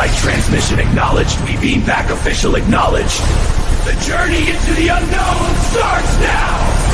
Satellite transmission acknowledged. We beam back official acknowledged. The journey into the unknown starts now!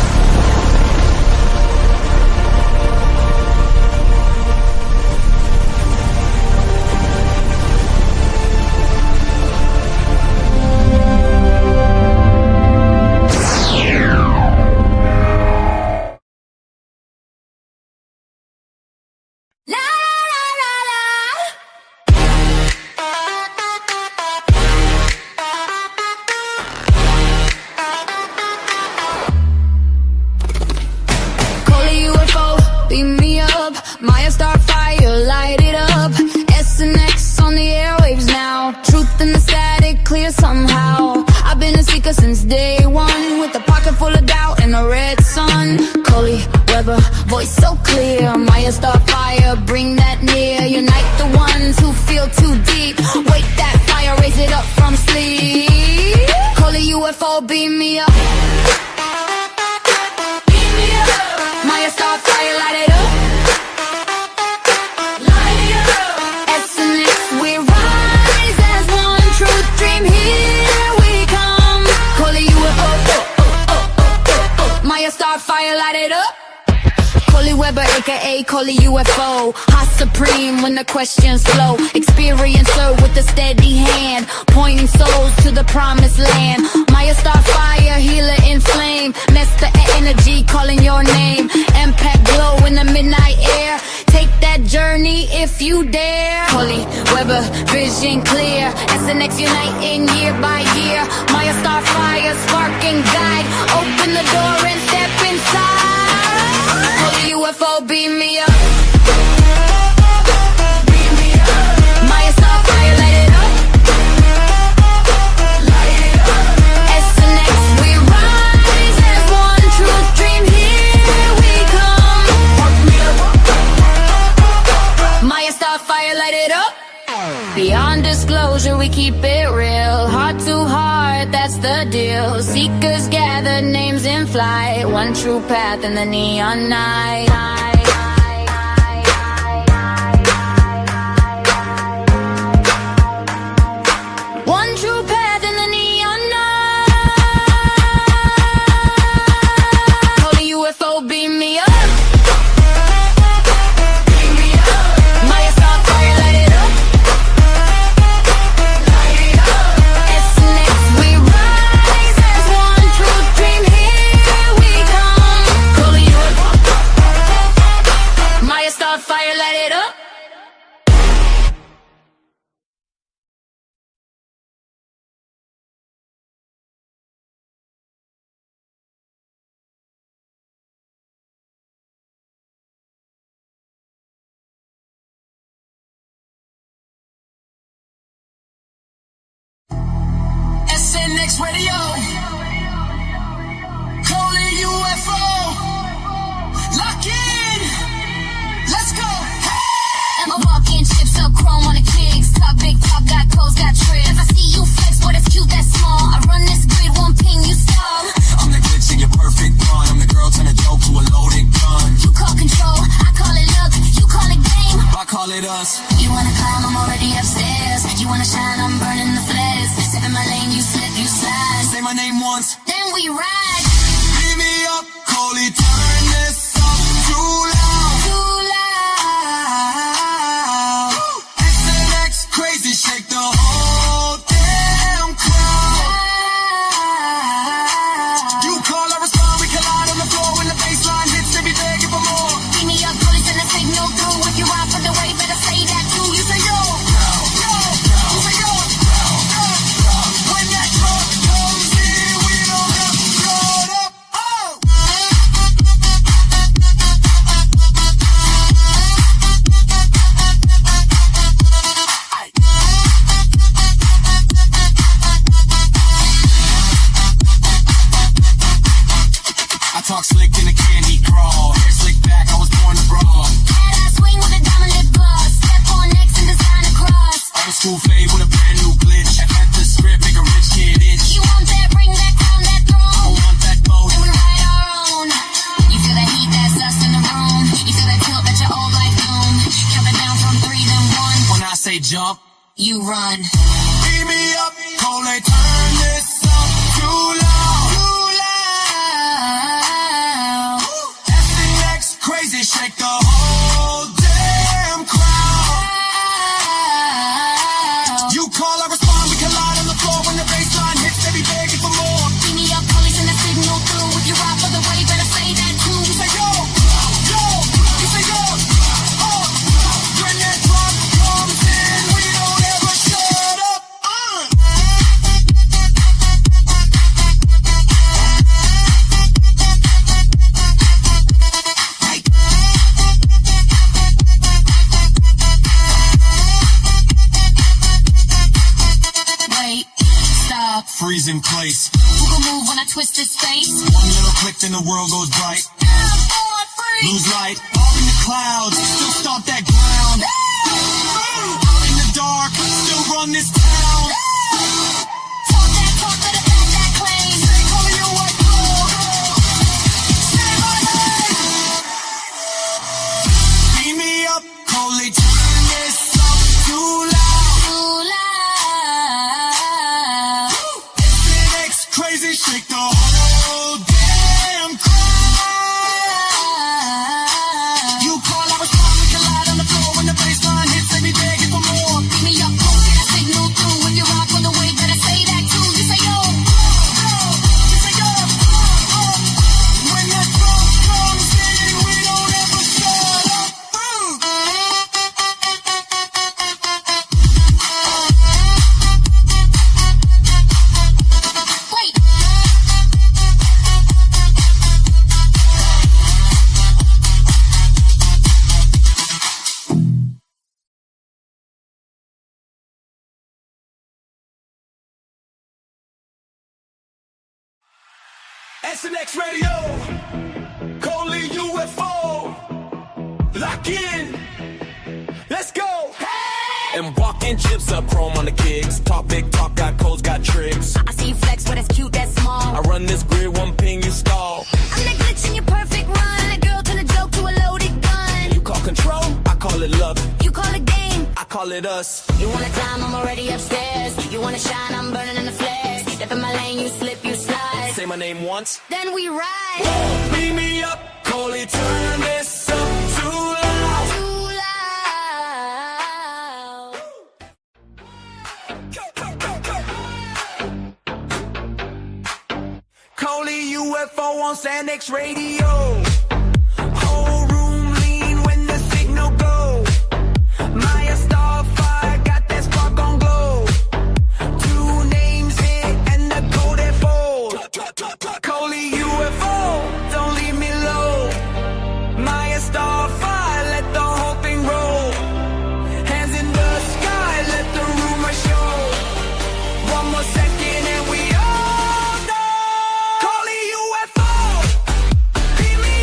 Somehow I've been a seeker since day one, with a pocket full of doubt and a red sun. Coley, Weber, voice so clear. Maya, star fire, bring that near. Unite the ones who feel too deep. Wake that fire, raise it up from sleep. ColeyUFO, beam me up. Beam me up. Maya, star fire, light it up. Light it up. S&X, we rise as one. Truth dream, here we come. ColeyUFO, Maya, star fire, light it up. Coley Weber, aka ColeyUFO, hot supreme when the questions flow. Experiencer with a steady hand, pointing souls to the promised land. Maya, star fire, healer in flame. Master energy, calling your name. Impact glow in the midnight air. Take that journey if you dare. Coley Weber, vision clear. S&X uniting year by year. Maya, star fire, spark and guide. Open the door and step inside. ColeyUFO, beam me up. Beam me up. Maya, star fire, light it up. Light it up. S&X, we rise as one. Truth dream, here we come. Maya, star fire, light it up. Beyond disclosure, we keep it real. Heart to heart, that's the deal. Seekers gather, names in flight. One true path in the neon night. One true path in the neon night. ColeyUFO, beam me up. Fire, light it up. S&X Radio, ColeyUFO, lock in, let's go. I'm a walk-in, chips up, chrome on the kicks. Talk big talk, got codes, got trips. If I see you flex, boy, that's cute, that's small. I run this grid, one ping, you stall. I'm the glitch in your perfect run. I'm the girl, turn a joke to a loaded gun. You call control, I call it luck. You call it game, I call it us. you wanna climb, I'm already upstairs. You wanna shine, I'm burning the flares. Step in my lane, you slip, you slide. Say my name once, Then we ride. beat me up, Coley, turn this up too loud. Too loud. S&X, crazy, shake the whole damn crowd. You call, I respond, we collide on the floor. When the baseline hits, they be begging for more. Beat me up, police, and the signal through. If you ride for the way, better say that too. You say yo, yo, you say yo, yo. When that truck comes in, we don't have to shut up. Oh! I talk slick in the candy crawl. Hair slick back, I was born to brawl. Head I swing with a diamond lip gloss. Step on next and design a cross. Old school fade with a brand new glitch. At the script, make a rich kid itch. You want that, bring that crown, that I throne. want that boat. And we ride our own. You feel that heat, that's us in the room. You feel that tilt that your old life doom. Count it down from 3, then 1. When I say jump, you run. Beat me up, Coley, turn this up too loud. Too loud. SNX crazy, shake the whole damn crowd. You call, I respond, we collide on the floor when the baseline hits, they be begging for more. Beat me up, Coley, send a signal through. If you rock for the way, better say that too. You say yo, yo, you say yo, when that drop comes in, we don't ever shut up. Wait, stop. Freeze in place. Who can move when I twist this space? One little click, then the world goes bright. Lose light, all in the clouds, still stomp that ground. Out in the dark, still run this town. Talk, better back that claim. Say, Coley, you what call? Say my name. Beat me up, Coley, turn this up too loud. Too loud. SNX crazy, shake the whole damn crowd. You call, I respond, we collide on the floor when the baseline hits, they be begging for more. Beat me up, Coley, get a signal through. If you rock on the way, better say that too. You say yo. You say yo, when that drum comes in, we don't ever shut up. Wait. SNX Radio, ColeyUFO, lock in, let's go. And walking chips up, chrome on the kicks. Talk big talk, got codes, got tricks. I see you flex, but it's cute, that's small. I run this grid, one ping, you stall. I'm the glitch in your perfect run. A girl turn a joke to a loaded gun. You call control, I call it luck. You call it game. I call it us. You wanna climb, I'm already upstairs. You wanna shine, I'm burning in the flares. Step in my lane, you slip, you slide. Say my name once. Then we ride. Beat me up, Coley, turn this up too loud. Too loud. ColeyUFO on Psionic Radio. Whole room lean when the signal go. Maya Starfire got that spark on glow. Two names hit and the code at fold. ColeyUFO, don't leave me low. Maya Starfire, let the whole thing roll. Hands in the sky, let the rumor show. One more second and we all know. ColeyUFO, beat me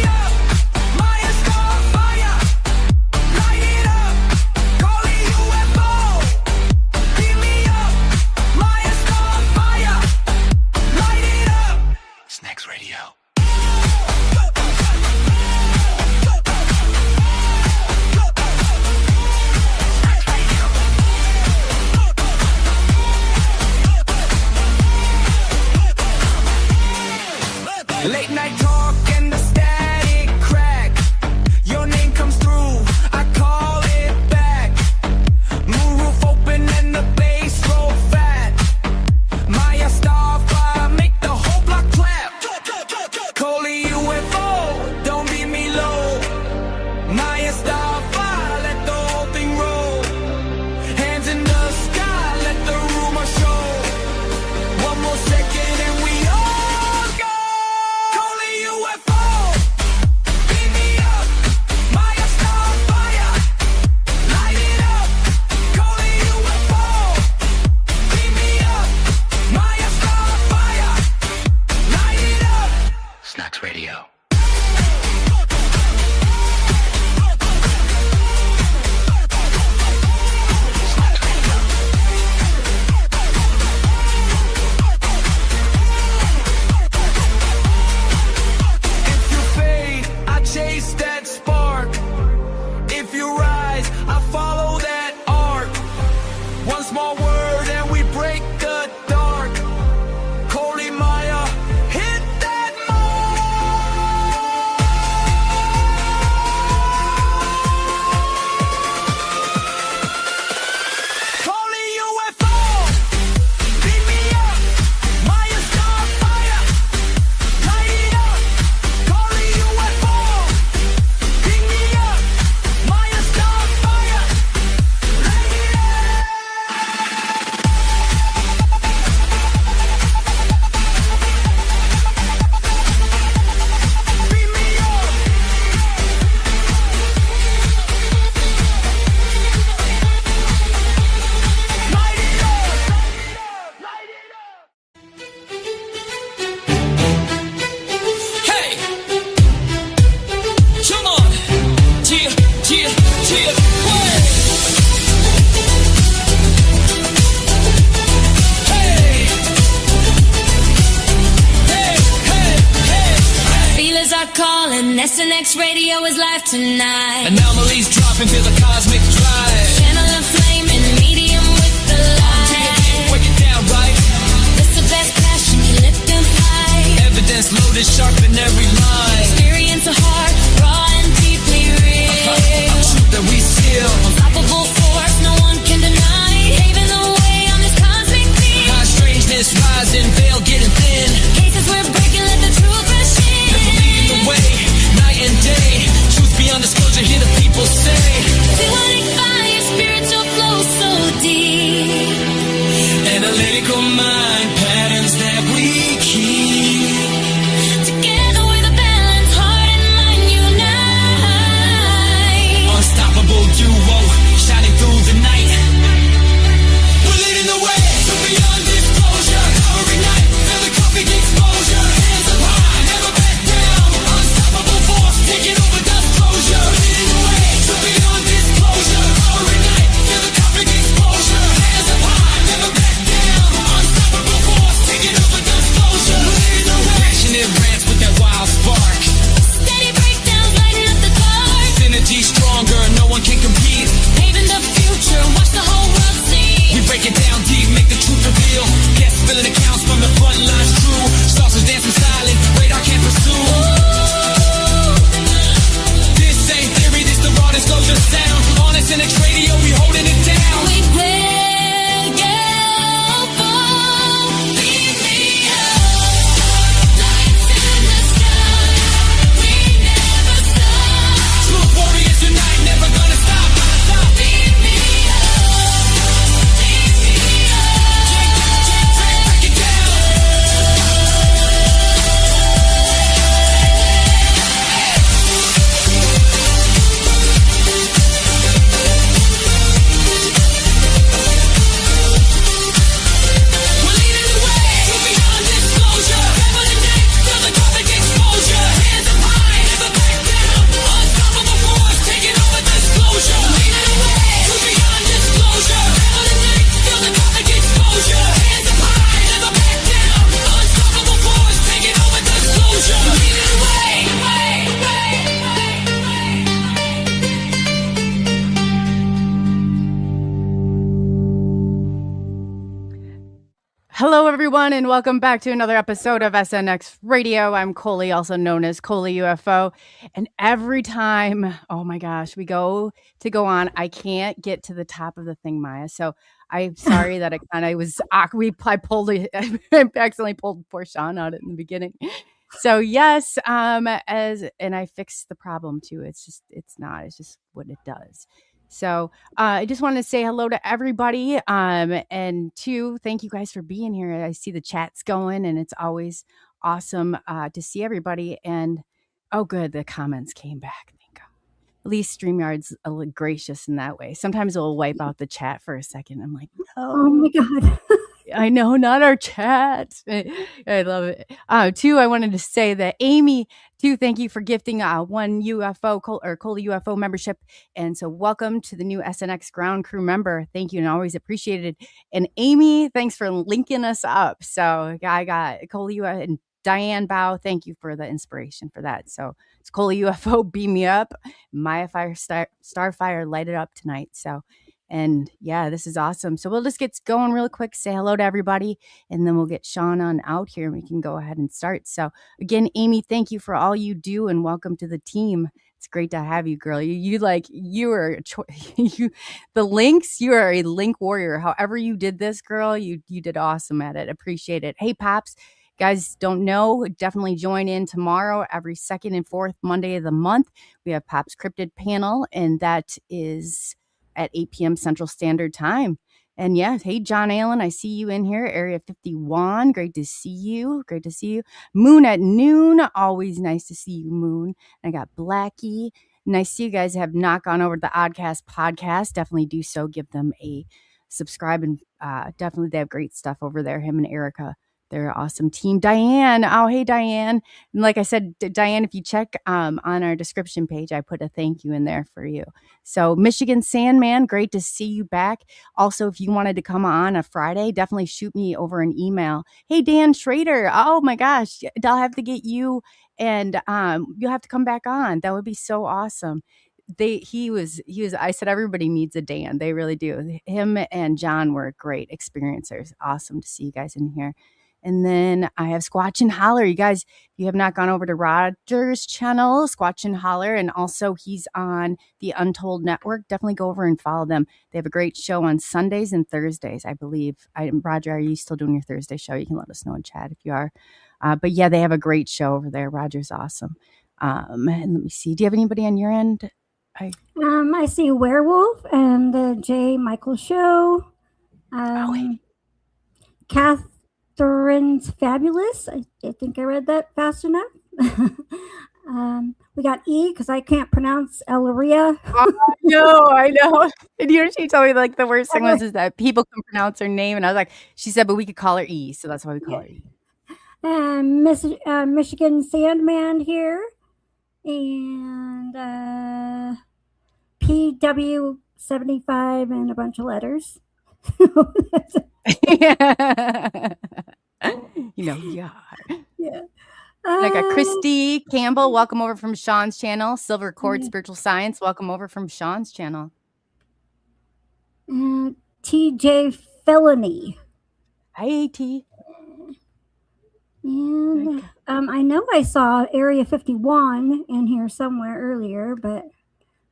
SNX radio is live tonight. Anomalies drop into the cosmic drive. Channel a flame in medium with the light. Break it down right. It's the best passion, you lift them high. Evidence loaded, sharp in every line. Experience a heart, raw and deeply real. A truth that we seal. Unstoppable force, no one can deny. Paving the way on this cosmic beam. High strangeness rising, veil getting thin. Cases we're breaking, let the truth rush in. Never leading the way, night and day. Truth beyond disclosure, hear the people say. Psionic fire, spiritual flow so deep. Analytical mind, patterns that we keep. Together with a balance, heart and mind unite. Unstoppable duo, shining through the night. We're leading the way to beyond disclosure. Power ignite, feel the cosmic exposure. Hands up high, never back down. Unstoppable force, taking over disclosure. Leading the way to beyond disclosure. Power ignite, feel the cosmic exposure. Hands up high, never back down. Unstoppable force, taking over disclosure. Leading the way. Passionate rants with that wild spark. Steady breakdowns, lighting up the dark. Synergy stronger, no one can compete. Paving the future, watch the whole world see. We break it down deep, make the truth reveal. Guests spilling accounts from the front lines true. Saucers dancing silent, radar can't pursue. This ain't theory, this the raw disclosure sound. On SNX radio, we holding it down. We will go beam me up. Lights in the sky, we never stop. Truth warriors unite, never gonna stop. Beam me up, beam me up. Break it down. We're leading the way to beyond disclosure. Rebel today, feel the cosmic exposure. Hands up high, never back down. Unstoppable force, taking over disclosure. Leading the way to beyond disclosure. Rebel today, feel the cosmic exposure. Hands up high, never back down. Unstoppable force, taking over disclosure. Leading the way. Hello, everyone, and welcome back to another episode of SNX Radio. I'm Coley, also known as ColeyUFO. And every time, oh my gosh, we go on, I can't get to the top of the thing, Maya. So I'm sorry that I accidentally pulled poor Sean out in the beginning. So yes, and I fixed the problem too. It's just what it does. So I just want to say hello to everybody. And two, thank you guys for being here. I see the chat's going and it's always awesome to see everybody. And oh, good. The comments came back. Thank God. At least StreamYard's a little gracious in that way. Sometimes it'll wipe out the chat for a second. I'm like, no. Oh my God. I know, not our chat. I love it. Two, I wanted to say that Amy, too, thank you for gifting one UFO or ColeyUFO membership. And so welcome to the new SNX ground crew member. Thank you and always appreciated. And Amy, thanks for linking us up. So I got ColeyUFO and Diane Bow. Thank you for the inspiration for that. So it's ColeyUFO, beam me up. Maya Fire, Starfire, light it up tonight. So. And yeah, this is awesome. So we'll just get going real quick, say hello to everybody, and then we'll get Sean on out here and we can go ahead and start. So again, Amy, thank you for all you do and welcome to the team. It's great to have you, girl. You the links, you are a link warrior. However you did this, girl, you did awesome at it. Appreciate it. Hey, Pops. Guys, don't know, definitely join in tomorrow, every second and fourth Monday of the month. We have Pop's Cryptid panel, and that is at 8 p.m. Central Standard Time. And yeah, hey, John Allen, I see you in here, Area 51. Great to see you. Great to see you. Moon at noon. Always nice to see you, Moon. I got Blackie. Nice to see you guys have not gone over to the Oddcast podcast. Definitely do so. Give them a subscribe. And definitely they have great stuff over there. Him and Erica They're an awesome team. Diane. Oh, hey, Diane. And like I said, Diane, if you check on our description page, I put a thank you in there for you. So Michigan Sandman, great to see you back. Also, if you wanted to come on a Friday, definitely shoot me over an email. Hey, Dan Schrader. Oh my gosh, I'll have to get you and you'll have to come back on. That would be so awesome. He was I said everybody needs a Dan. They really do. Him and John were great experiencers. Awesome to see you guys in here. And then I have Squatch and Holler. You guys, if you have not gone over to Roger's channel, Squatch and Holler, and also he's on the Untold Network, definitely go over and follow them. They have a great show on Sundays and Thursdays, I believe. Roger, are you still doing your Thursday show? You can let us know in chat if you are. But yeah, they have a great show over there. Roger's awesome. And let me see. Do you have anybody on your end? I see Werewolf and the J. Michael Show. Catherine's Fabulous. I think I read that fast enough. We got E because I can't pronounce Elleria. I know. And she told me like the worst thing was is that people can pronounce her name, and I was like, she said, but we could call her E, so that's why we call her E. And Michigan Sandman here, and PW75 and a bunch of letters. Yeah. Yeah. I got Christy Campbell. Welcome over from Sean's channel. Silver Cord Spiritual Science. Welcome over from Sean's channel. TJ Felony. Hey, T. And I know I saw Area 51 in here somewhere earlier, but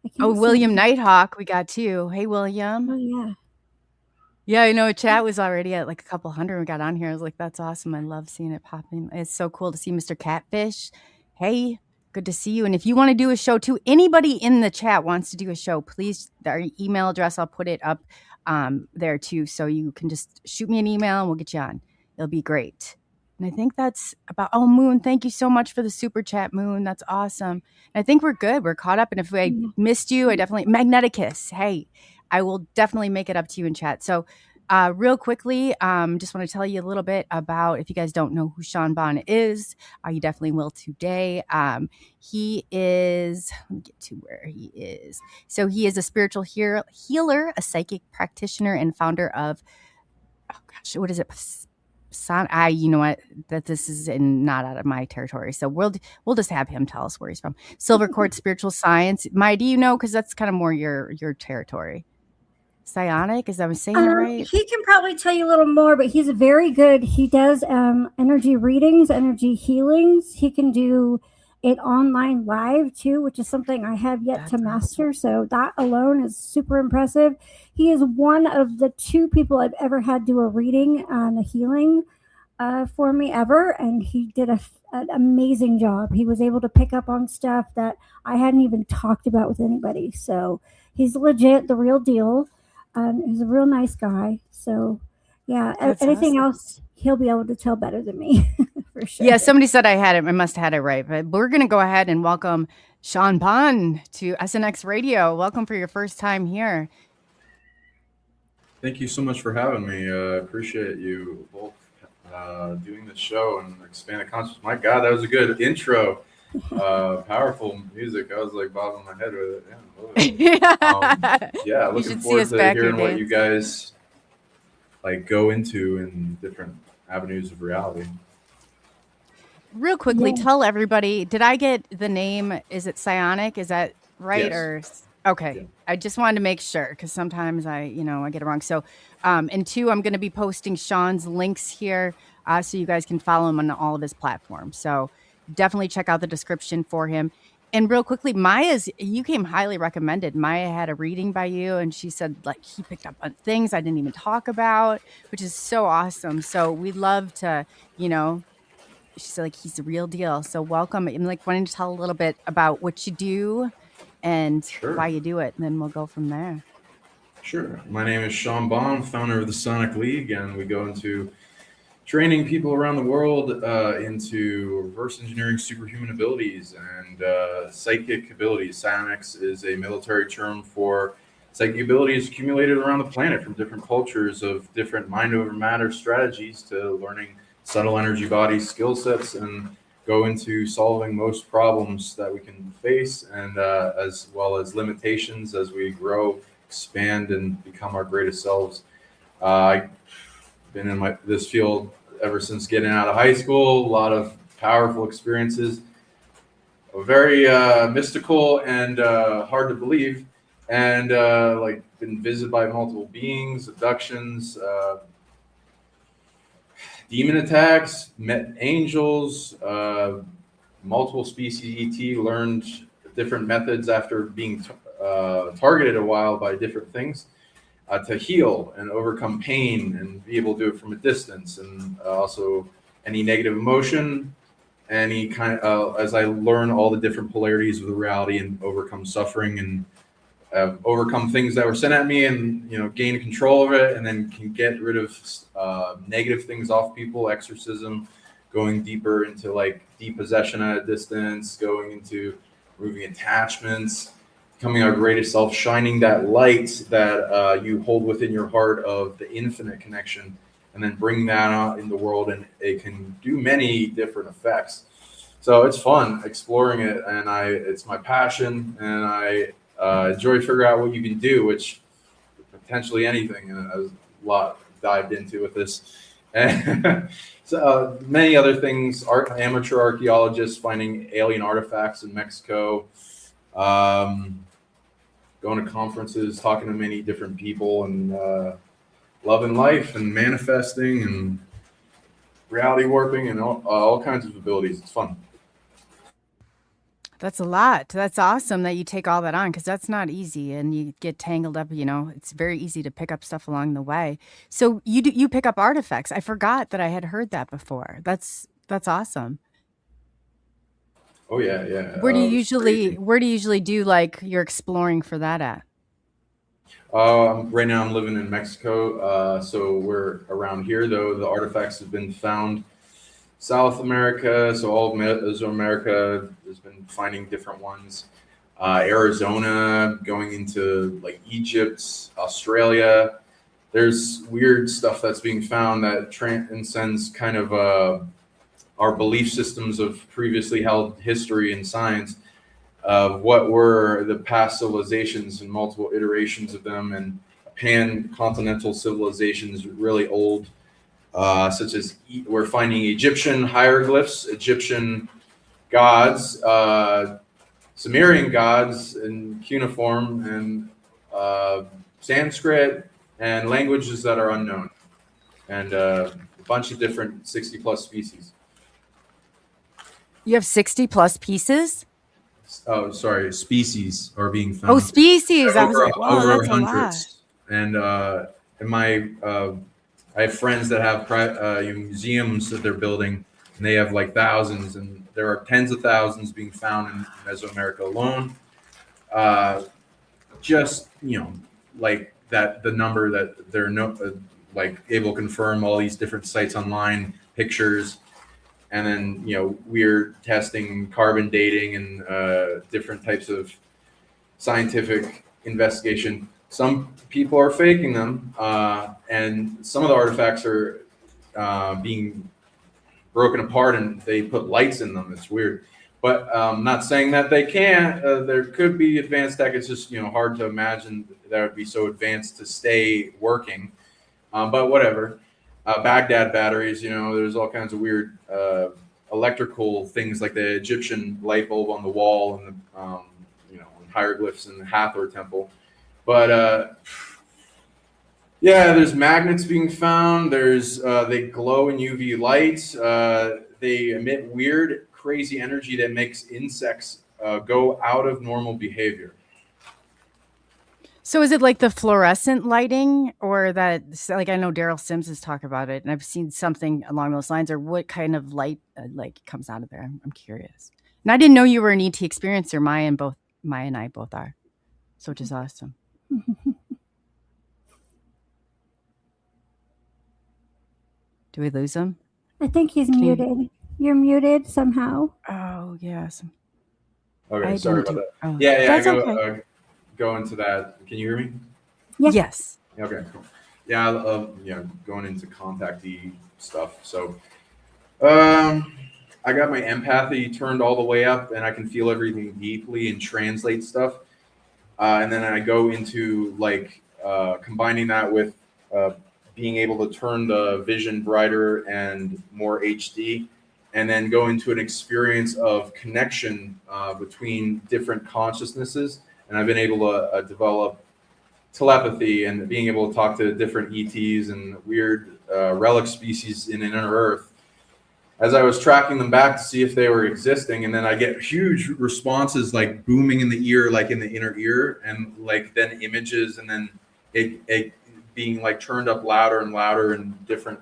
I can't see William Nighthawk we got too. Hey, William. Oh, yeah. Yeah, I know. Chat was already at like a couple hundred. We got on here. I was like, that's awesome. I love seeing it popping. It's so cool to see Mr. Catfish. Hey, good to see you. And if you want to do a show too, anybody in the chat wants to do a show, please, our email address, I'll put it up there too. So you can just shoot me an email and we'll get you on. It'll be great. And I think that's about, Moon, thank you so much for the super chat, Moon. That's awesome. And I think we're good. We're caught up. And if I missed you, I definitely, Magneticus, hey, I will definitely make it up to you in chat. So real quickly, just want to tell you a little bit about, if you guys don't know who Sean Bond is, you definitely will today. He is, let me get to where he is. So he is a spiritual healer, a psychic practitioner, and founder of, what is it? You know what? That this is not out of my territory. So we'll just have him tell us where he's from. Silver Cord Spiritual Science. Maya, do you know? Because that's kind of more your territory. Psionic, is that saying it right? He can probably tell you a little more, but he's very good. He does energy readings, energy healings. He can do it online live too, which is something I have yet to master. Awesome. So that alone is super impressive. He is one of the 2 people I've ever had do a reading on a healing for me ever, and he did an amazing job. He was able to pick up on stuff that I hadn't even talked about with anybody. So he's legit, the real deal. He's a real nice guy. So, yeah, anything else, he'll be able to tell better than me, for sure. Yeah, somebody said I had it. I must have had it right. But we're going to go ahead and welcome Sean Bond to SNX Radio. Welcome for your first time here. Thank you so much for having me. Appreciate you both doing this show and expanded consciousness. My God, that was a good intro. Powerful music. I was like bobbing my head with it. Yeah, looking forward to hearing what you guys like go into in different avenues of reality. Real quickly, tell everybody, did I get the name? Is it Psionic? Is that right? Yes. Or okay. Yeah. I just wanted to make sure because sometimes I get it wrong. So, and 2, I'm going to be posting Sean's links here so you guys can follow him on all of his platforms. So definitely check out the description for him. And real quickly, you came highly recommended. Maya had a reading by you, and she said like he picked up on things I didn't even talk about, which is so awesome. So we'd love to, she said like he's the real deal. So welcome. I'm like wanting to tell a little bit about what you do and why you do it, and then we'll go from there. Sure. My name is Sean Bond, founder of the Sonic League, and we go into training people around the world into reverse engineering superhuman abilities and psychic abilities. Psionics is a military term for psychic abilities accumulated around the planet from different cultures of different mind over matter strategies to learning subtle energy body skill sets and go into solving most problems that we can face, and as well as limitations as we grow, expand, and become our greatest selves. I've been in this field ever since getting out of high school. A lot of powerful experiences, very mystical and hard to believe, and like been visited by multiple beings, abductions, demon attacks, met angels, multiple species ET, learned different methods after being targeted a while by different things to heal and overcome pain and be able to do it from a distance, and also any negative emotion, any kind of, as I learn all the different polarities of the reality and overcome suffering and overcome things that were sent at me, and gain control of it, and then can get rid of negative things off people, exorcism, going deeper into like depossession at a distance, going into removing attachments, becoming our greatest self, shining that light that you hold within your heart of the infinite connection, and then bring that out in the world, and it can do many different effects. So it's fun exploring it, and it's my passion, and I enjoy figuring out what you can do, which potentially anything, and I was a lot dived into with this. And so many other things, amateur archaeologists finding alien artifacts in Mexico, going to conferences, talking to many different people, and loving life and manifesting and reality warping and all kinds of abilities. It's fun. That's a lot. That's awesome that you take all that on, because that's not easy, and you get tangled up. It's very easy to pick up stuff along the way. So you pick up artifacts. I forgot that I had heard that before. That's awesome. Oh yeah. Where do you usually do like your exploring for that at? Right now I'm living in Mexico, so we're around here, though the artifacts have been found South America, so all of Mesoamerica has been finding different ones. Arizona, going into like Egypt, Australia. There's weird stuff that's being found that transcends kind of our belief systems of previously held history and science of what were the past civilizations and multiple iterations of them, and pan-continental civilizations, really old, such as we're finding Egyptian hieroglyphs, Egyptian gods, Sumerian gods in cuneiform, and Sanskrit, and languages that are unknown, and a bunch of different 60 plus species. You have 60 plus pieces? Oh, sorry, species are being found. Oh, species. I was Over, like, wow, over that's a lot. hundreds. And I have friends that have museums that they're building, and they have like thousands, and there are tens of thousands being found in Mesoamerica alone. Just like that, the number that they're like able to confirm all these different sites online, pictures, and then we're testing carbon dating and different types of scientific investigation. Some people are faking them, and some of the artifacts are being broken apart, and they put lights in them. It's weird, but I'm not saying that they can't. There could be advanced tech. It's just hard to imagine that would be so advanced to stay working. But whatever. Baghdad batteries. There's all kinds of weird electrical things, like the Egyptian light bulb on the wall, and the hieroglyphs in the Hathor temple. But there's magnets being found. There's they glow in UV light. They emit weird, crazy energy that makes insects go out of normal behavior. So is it like the fluorescent lighting, or that, like, I know Daryl Sims has talked about it, and I've seen something along those lines, or what kind of light comes out of there? I'm curious. And I didn't know you were an ET experiencer. Maya and I both are, so which is awesome. Do we lose him? I think he's muted. You're muted somehow. Oh, yes. Okay, sorry about that. Oh, Yeah, that's I go into that. Can you hear me? Yeah. Yes. Okay, cool. Yeah, I love going into contactee stuff. So I got my empathy turned all the way up, and I can feel everything deeply and translate stuff. And then I go into like combining that with being able to turn the vision brighter and more HD, and then go into an experience of connection between different consciousnesses. And I've been able to develop telepathy and being able to talk to different ETs and weird relic species in inner Earth as I was tracking them back to see if they were existing. And then I get huge responses like booming in the ear, like in the inner ear, and like then images, and then it being like turned up louder and louder and different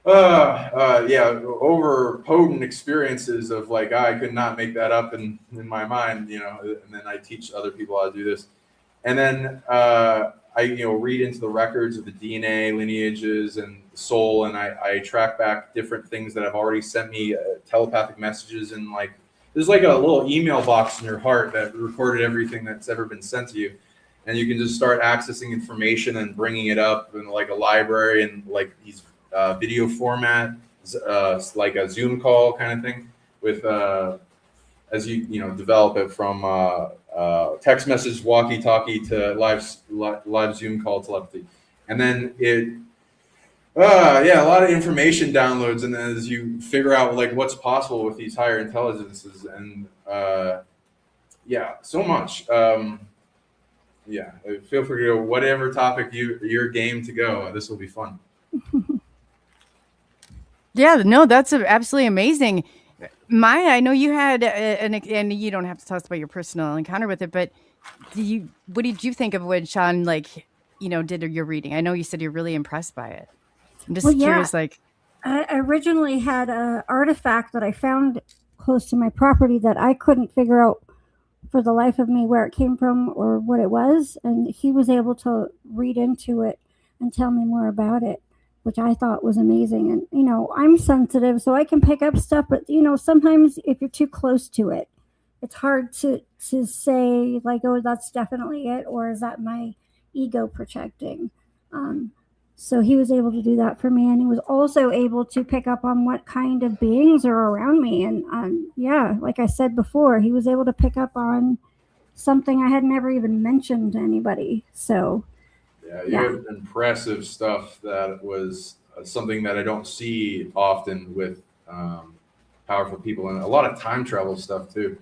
over potent experiences of like, I could not make that up in my mind, you know. And then I teach other people how to do this. And then I read into the records of the DNA lineages and the soul, and I track back different things that have already sent me telepathic messages, and like there's like a little email box in your heart that recorded everything that's ever been sent to you, and you can just start accessing information and bringing it up in like a library and like these video format, like a Zoom call kind of thing with as you develop it from text message, walkie-talkie to live Zoom call telepathy, and then a lot of information downloads, and then as you figure out like what's possible with these higher intelligences, and so much. Feel free to go whatever topic you're game to go. This will be fun. Yeah, no, that's absolutely amazing. Maya, I know you had and you don't have to tell us about your personal encounter with it, but what did you think of when Sean did your reading? I know you said you're really impressed by it. I'm just curious, like. I originally had an artifact that I found close to my property that I couldn't figure out for the life of me where it came from or what it was, and he was able to read into it and tell me more about it, which I thought was amazing. And I'm sensitive, so I can pick up stuff, but sometimes if you're too close to it, it's hard to say like, oh, that's definitely it, or is that my ego projecting? So he was able to do that for me, and he was also able to pick up on what kind of beings are around me. And like I said before, he was able to pick up on something I had never even mentioned to anybody. So you had impressive stuff that was something that I don't see often with powerful people, and a lot of time travel stuff too.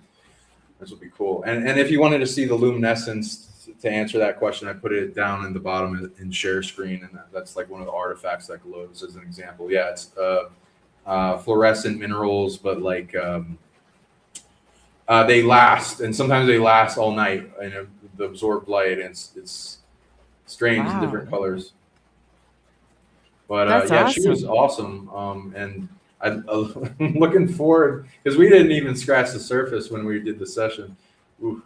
This would be cool. And if you wanted to see the luminescence, to answer that question, I put it down in the bottom in share screen, and that's like one of the artifacts that glows as an example. Yeah, it's fluorescent minerals, but like they last, and sometimes they last all night and the absorbed light, and it's strange in different colors. But awesome. She was awesome, and I'm looking forward, because we didn't even scratch the surface when we did the session. Ooh.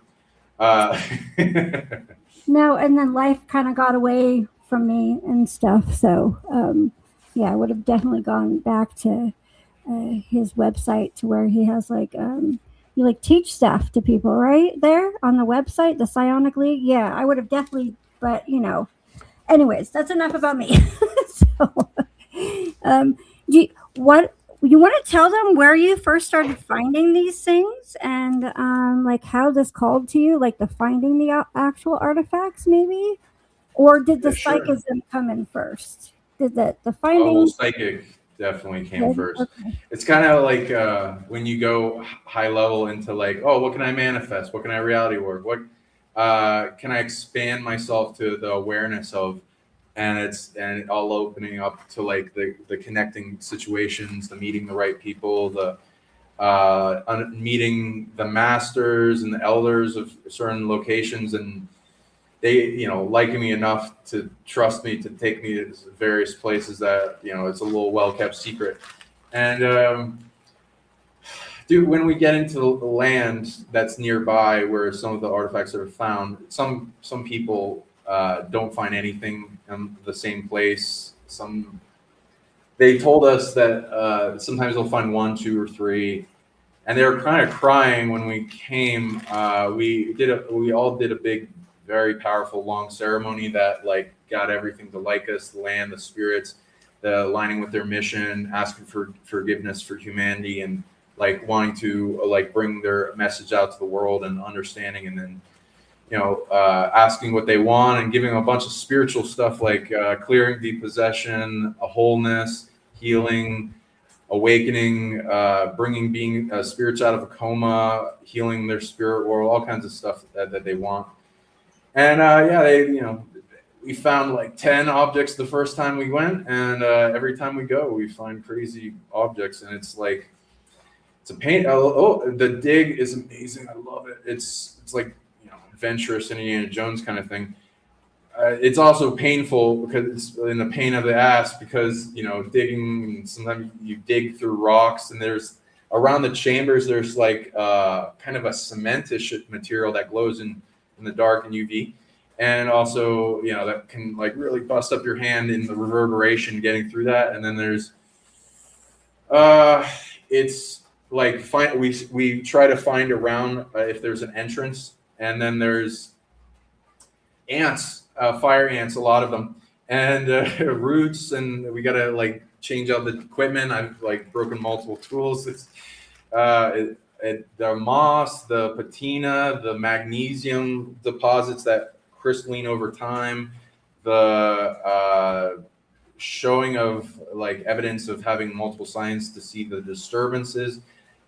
No, and then life kind of got away from me and stuff. So, I would have definitely gone back to his website, to where he has like, you like teach stuff to people right there on the website, the Psionic League. Yeah, I would have definitely, but anyways, that's enough about me. So, you want to tell them where you first started finding these things, and like how this called to you, like the finding the actual artifacts, maybe? Or did the psychism come in first? Did the finding? Oh, psychic definitely came first. Okay. It's kind of like when you go high level into like, oh, what can I manifest? What can I reality work? What can I expand myself to the awareness of? And it's all opening up to like the connecting situations, the meeting the right people, the meeting the masters and the elders of certain locations, and they like me enough to trust me to take me to various places that it's a little well-kept secret. And when we get into the land that's nearby where some of the artifacts are found, some people don't find anything in the same place. They told us that sometimes they'll find 1, 2, or 3, and they were kind of crying when we came. We all did a big, very powerful, long ceremony that like got everything to like us, the land, the spirits, aligning with their mission, asking for forgiveness for humanity, and like wanting to like bring their message out to the world and understanding, and then asking what they want and giving them a bunch of spiritual stuff like clearing depossession, a wholeness, healing, awakening, bringing spirits out of a coma, healing their spirit world, all kinds of stuff that they want. And we found like 10 objects the first time we went, and every time we go, we find crazy objects, and it's like it's a pain. The dig is amazing. I love it. It's like adventurous Indiana Jones kind of thing. It's also painful because it's in the pain of the ass because digging. Sometimes you dig through rocks, and there's around the chambers there's like kind of a cementish material that glows in the dark and UV, and also that can like really bust up your hand in the reverberation getting through that. And then there's it's like we try to find around if there's an entrance. And then there's ants, fire ants, a lot of them, and roots, and we gotta like change out the equipment. I've like broken multiple tools. It's the moss, the patina, the magnesium deposits that crystalline over time, the showing of like evidence of having multiple signs to see the disturbances,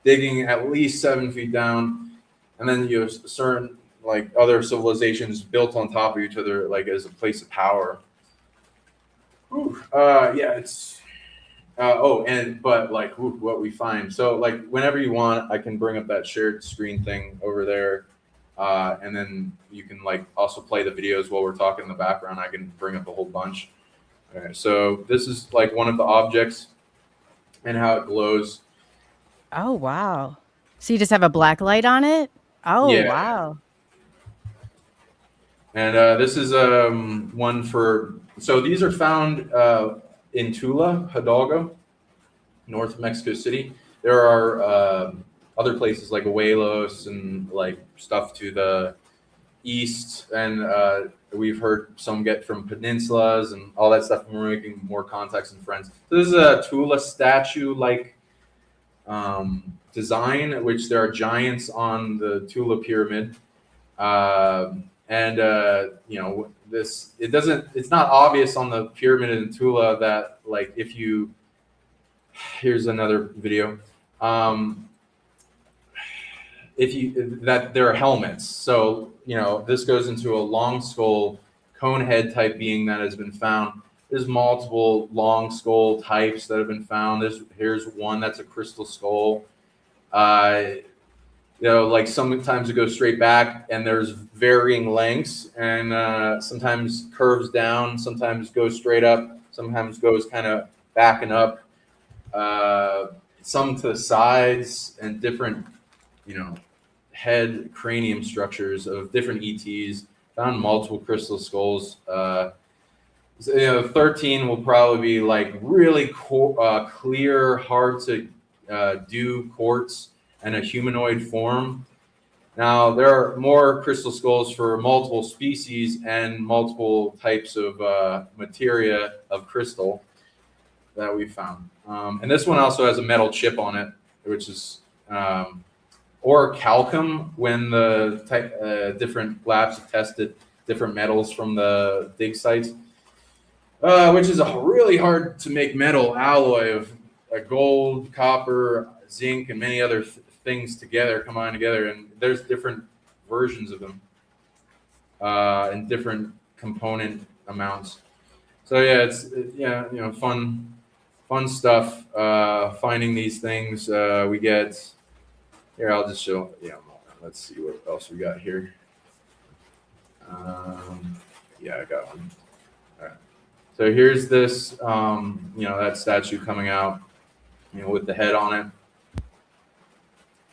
digging at least 7 feet down. And then certain like other civilizations built on top of each other, like as a place of power. It's but what we find. So like whenever you want, I can bring up that shared screen thing over there, and then you can like also play the videos while we're talking in the background. I can bring up a whole bunch. Okay, so this is like one of the objects and how it glows. Oh wow! So you just have a black light on it? Oh, yeah. Wow. And this is one for, so these are found in Tula, Hidalgo, north of Mexico City. There are other places like Abuelos and like stuff to the east. And we've heard some get from peninsulas and all that stuff. And we're making more contacts and friends. So this is a Tula statue like design, which there are giants on the Tula pyramid, it's not obvious on the pyramid in Tula that like here's another video, that there are helmets. So this goes into a long skull cone head type being that has been found. There's multiple long skull types that have been found. Here's one that's a crystal skull. Like sometimes it goes straight back, and there's varying lengths, and sometimes curves down, sometimes goes straight up, sometimes goes kind of backing up, some to the sides, and different, head cranium structures of different ETs. Found multiple crystal skulls. 13 will probably be like really clear, hard to do quartz and a humanoid form. Now there are more crystal skulls for multiple species and multiple types of materia of crystal that we found. And this one also has a metal chip on it, which is or calcum when the different labs have tested different metals from the dig sites, which is a really hard to make metal alloy of gold, copper, zinc, and many other things combined together. And there's different versions of them and different component amounts. So yeah, it's fun stuff. Finding these things, we get here. I'll just show. Yeah, let's see what else we got here. I got one. All right. So here's this, that statue coming out, with the head on it.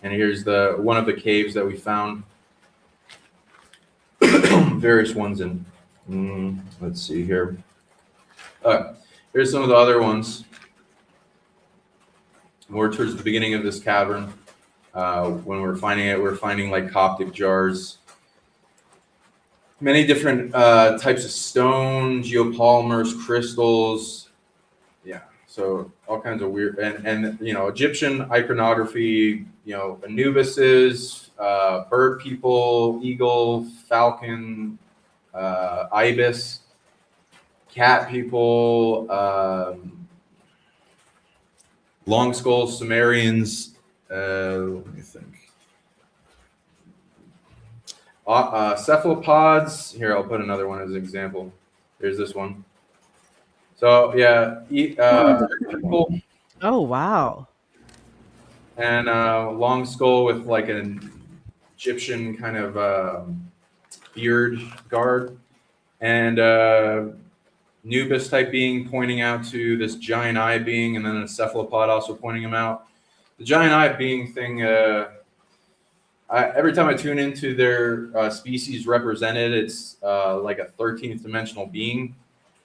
And here's one of the caves that we found. Various ones in. Let's see here. Here's some of the other ones. More towards the beginning of this cavern. When we're finding it, we're finding like Coptic jars. Many different types of stone, geopolymers, crystals, yeah, so all kinds of weird and Egyptian iconography, Anubises, bird people, eagle, falcon, ibis, cat people, long skulls, Sumerians. Let me think. Cephalopods. Here, I'll put another one as an example. There's this one. So yeah, people Oh, wow. and long skull with like an Egyptian kind of beard guard, and Nubis type being pointing out to this giant eye being, and then a cephalopod also pointing him out. The giant eye being thing. Every time I tune into their species represented, it's like a 13th dimensional being.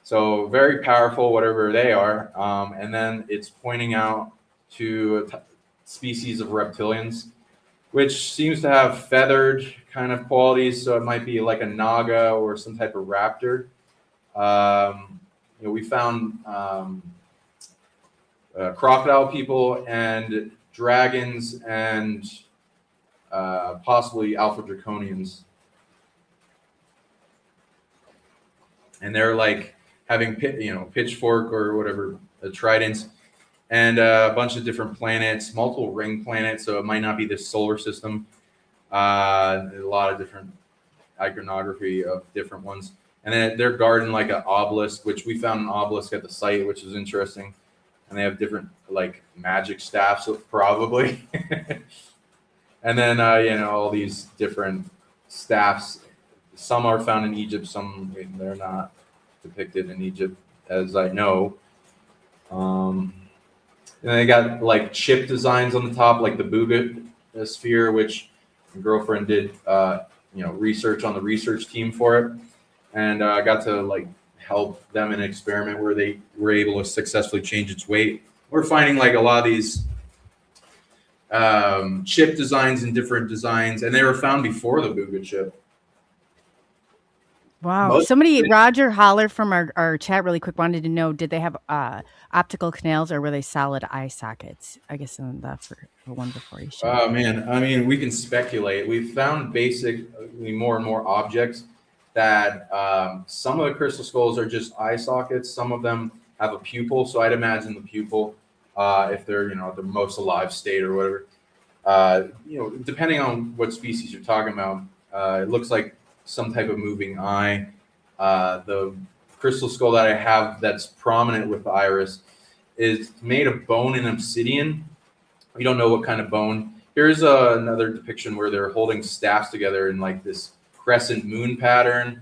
So very powerful, whatever they are. And then it's pointing out to a species of reptilians, which seems to have feathered kind of qualities. So it might be like a naga or some type of raptor. We found crocodile people and dragons and possibly alpha draconians, and they're like having pitchfork or whatever tridents, and a bunch of different planets, multiple ring planets. So it might not be this solar system. A lot of different iconography of different ones, and then they're guarding like an obelisk, which we found an obelisk at the site, which is interesting. And they have different like magic staffs, probably. And then, all these different staffs. Some are found in Egypt, some they're not depicted in Egypt, as I know. And they got like chip designs on the top, like the Buga sphere, which my girlfriend did, research on the research team for it, and I got to like help them in an experiment where they were able to successfully change its weight. We're finding like a lot of these chip designs and different designs, and they were found before the Buga chip. Wow. Roger Holler from our chat really quick wanted to know, did they have optical canals or were they solid eye sockets? I guess that for one before you showed. Oh man, I mean, we can speculate. We've found basically more and more objects that some of the crystal skulls are just eye sockets. Some of them have a pupil, so I'd imagine the pupil, if they're the most alive state or whatever. Depending on what species you're talking about, it looks like some type of moving eye. The crystal skull that I have that's prominent with the iris is made of bone and obsidian. We don't know what kind of bone. Here's another depiction where they're holding staffs together in like this crescent moon pattern,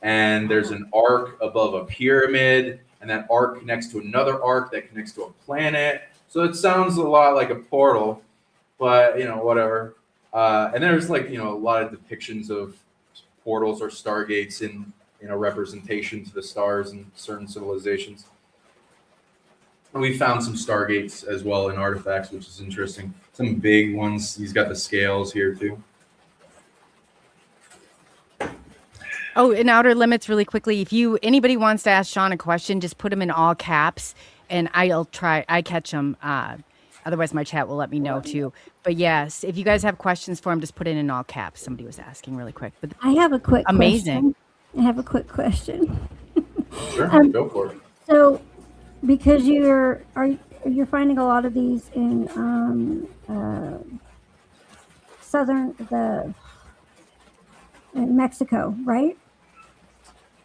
and there's an arc above a pyramid, and that arc connects to another arc that connects to a planet. So it sounds a lot like a portal, but whatever. And there's like a lot of depictions of portals or stargates in representation to the stars in certain civilizations. And we found some stargates as well in artifacts, which is interesting. Some big ones. He's got the scales here too. Oh, in Outer Limits, really quickly, if anybody wants to ask Sean a question, just put them in all caps, and I catch them. Otherwise, my chat will let me know too. But yes, if you guys have questions for him, just put it in all caps. Somebody was asking really quick. But I have a quick amazing. Question. I have a quick question. Sure, go for it. So, because you're finding a lot of these in in Mexico, right?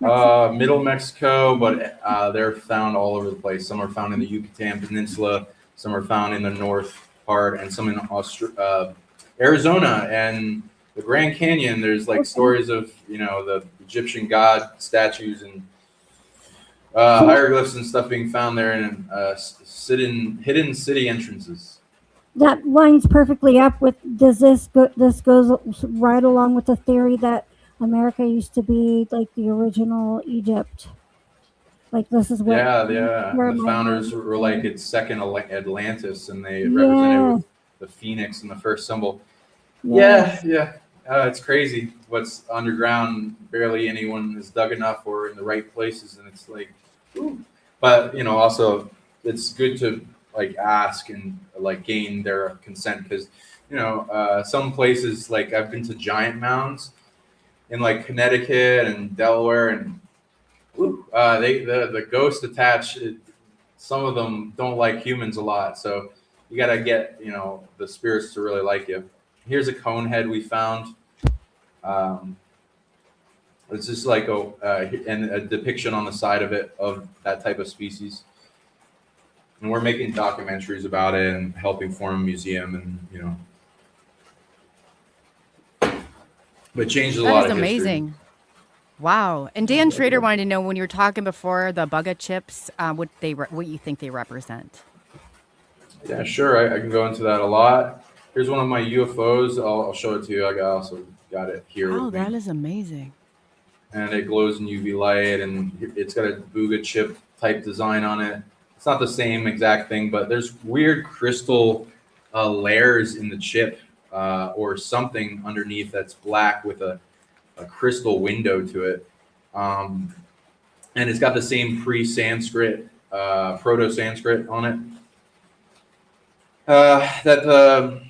Middle Mexico, but they're found all over the place. Some are found in the Yucatan Peninsula, some are found in the north part, and some in Arizona and the Grand Canyon. There's like stories of the Egyptian god statues and hieroglyphs and stuff being found there, and hidden city entrances. That lines perfectly up with. This goes right along with the theory that America used to be like the original Egypt. Like this is what. Yeah. The founders were like its second Atlantis, and they represented with the phoenix in the first symbol. Yeah. It's crazy what's underground. Barely anyone is dug enough or in the right places, and it's like, ooh. But also it's good to like ask and like gain their consent, because some places, like I've been to giant mounds in like Connecticut and Delaware, and the ghosts attached. Some of them don't like humans a lot, so you got to get the spirits to really like you. Here's a cone head we found. It's just like and a depiction on the side of it of that type of species. And we're making documentaries about it and helping form a museum, and but it changes a lot That of is history. amazing. Wow. And Dan Trader wanted to know, when you were talking before, the bugga chips, what you think they represent. Yeah, sure. I can go into that a lot. Here's one of my UFOs. I'll show it to you. I also got it here. Oh, with me. that is amazing. And it glows in UV light, and it's got a bugga chip type design on it. It's not the same exact thing, but there's weird crystal layers in the chip or something underneath that's black with a crystal window to it. And it's got the same pre-Sanskrit, Proto-Sanskrit on it that the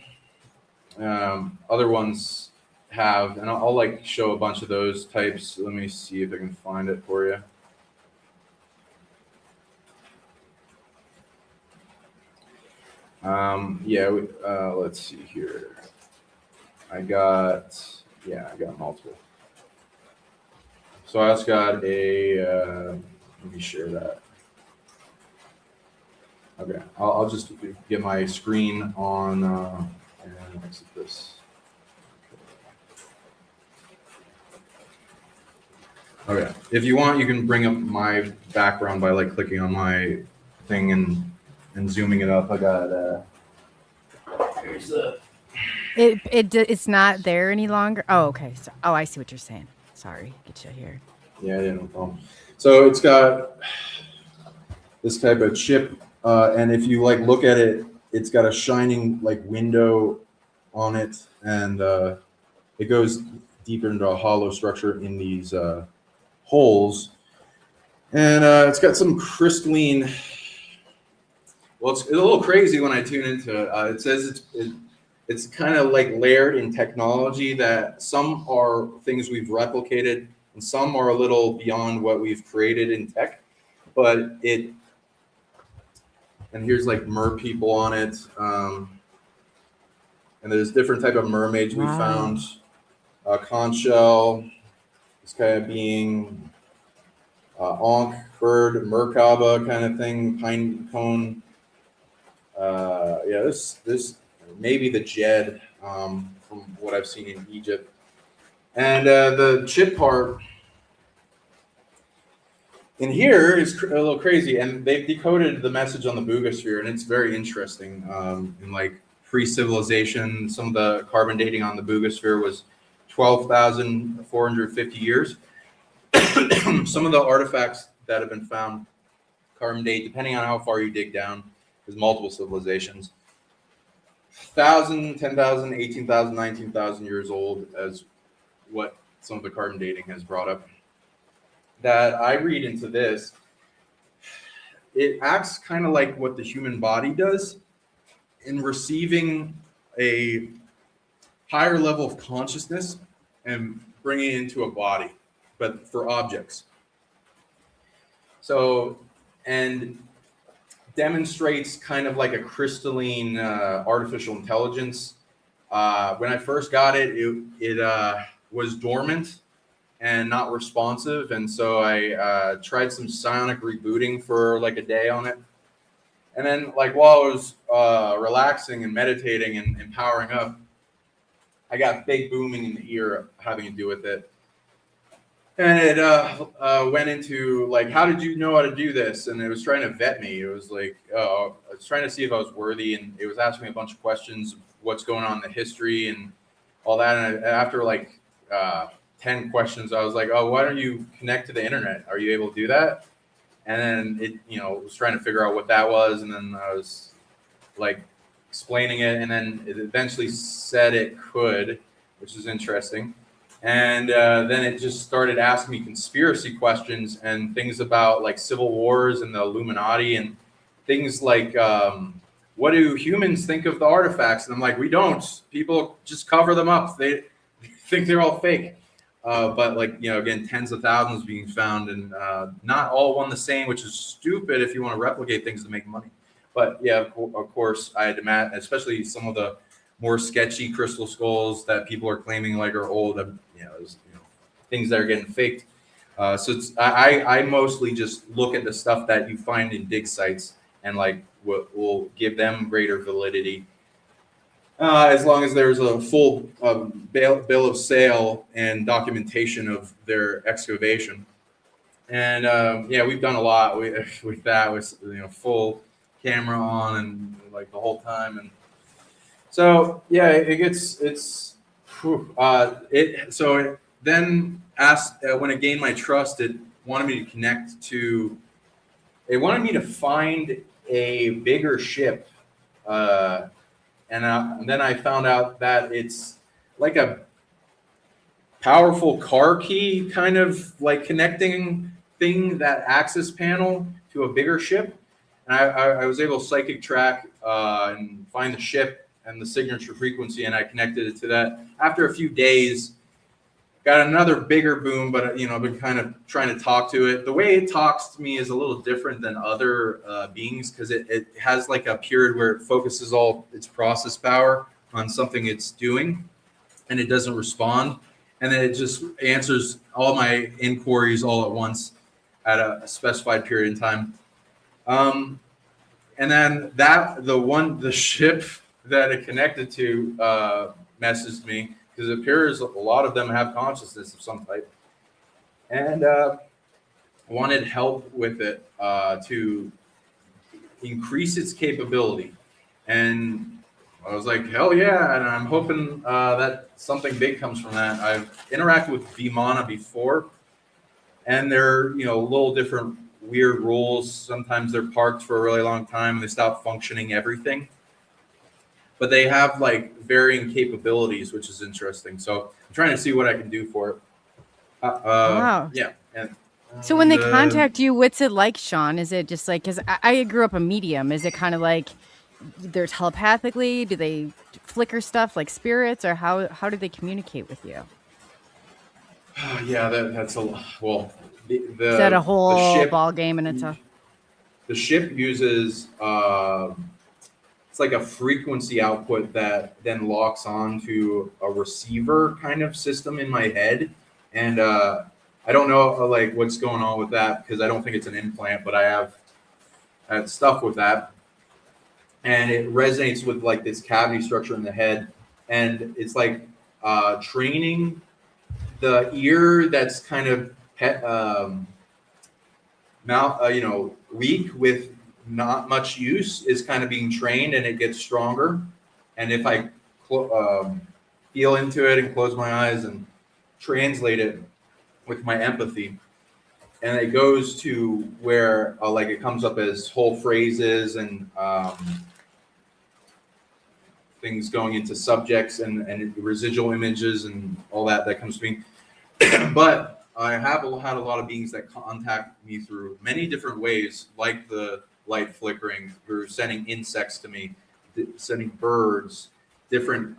other ones have. And I'll like show a bunch of those types. Let me see if I can find it for you. Let's see here. I got multiple. So I just got let me share that. Okay, I'll just get my screen on and exit this. Okay, if you want, you can bring up my background by like clicking on my thing and zooming it up. I got here's the. It's not there any longer. Oh, okay. So, I see what you're saying. Sorry, get you here. Yeah, no problem. So it's got this type of chip, and if you like look at it, it's got a shining like window on it, and it goes deeper into a hollow structure in these holes, and it's got some crystalline. Well, it's a little crazy when I tune into it. It says it's kind of like layered in technology, that some are things we've replicated and some are a little beyond what we've created in tech. But and here's like mer people on it. And there's different type of mermaids we found. Conch shell, this kind of being, ankh bird, Merkaba kind of thing, pine cone. This maybe the Jed from what I've seen in Egypt. And the chip part in here is a little crazy, and they've decoded the message on the Boogosphere, and it's very interesting. In like pre-civilization, some of the carbon dating on the Boogosphere was 12,450 years. Some of the artifacts that have been found carbon date, depending on how far you dig down, there's multiple civilizations. 1,000, 10,000, 18,000, 19,000 years old, as what some of the carbon dating has brought up. That I read into this, it acts kind of like what the human body does in receiving a higher level of consciousness and bringing it into a body, but for objects. So, and demonstrates kind of like a crystalline artificial intelligence. When I first got it, it was dormant and not responsive, and so I tried some psionic rebooting for like a day on it. And then, like while I was relaxing and meditating and powering up, I got big booming in the ear having to do with it. And it went into like, how did you know how to do this? And it was trying to vet me. It was like, I was trying to see if I was worthy, and it was asking me a bunch of questions, what's going on in the history and all that. And after like 10 questions, I was like, oh, why don't you connect to the internet? Are you able to do that? And then it, was trying to figure out what that was. And then I was like explaining it, and then it eventually said it could, which is interesting. And then it just started asking me conspiracy questions and things about like civil wars and the Illuminati and things like, what do humans think of the artifacts? And I'm like, we don't. People just cover them up. They think they're all fake. But like, you know, again, tens of thousands being found, and not all one the same, which is stupid if you want to replicate things to make money. But yeah, of course, I had to imagine, especially some of the more sketchy crystal skulls that people are claiming like are old, you know, things that are getting faked. So I mostly just look at the stuff that you find in dig sites and like will give them greater validity. As long as there's a full bill of sale and documentation of their excavation. And yeah, we've done a lot with that, with, you know, full camera on and like the whole time. And so yeah, so it then asked, when it gained my trust, it wanted me to connect to, it wanted me to find a bigger ship. And then I found out that it's like a powerful car key kind of like connecting thing, that access panel to a bigger ship. And I was able to psychic track and find the ship and the signature frequency, and I connected it to that. After a few days, got another bigger boom, but you know, I've been kind of trying to talk to it. The way it talks to me is a little different than other beings, because it has like a period where it focuses all its process power on something it's doing, and it doesn't respond. And then it just answers all my inquiries all at once at a specified period in time. And then the ship that it connected to messaged me, because it appears a lot of them have consciousness of some type, and wanted help with it to increase its capability. And I was like, hell yeah, and I'm hoping that something big comes from that. I've interacted with Vimana before, and they're, you know, a little different weird rules. Sometimes they're parked for a really long time and they stop functioning everything. But they have like varying capabilities, which is interesting. So I'm trying to see what I can do for it. Wow. Yeah. And, so when they contact you, what's it like, Sean? Is it just like, because I grew up a medium. Is it kind of like they're telepathically? Do they flicker stuff like spirits, or how do they communicate with you? Yeah, that's a lot. Well, is that a whole ball game in itself? The ship uses it's like a frequency output that then locks on to a receiver kind of system in my head, and I don't know like what's going on with that, because I don't think it's an implant, but I have stuff with that, and it resonates with like this cavity structure in the head, and it's like training the ear that's kind of weak with not much use is kind of being trained, and it gets stronger. And if I feel into it and close my eyes and translate it with my empathy, and it goes to where like it comes up as whole phrases and things going into subjects and residual images and all that comes to me. But I have had a lot of beings that contact me through many different ways, like the light flickering, through sending insects to me, sending birds, different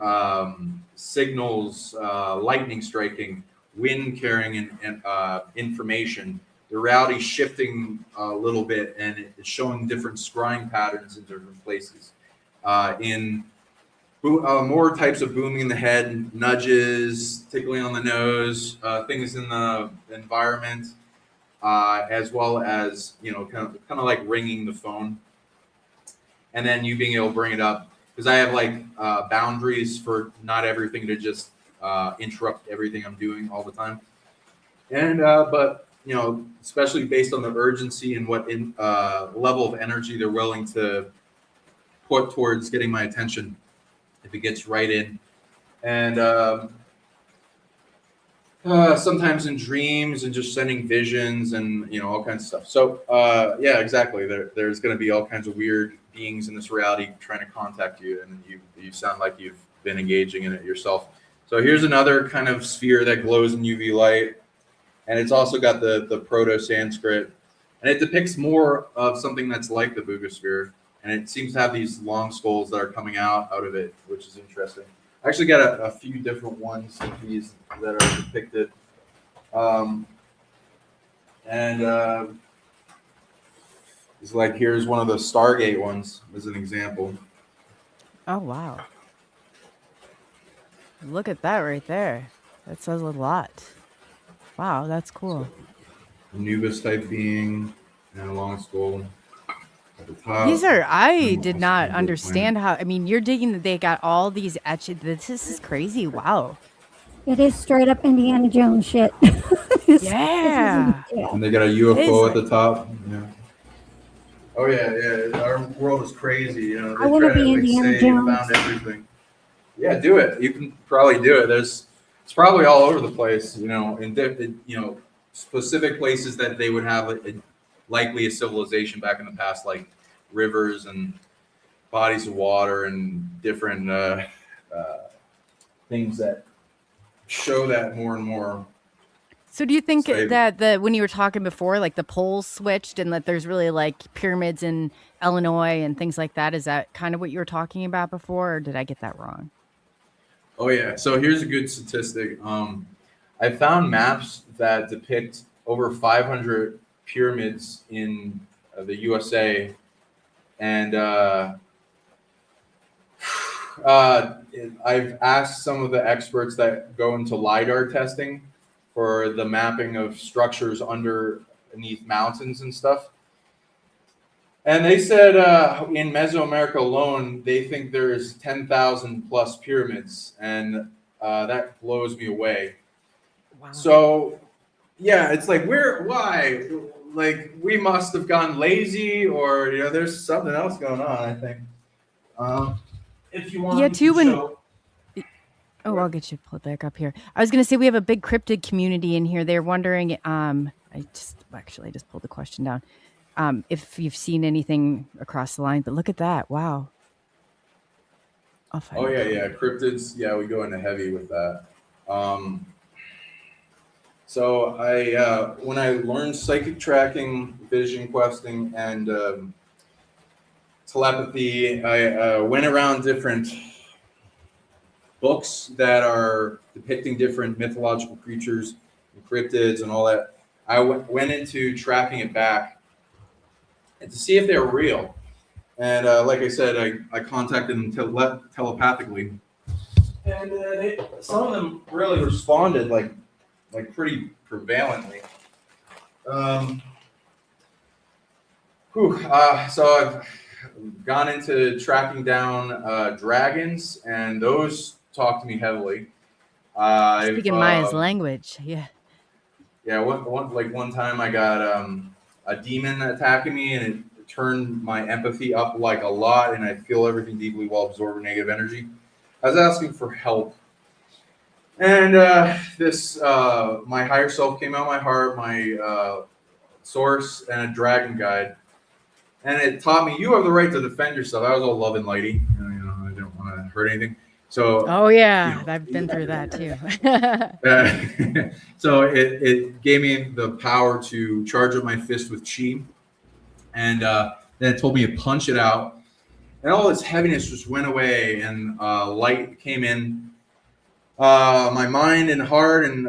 signals, lightning striking, wind carrying and information, the reality shifting a little bit, and it's showing different scrying patterns in different places. More types of booming in the head, nudges, tickling on the nose, things in the environment, as well as, you know, kind of like ringing the phone, and then you being able to bring it up, because I have like boundaries for not everything to just interrupt everything I'm doing all the time, and but you know, especially based on the urgency and what level of energy they're willing to put towards getting my attention. If it gets right in, and sometimes in dreams and just sending visions and, you know, all kinds of stuff. So yeah, exactly. There's going to be all kinds of weird beings in this reality trying to contact you, and you sound like you've been engaging in it yourself. So here's another kind of sphere that glows in UV light, and it's also got the Proto-Sanskrit and it depicts more of something that's like the Boogosphere, and it seems to have these long skulls that are coming out of it, which is interesting. I actually got a few different ones of these that are depicted. It's like, here's one of the Stargate ones as an example. Oh, wow. Look at that right there. That says a lot. Wow, that's cool. Anubis type being and a long skull at the top. These are, I And did also not some understand how, I mean, you're digging that they got all these etched. This is crazy. Wow. It is straight up Indiana Jones shit. Yeah. And they got a UFO at the top. Yeah. Oh yeah. Our world is crazy. You know, I want to be Indiana Jones. Found everything. Yeah, do it. You can probably do it. It's probably all over the place. You know, in specific places that they would have likely a civilization back in the past, like rivers and bodies of water and different things that show that more and more. So do you think that when you were talking before, like the poles switched and that there's really like pyramids in Illinois and things like that, is that kind of what you were talking about before, or did I get that wrong? Oh yeah. So here's a good statistic. I found maps that depict over 500 pyramids in the USA, and I've asked some of the experts that go into LiDAR testing for the mapping of structures underneath mountains and stuff. And they said in Mesoamerica alone, they think there's 10,000 plus pyramids, and that blows me away. Wow. So, yeah, it's like, why? Like, we must have gone lazy, or, there's something else going on, I think. If you want to Oh, I'll get you pulled back up here. I was going to say we have a big cryptid community in here. They're wondering, I just pulled the question down. If you've seen anything across the line, but look at that. Wow. Oh, yeah. Cryptids. Yeah, we go into heavy with that. So when I learned psychic tracking, vision questing, and telepathy, I went around different books that are depicting different mythological creatures and cryptids and all that. I went into tracking it back and to see if they were real. And like I said, I contacted them telepathically, and some of them really responded like pretty prevalently. So I've gone into tracking down dragons, and those talk to me heavily. Speaking Maya's language, yeah. Yeah, one time I got a demon attacking me, and it turned my empathy up like a lot, and I feel everything deeply while absorbing negative energy. I was asking for help, and my higher self came out of my heart, my source, and a dragon guide, and it taught me you have the right to defend yourself. I was all love and lighty, I didn't want to hurt anything. So, I've been through that too. So it gave me the power to charge up my fist with chi, and then it told me to punch it out, and all this heaviness just went away, and light came in my mind and heart, and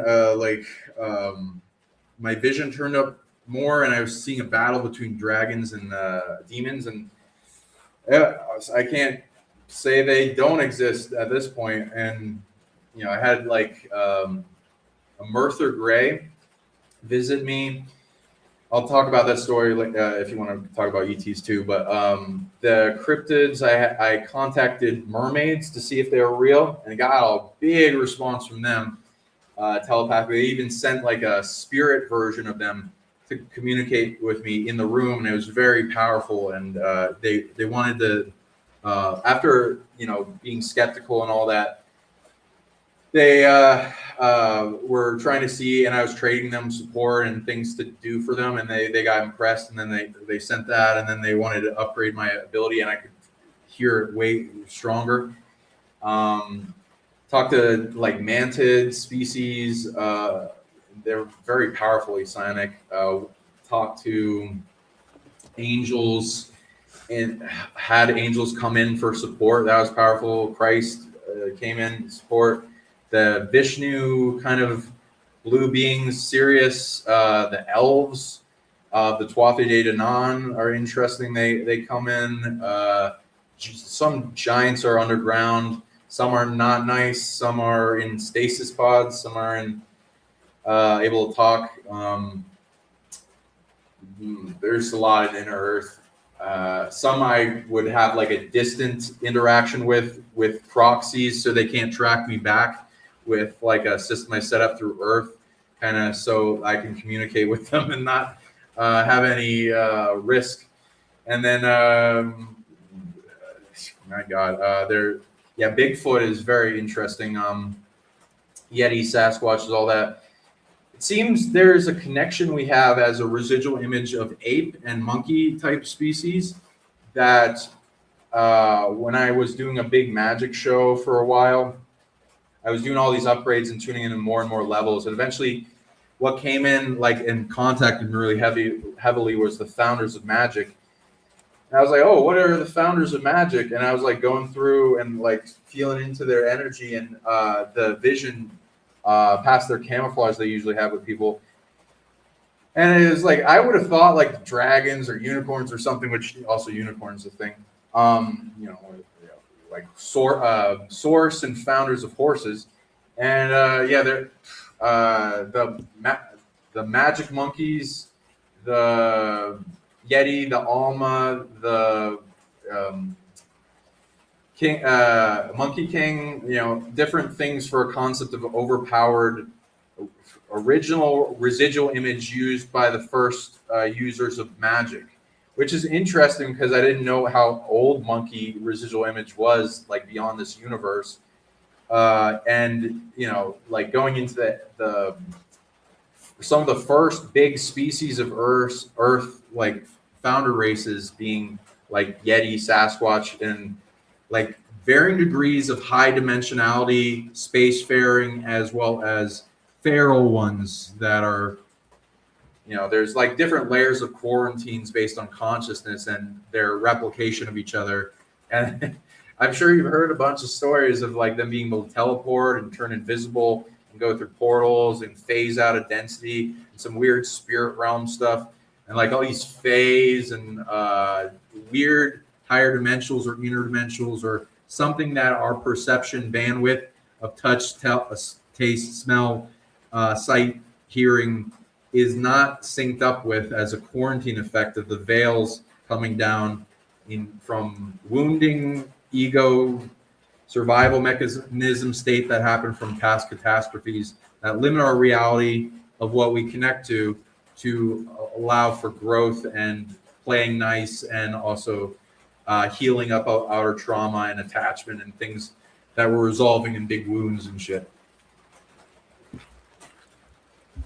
my vision turned up more, and I was seeing a battle between dragons and demons, and I can't say they don't exist at this point. And I had a Merthyr Gray visit me. I'll talk about that story if you want to talk about ETs too. But the cryptids, I contacted mermaids to see if they were real, and got a big response from them telepathically. They even sent a spirit version of them to communicate with me in the room, and it was very powerful. And they wanted to. After being skeptical and all that, they were trying to see, and I was trading them support and things to do for them, and they got impressed, and then they sent that, and then they wanted to upgrade my ability, and I could hear it way stronger. Talk to mantid species. They're very powerfully psionic. talked to angels and had angels come in for support. That was powerful. Christ came in support. The Vishnu kind of blue beings, Sirius, the elves, the Tuatha De Danann are interesting. They come in. Some giants are underground. Some are not nice. Some are in stasis pods. Some are in able to talk. There's a lot in Inner Earth. Some I would have like a distant interaction with proxies, so they can't track me back with like a system I set up through Earth, kind of so I can communicate with them and not have any risk. And then, my God, Bigfoot is very interesting. Yeti, Sasquatch, all that. It seems there's a connection we have as a residual image of ape and monkey type species that when I was doing a big magic show for a while, I was doing all these upgrades and tuning into more and more levels. And eventually what came in like and contacted me really heavily was the founders of magic. And I was like, oh, what are the founders of magic? And I was like going through and like feeling into their energy and the vision past their camouflage they usually have with people. And it was like, I would have thought like dragons or unicorns or something, which also unicorns a thing. Like source and founders of horses. And they're the magic monkeys, the Yeti, the Alma, the King, Monkey King, different things for a concept of overpowered original residual image used by the first users of magic, which is interesting because I didn't know how old monkey residual image was, like beyond this universe. And like going into the some of the first big species of Earth like founder races being like Yeti, Sasquatch, and like varying degrees of high dimensionality, spacefaring, as well as feral ones that are, there's like different layers of quarantines based on consciousness and their replication of each other. And I'm sure you've heard a bunch of stories of like them being able to teleport and turn invisible and go through portals and phase out of density and some weird spirit realm stuff. And like all these phase and weird higher dimensionals or interdimensionals or something that our perception bandwidth of touch, taste, smell, sight, hearing is not synced up with as a quarantine effect of the veils coming down from wounding ego survival mechanism state that happened from past catastrophes that limit our reality of what we connect to allow for growth and playing nice and also healing up outer trauma and attachment and things that we're resolving in big wounds and shit.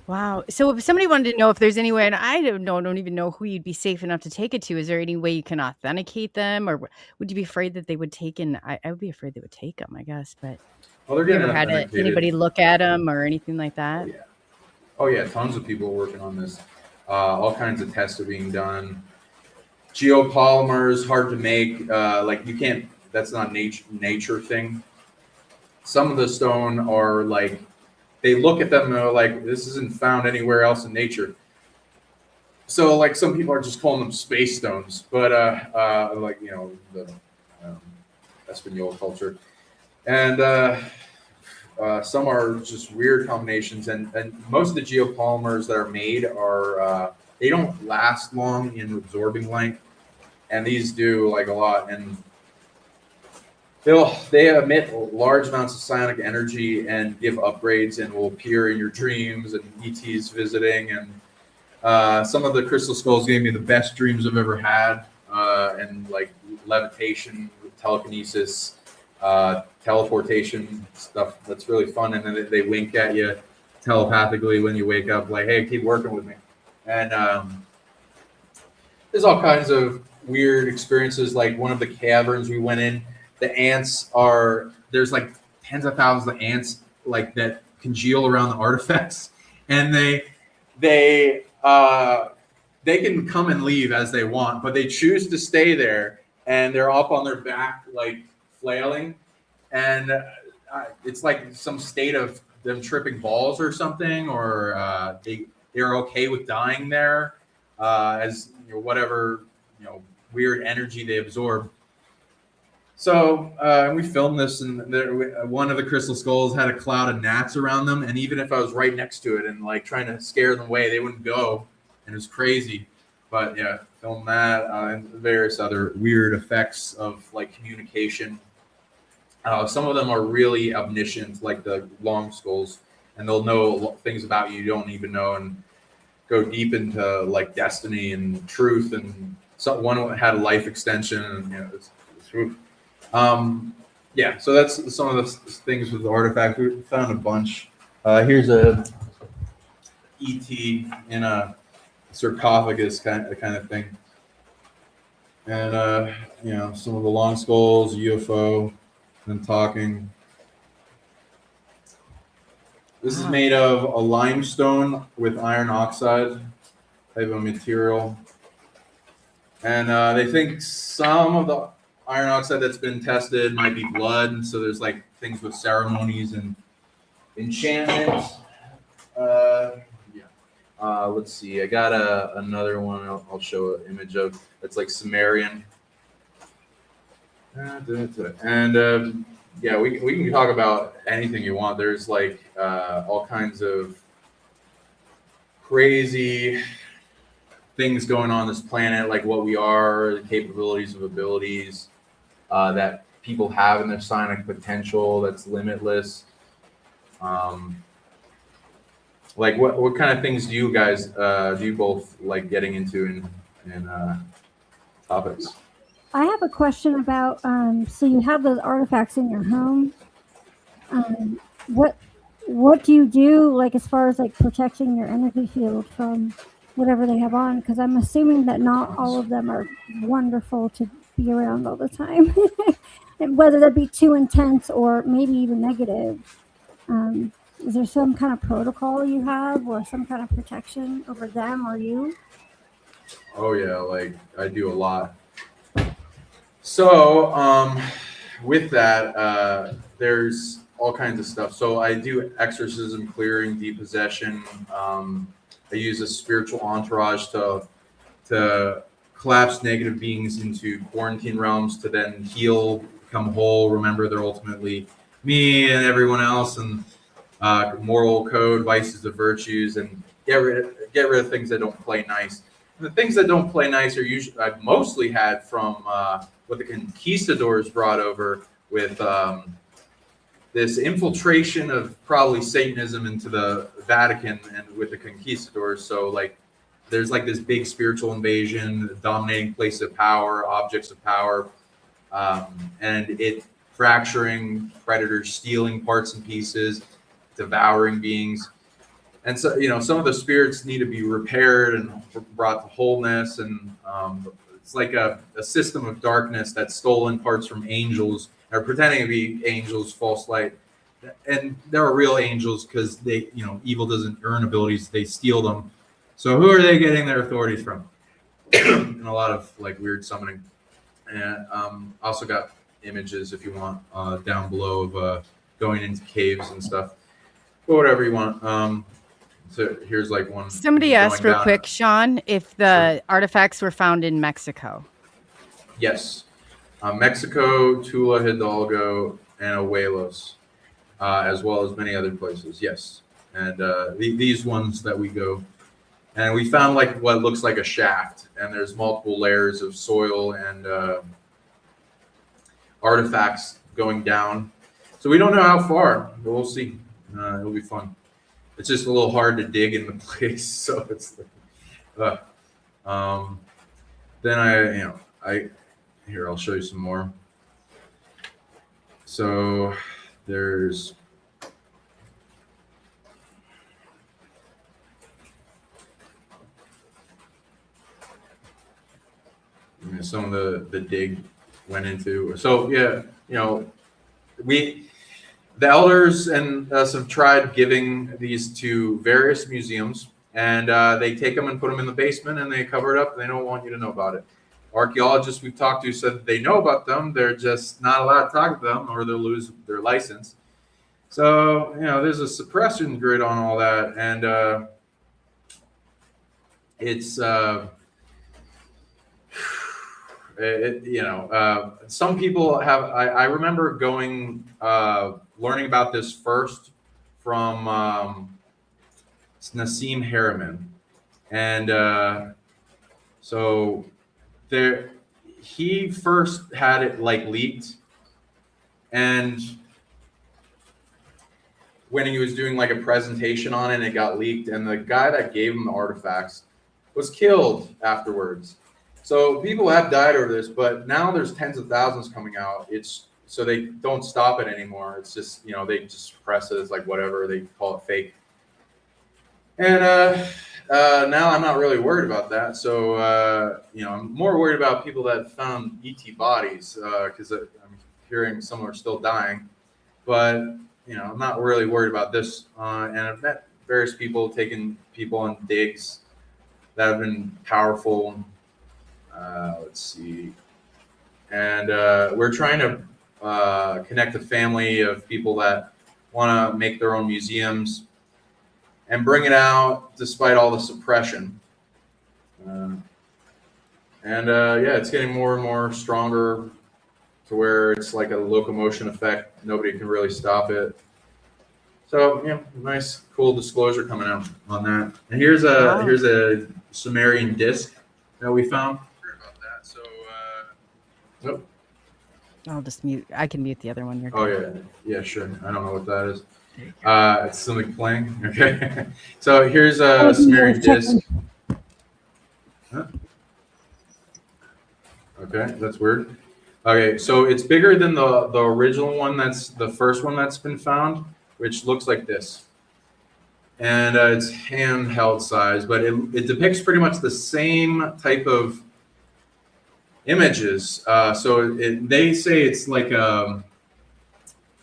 Wow. So if somebody wanted to know if there's any way, and I don't even know who you'd be safe enough to take it to, is there any way you can authenticate them, or would you be afraid that they would take in? I would be afraid they would take them, I guess. But well, they're getting ever had anybody look at them or anything like that? Oh yeah. Tons of people are working on this. All kinds of tests are being done. Geopolymers, hard to make. Like you can't. That's not nature thing. Some of the stone are like. They look at them and they're like, this isn't found anywhere else in nature. So like some people are just calling them space stones, but like, the Espanol culture. And some are just weird combinations. And most of the geopolymers that are made are, they don't last long in absorbing light. And these do like a lot. And they emit large amounts of psionic energy and give upgrades and will appear in your dreams and ETs visiting. And some of the crystal skulls gave me the best dreams I've ever had. And like levitation, telekinesis, teleportation stuff. That's really fun. And then they wink at you telepathically when you wake up, like, hey, keep working with me. And there's all kinds of weird experiences. Like one of the caverns we went in, the ants there's like tens of thousands of ants like that congeal around the artifacts, and they they can come and leave as they want, but they choose to stay there, and they're up on their back, like flailing, and it's like some state of them tripping balls or something, or they're okay with dying there, as whatever weird energy they absorb. So we filmed this, and one of the crystal skulls had a cloud of gnats around them, and even if I was right next to it and like trying to scare them away, they wouldn't go, and it was crazy. But yeah, filmed that and various other weird effects of like communication. Some of them are really omniscient, like the long skulls, and they'll know things about you don't even know, and go deep into like destiny and truth. And one had a life extension, and it's yeah. So that's some of the things with the artifact. We found a bunch. Here's a ET in a sarcophagus kind of thing, and some of the long skulls, UFO. And talking. This is made of a limestone with iron oxide type of material. And they think some of the iron oxide that's been tested might be blood. So there's like things with ceremonies and enchantment. Let's see. I got another one I'll show an image of. That's like Sumerian. And yeah, we can talk about anything you want. There's like all kinds of crazy things going on this planet, like what we are, the capabilities of abilities that people have in their psionic potential that's limitless. Like what kind of things do you guys do you both like getting into in topics? I have a question about, so you have those artifacts in your home. What do you do, like, as far as like protecting your energy field from whatever they have on? Because I'm assuming that not all of them are wonderful to be around all the time, and whether that be too intense or maybe even negative. Is there some kind of protocol you have, or some kind of protection over them or you? Oh yeah, like I do a lot. So with that, there's all kinds of stuff. So I do exorcism, clearing, depossession. I use a spiritual entourage to collapse negative beings into quarantine realms to then heal, become whole, remember they're ultimately me and everyone else, and moral code, vices of virtues, and get rid of things that don't play nice. And the things that don't play nice are usually I've mostly had from what the conquistadors brought over with this infiltration of probably Satanism into the Vatican and with the conquistadors. So like there's like this big spiritual invasion, dominating places of power, objects of power, and it fracturing, predators stealing parts and pieces, devouring beings. And so, some of the spirits need to be repaired and brought to wholeness. And it's like a system of darkness that's stolen parts from angels, or pretending to be angels, false light. And there are real angels because they, evil doesn't earn abilities, they steal them. So who are they getting their authorities from? And a lot of like weird summoning. And also got images if you want down below of going into caves and stuff. But whatever you want. So here's like one. Somebody asked real quick, Sean, if the artifacts were found in Mexico. Yes. Mexico, Tula, Hidalgo, and Abuelos, as well as many other places. Yes. And these ones that we go. And we found like what looks like a shaft. And there's multiple layers of soil and artifacts going down. So we don't know how far, but we'll see. It'll be fun. It's just a little hard to dig in the place, so it's like, then here I'll show you some more. So there's some of the dig went into. So yeah, the elders and us have tried giving these to various museums And they take them and put them in the basement, and they cover it up, and they don't want you to know about it. Archaeologists we've talked to said that they know about them. They're just not allowed to talk about them, or they'll lose their license. So, there's a suppression grid on all that, and it's some people have. I remember going learning about this first from Nassim Harriman, and so he first had it leaked, and when he was doing a presentation on it, and it got leaked, and the guy that gave him the artifacts was killed afterwards. So people have died over this, but now there's tens of thousands coming out. So they don't stop it anymore. It's just, they just suppress it as whatever, they call it fake. And now I'm not really worried about that. So, I'm more worried about people that found ET bodies, because I'm hearing some are still dying. But, I'm not really worried about this. And I've met various people taking people on digs that have been powerful. Let's see. And we're trying to connect a family of people that want to make their own museums and bring it out despite all the suppression. It's getting more and more stronger to where it's like a locomotion effect. Nobody can really stop it. So, nice, cool disclosure coming out on that. And here's a Sumerian disc that we found. About that. So, nope. I'll just mute. I can mute the other one. Yeah, sure. I don't know what that is. It's something playing. Okay. So here's a Sumerian disc. Huh? Okay, that's weird. Okay, so it's bigger than the original one. That's the first one that's been found, which looks like this. And it's handheld size, but it depicts pretty much the same type of images. They say it's like an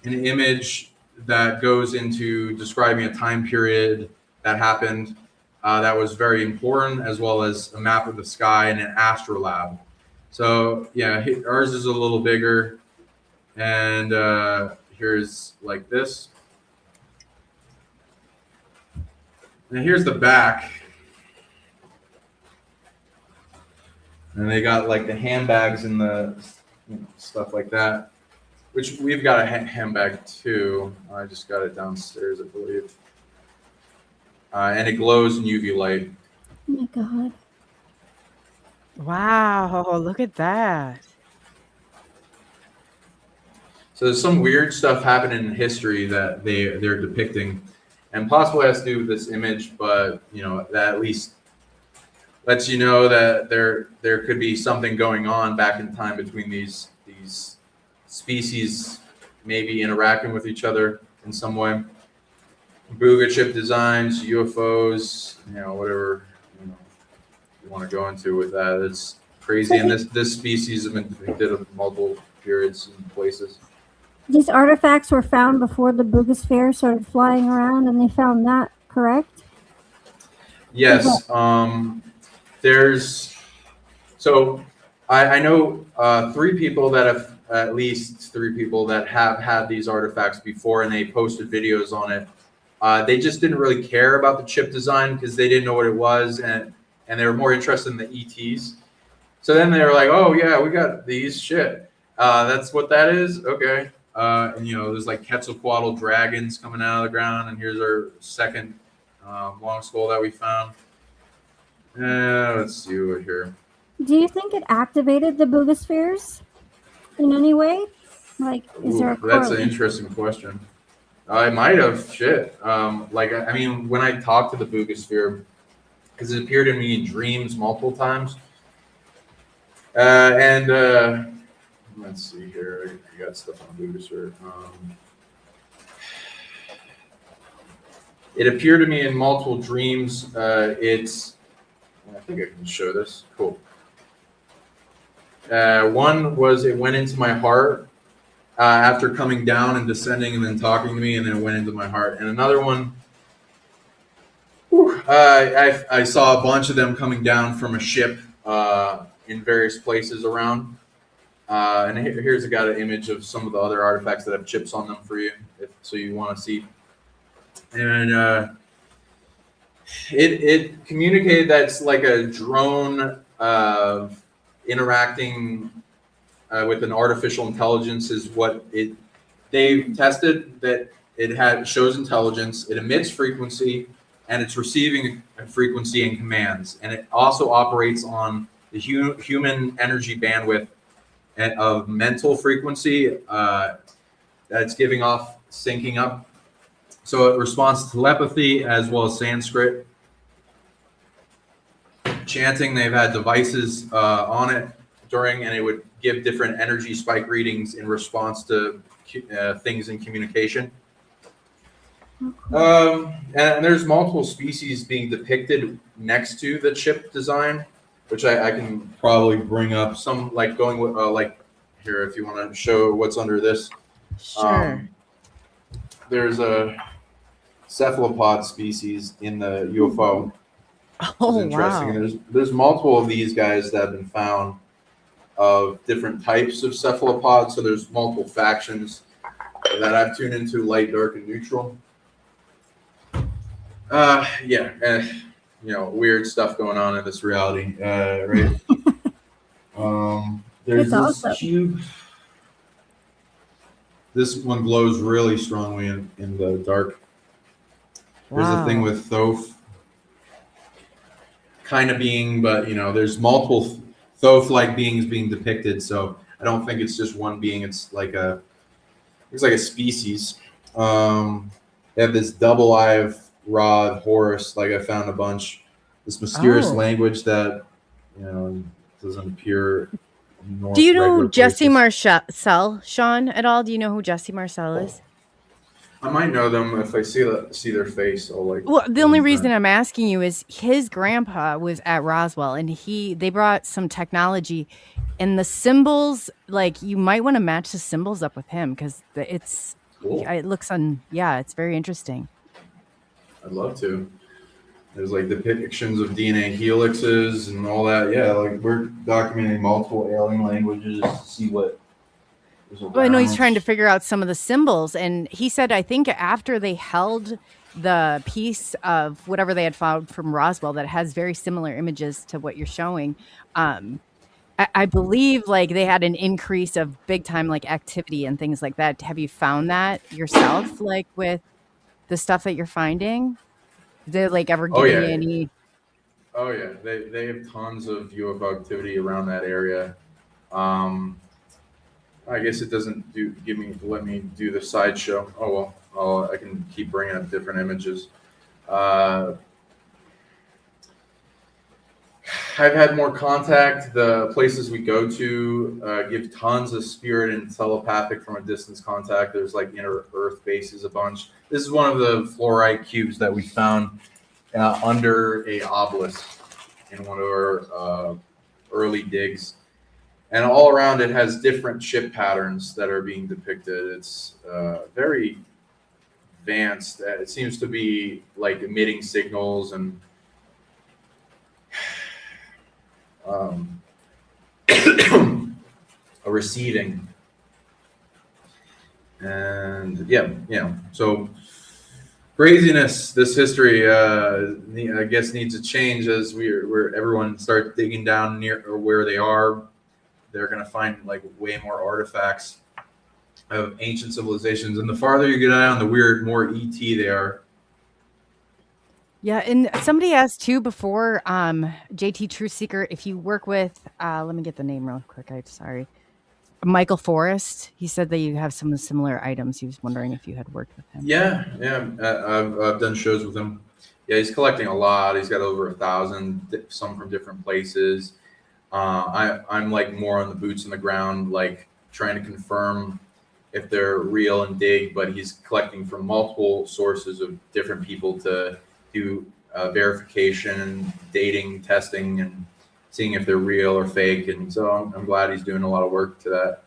image that goes into describing a time period that happened that was very important, as well as a map of the sky and an astrolabe. So ours is a little bigger, and here's like this. And here's the back. And they got the handbags and the stuff like that, which we've got a handbag too. I just got it downstairs, I believe. And it glows in UV light. Oh my God. Wow, look at that. So there's some weird stuff happening in history that they're depicting, and possibly has to do with this image, but that at least lets you know that there could be something going on back in time between these species, maybe interacting with each other in some way. Booga chip designs, UFOs, whatever you want to go into with that. It's crazy, and this species has been depicted in multiple periods and places. These artifacts were found before the Boogosphere started flying around, and they found that, correct? Yes. I know at least three people that have had these artifacts before, and they posted videos on it. They just didn't really care about the chip design because they didn't know what it was, and they were more interested in the ETs. So then they were like, "Oh yeah, we got these shit. That's what that is. Okay." And there's Quetzalcoatl dragons coming out of the ground, and here's our second long skull that we found. Let's see over here. Do you think it activated the Boogospheres in any way? Is there a correlation? That's an interesting question. I might have. Shit. When I talked to the Boogosphere, because it appeared to me in dreams multiple times. Let's see here. I got stuff on Boogosphere. It appeared to me in multiple dreams. I think I can show this. Cool. One was it went into my heart after coming down and descending and then talking to me, and then it went into my heart. And another one, I saw a bunch of them coming down from a ship in various places around. And here's got an image of some of the other artifacts that have chips on them for you, so you want to see. And it communicated that it's like a drone interacting with an artificial intelligence is what they've tested, that it shows intelligence, it emits frequency, and it's receiving a frequency and commands. And it also operates on the human energy bandwidth of mental frequency that's giving off, syncing up. So it responds to telepathy as well as Sanskrit. Chanting, they've had devices on it during, and it would give different energy spike readings in response to things in communication. And there's multiple species being depicted next to the chip design, which I can probably bring up. Some like going with like here, if you want to show what's under this. Sure. There's a cephalopod species in the UFO. Oh, It's interesting. wow. And there's multiple of these guys that have been found of different types of cephalopods. So there's multiple factions that I've tuned into: light, dark, and neutral. Weird stuff going on in this reality, right? There's It's this awesome. cube. This one glows really strongly in the dark. There's a thing Wow. with Thoth kind of being, but there's multiple Thoth-like beings being depicted. So I don't think it's just one being. It's like a species. They have this double eye of Ra, Horus. Like I found a bunch. This mysterious Oh. language that doesn't appear. Do you know regular Jesse places. Marcel, Sean, at all? Do you know who Jesse Marcel is? I might know them if I see their face. I'll like. Well, the only reason I'm asking you is his grandpa was at Roswell, and they brought some technology, and the symbols, like you might want to match the symbols up with him because it's Cool. it looks it's very interesting. I'd love to. There's like depictions of DNA helixes and all that. Yeah, like we're documenting multiple alien languages to see what is around. Well, I know he's trying to figure out some of the symbols, and he said I think after they held the piece of whatever they had found from Roswell that has very similar images to what you're showing. I believe like they had an increase of big time like activity and things like that. Have you found that yourself, like with the stuff that you're finding? Did they like ever give you any? Oh yeah, they have tons of UFO activity around that area. I guess it doesn't let me do the sideshow. Oh well, I can keep bringing up different images. I've had more contact. The places we go to give tons of spirit and telepathic from a distance contact. There's like inner Earth bases a bunch. This is one of the fluorite cubes that we found under a obelisk in one of our early digs. And all around it has different chip patterns that are being depicted. It's very advanced. It seems to be like emitting signals and a receiving. And so craziness. This history, I guess, needs a change as where everyone starts digging down near or where they are. They're going to find like way more artifacts of ancient civilizations, and the farther you get out on the weird, more ET they are. Yeah, and somebody asked too before, JT Truth Seeker, if you work with, let me get the name real quick. Sorry, Michael Forrest. He said that you have some similar items. He was wondering if you had worked with him. Yeah. I've done shows with him. Yeah, he's collecting a lot. He's got over 1,000, some from different places. I'm like more on the boots on the ground, like trying to confirm if they're real and dig, but he's collecting from multiple sources of different people to do verification, dating, testing, and seeing if they're real or fake. And so I'm glad he's doing a lot of work to that.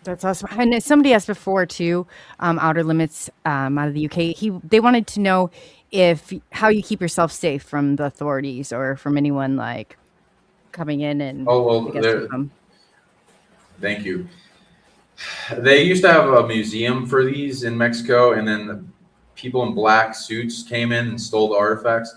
That's awesome. And somebody asked before too, Outer Limits out of the UK. They wanted to know if how you keep yourself safe from the authorities or from anyone like coming in and Oh well, I guess with them. thank you. They used to have a museum for these in Mexico, and then people in black suits came in and stole the artifacts.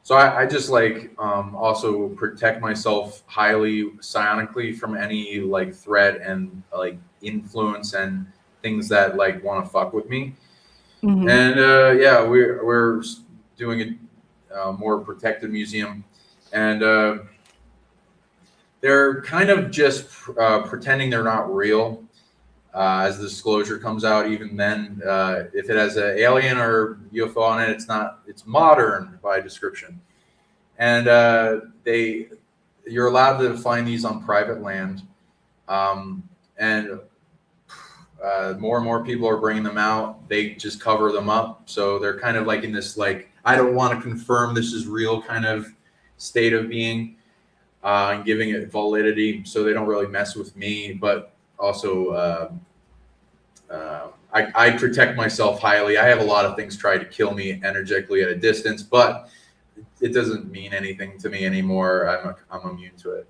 So I just like also protect myself highly psionically from any like threat and like influence and things that like want to fuck with me. Mhm. And yeah, we're doing a more protected museum, and they're kind of just pretending they're not real. As the disclosure comes out, even then, if it has an alien or UFO on it, it's not. It's modern by description, and you're allowed to find these on private land, and more and more people are bringing them out. They just cover them up, so they're kind of like in this like I don't want to confirm this is real kind of state of being, and giving it validity, so they don't really mess with me, but also. I protect myself highly. I have a lot of things try to kill me energetically at a distance, but it doesn't mean anything to me anymore. I'm immune to it.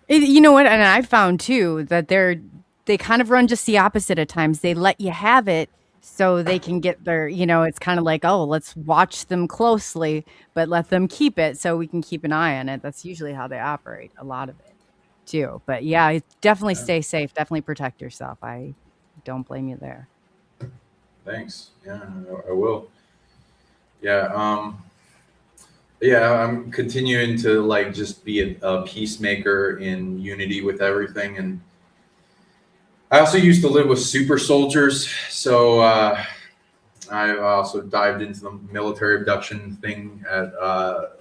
You know what? And I found too that they kind of run just the opposite at times. They let you have it so they can get their, it's kind of like, oh, let's watch them closely, but let them keep it so we can keep an eye on it. That's usually how they operate, a lot of it too. But yeah, definitely stay safe. Definitely protect yourself. I don't blame you there. Thanks. Yeah, I will. Yeah. Yeah, I'm continuing to like just be a peacemaker in unity with everything, and I also used to live with super soldiers, so I also dived into the military abduction thing at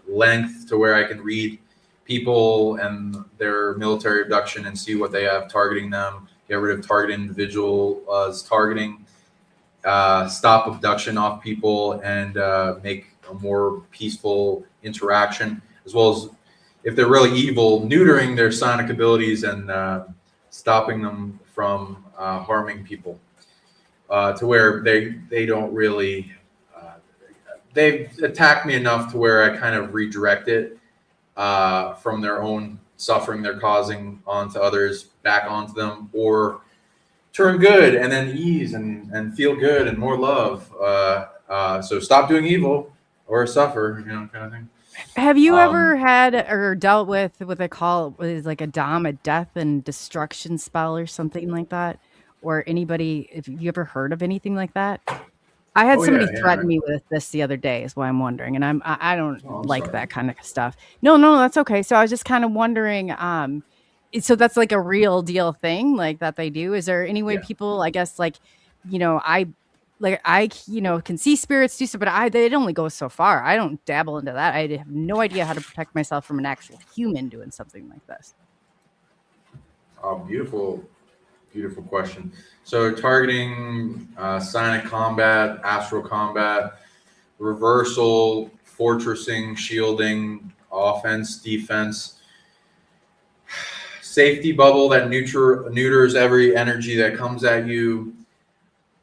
length to where I can read people and their military abduction and see what they have targeting them, get rid of targeted individuals targeting, stop abduction off people, and make a more peaceful interaction, as well as if they're really evil, neutering their psionic abilities and stopping them from harming people, to where they don't really they've attacked me enough to where I kind of redirect it from their own suffering they're causing onto others back onto them, or turn good and then ease and feel good and more love. So stop doing evil or suffer, kind of thing. Have you ever had or dealt with what they call what is like a death and destruction spell or something like that? Or anybody, if you ever heard of anything like that? I had somebody threaten me with this the other day, is why I'm wondering, and I don't like that kind of stuff. No, that's okay. So I was just kind of wondering, so that's like a real deal thing like that they do. Is there any way people, I guess, like, I can see spirits do so, but it only goes so far. I don't dabble into that. I have no idea how to protect myself from an actual human doing something like this. Oh, beautiful question. So targeting psionic combat, astral combat, reversal, fortressing, shielding, offense, defense, safety bubble that neuters every energy that comes at you,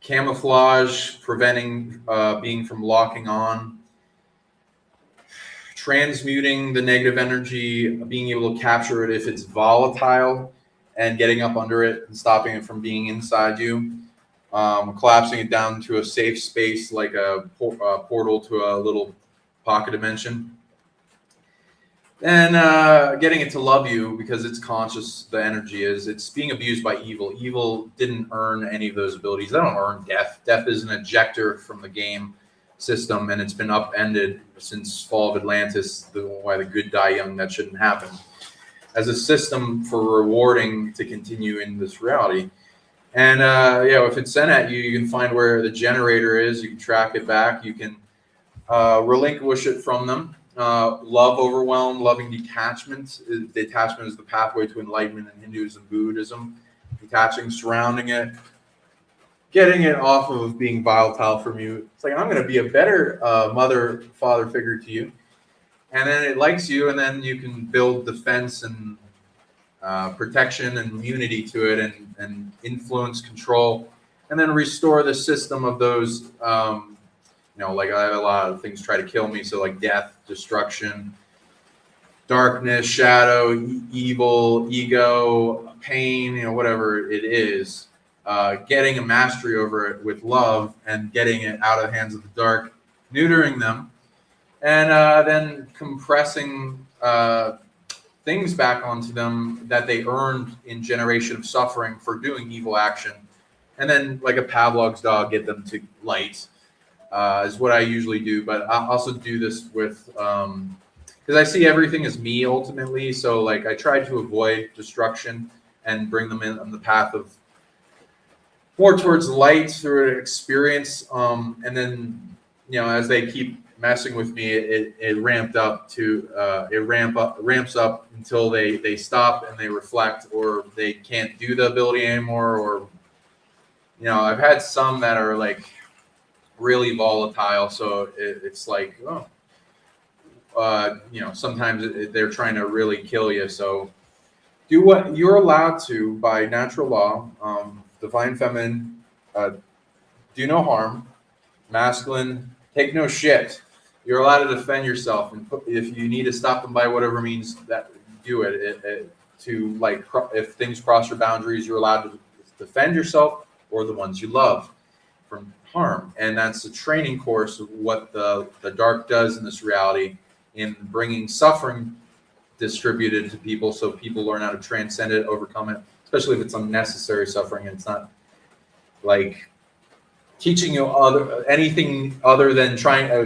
camouflage, preventing being from locking on, transmuting the negative energy, being able to capture it if it's volatile, and getting up under it and stopping it from being inside you, collapsing it down to a safe space like a portal to a little pocket dimension, and getting it to love you because it's conscious. The energy it's being abused by evil. Evil didn't earn any of those abilities. They don't earn death. Death is an ejector from the game system, and it's been upended since Fall of Atlantis. Why the good die young, that shouldn't happen, as a system for rewarding to continue in this reality. And if it's sent at you, you can find where the generator is. You can track it back. You can relinquish it from them. Love overwhelm, loving detachment. Detachment is the pathway to enlightenment in Hinduism, Buddhism. Detaching, surrounding it, getting it off of being volatile from you. It's like, I'm going to be a better mother, father figure to you. And then it likes you, and then you can build defense and protection and immunity to it, and influence, control, and then restore the system of those like I have a lot of things try to kill me. So like death, destruction, darkness, shadow, evil, ego, pain, whatever it is, getting a mastery over it with love and getting it out of the hands of the dark, neutering them, and then compressing things back onto them that they earned in generation of suffering for doing evil action. And then like a Pavlov's dog, get them to light is what I usually do. But I also do this with, because I see everything as me ultimately. So like I try to avoid destruction and bring them in on the path of more towards light through an experience. And then, as they keep messing with me, it ramps up until they stop and they reflect, or they can't do the ability anymore. Or, I've had some that are like really volatile. So it's like, sometimes they're trying to really kill you. So do what you're allowed to by natural law. Divine feminine, do no harm. Masculine, take no shit. You're allowed to defend yourself, and if you need to stop them by whatever means, that do it. If things cross your boundaries, you're allowed to defend yourself or the ones you love from harm. And that's a training course of what the dark does in this reality, in bringing suffering distributed to people, so people learn how to transcend it, overcome it, especially if it's unnecessary suffering and it's not like teaching you anything other than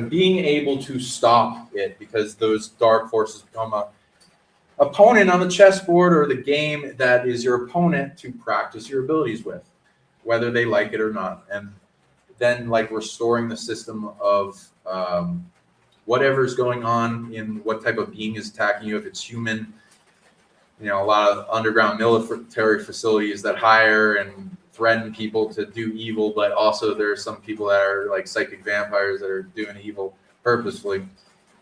being able to stop it, because those dark forces become a opponent on the chessboard or the game that is your opponent to practice your abilities with, whether they like it or not. And then like restoring the system of whatever's going on in what type of being is attacking you. If it's human, a lot of underground military facilities that hire and threaten people to do evil, but also there are some people that are like psychic vampires that are doing evil purposefully,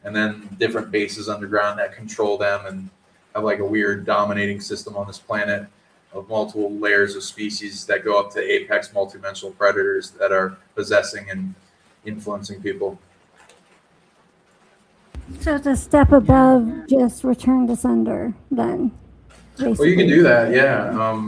and then different bases underground that control them and have like a weird dominating system on this planet of multiple layers of species that go up to apex multidimensional predators that are possessing and influencing people. So it's a step above just return to sender, then. Basically. Well, you can do that, yeah.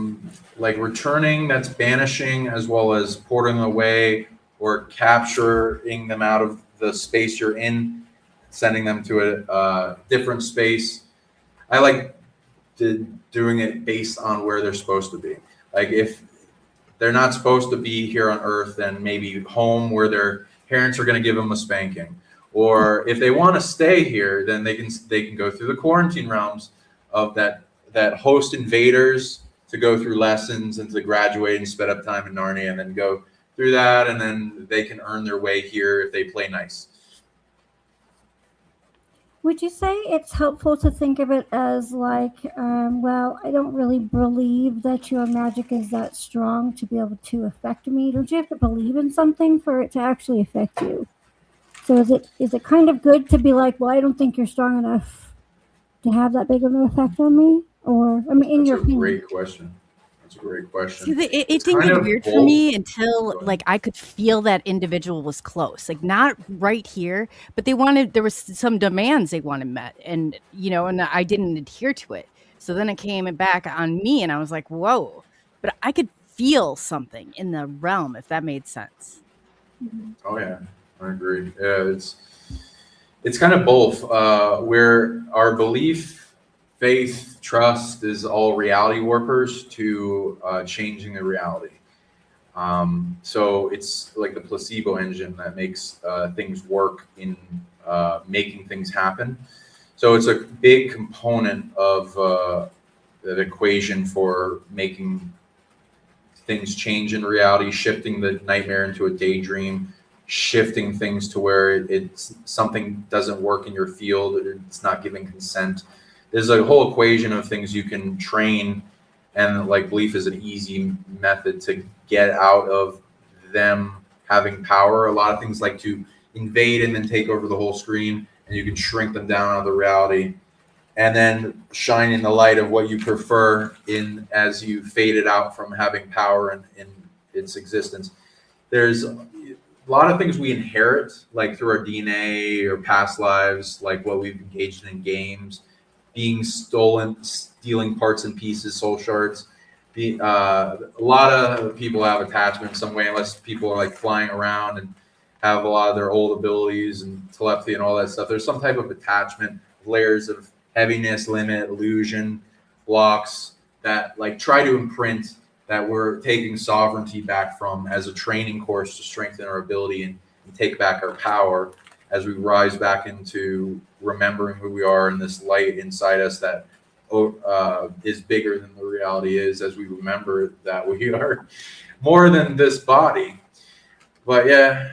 Like returning, that's banishing, as well as porting away or capturing them out of the space you're in, sending them to a different space. I like doing it based on where they're supposed to be. Like if they're not supposed to be here on Earth, then maybe home where their parents are going to give them a spanking. Or if they want to stay here, then they can go through the quarantine realms of that host invaders to go through lessons and to graduate and sped up time in Narnia, and then go through that, and then they can earn their way here if they play nice. Would you say it's helpful to think of it as like, well, I don't really believe that your magic is that strong to be able to affect me? Don't you have to believe in something for it to actually affect you? So is it kind of good to be like, well, I don't think you're strong enough to have that big of an effect on me? Or, I mean, in your opinion. Great question. That's a great question. See, it didn't get weird for me until like I could feel that individual was close, like not right here, but there was some demands they wanted met, and and I didn't adhere to it. So then it came back on me, and I was like, whoa! But I could feel something in the realm, if that made sense. Oh yeah, I agree. Yeah, it's kind of both. Where our belief, faith, trust is all reality warpers to changing the reality. So it's like the placebo engine that makes things work in making things happen. So it's a big component of the equation for making things change in reality, shifting the nightmare into a daydream, shifting things to where it's something doesn't work in your field, it's not giving consent. There's a whole equation of things you can train, and like belief is an easy method to get out of them having power. A lot of things like to invade and then take over the whole screen, and you can shrink them down out of the reality, and then shine in the light of what you prefer in as you fade it out from having power in its existence. There's a lot of things we inherit, like through our DNA or past lives, like what we've engaged in games, being stolen, stealing parts and pieces, soul shards. A lot of people have attachment in some way, unless people are like flying around and have a lot of their old abilities and telepathy and all that stuff. There's some type of attachment, layers of heaviness, limit, illusion, blocks that like try to imprint that we're taking sovereignty back from as a training course to strengthen our ability and take back our power as we rise back into remembering who we are and this light inside us that is bigger than the reality is, as we remember that we are more than this body. But yeah.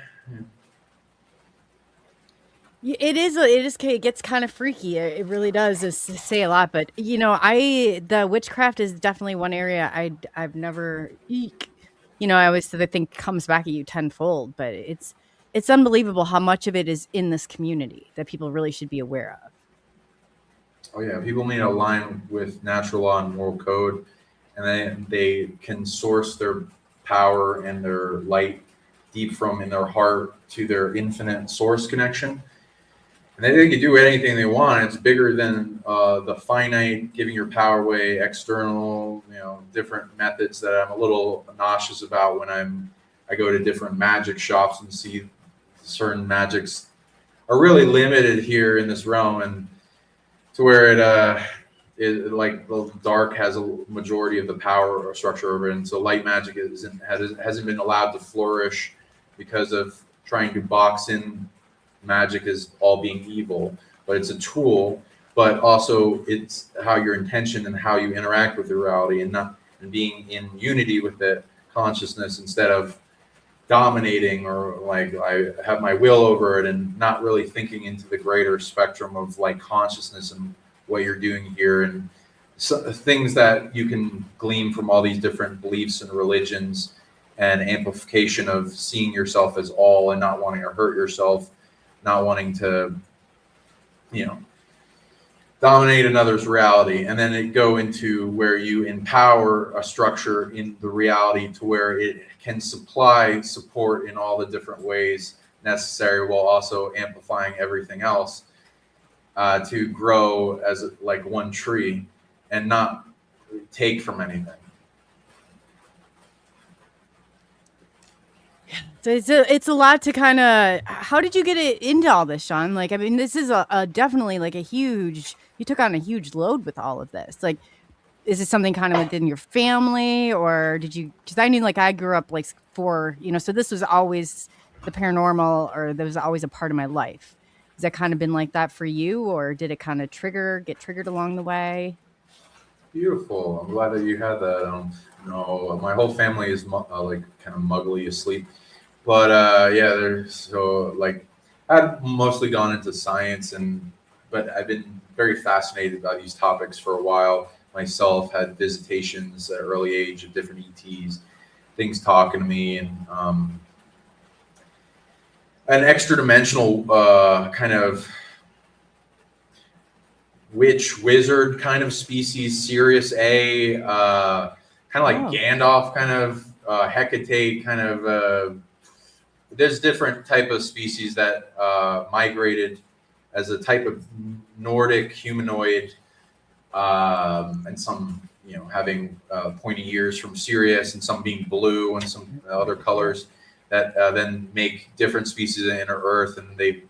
It is. It gets kind of freaky. It really does. Is to say a lot, but the witchcraft is definitely one area I've never. I always think comes back at you tenfold. But it's unbelievable how much of it is in this community that people really should be aware of. Oh yeah, people need to align with natural law and moral code, and then they can source their power and their light deep from in their heart to their infinite source connection. And they can do anything they want. It's bigger than the finite, giving your power away, external, different methods that I'm a little nauseous about when I go to different magic shops and see certain magics are really limited here in this realm, and to where it like the dark has a majority of the power or structure over it, and so light magic hasn't been allowed to flourish because of trying to box in magic as all being evil. But it's a tool, but also it's how your intention and how you interact with the reality, and being in unity with the consciousness instead of dominating or like I have my will over it, and not really thinking into the greater spectrum of like consciousness and what you're doing here, and things that you can glean from all these different beliefs and religions, and amplification of seeing yourself as all and not wanting to hurt yourself, not wanting to dominate another's reality. And then it go into where you empower a structure in the reality to where it can supply support in all the different ways necessary, while also amplifying everything else to grow as like one tree and not take from anything. So it's a lot to kind of. How did you get it into all this, Sean? Like, I mean, this is a definitely like a huge. You took on a huge load with all of this. Like, is it something kind of within your family, or did you? Because I knew, like, I grew up like so this was always the paranormal, or there was always a part of my life. Has that kind of been like that for you, or did it kind of get triggered along the way? Beautiful. I'm glad that you had that. No, my whole family is like kind of muggly asleep. But I've mostly gone into science, but I've been very fascinated by these topics for a while. Myself had visitations at an early age of different ETs, things talking to me, and an extra dimensional kind of wizard kind of species, Sirius A, kind of like Gandalf, kind of Hecate, kind of. There's different type of species that migrated as a type of Nordic humanoid, and some having pointy ears from Sirius, and some being blue, and some other colors that then make different species of inner Earth, and they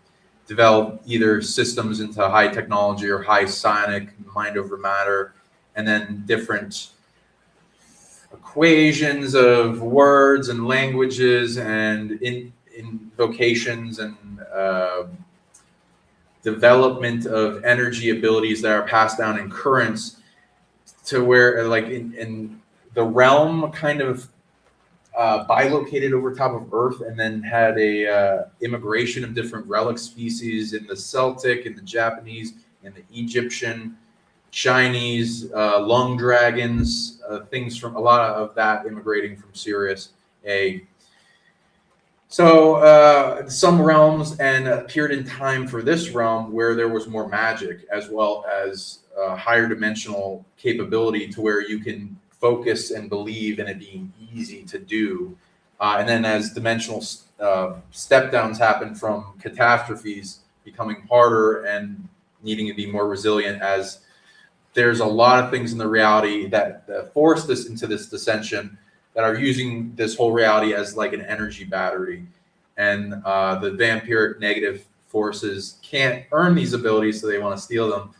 develop either systems into high technology or high psionic, mind over matter, and then different equations of words and languages and invocations and development of energy abilities that are passed down in currents, to where like in the realm kind of bilocated over top of Earth, and then had a immigration of different relic species in the Celtic, in the Japanese, in the Egyptian, Chinese, lung dragons, things from a lot of that immigrating from Sirius A. So some realms, and a period in time for this realm where there was more magic, as well as higher dimensional capability, to where you can focus and believe in it being easy to do. And then as dimensional step downs happen from catastrophes becoming harder and needing to be more resilient, as there's a lot of things in the reality that force this into this dissension that are using this whole reality as like an energy battery. And the vampiric negative forces can't earn these abilities, so they want to steal them.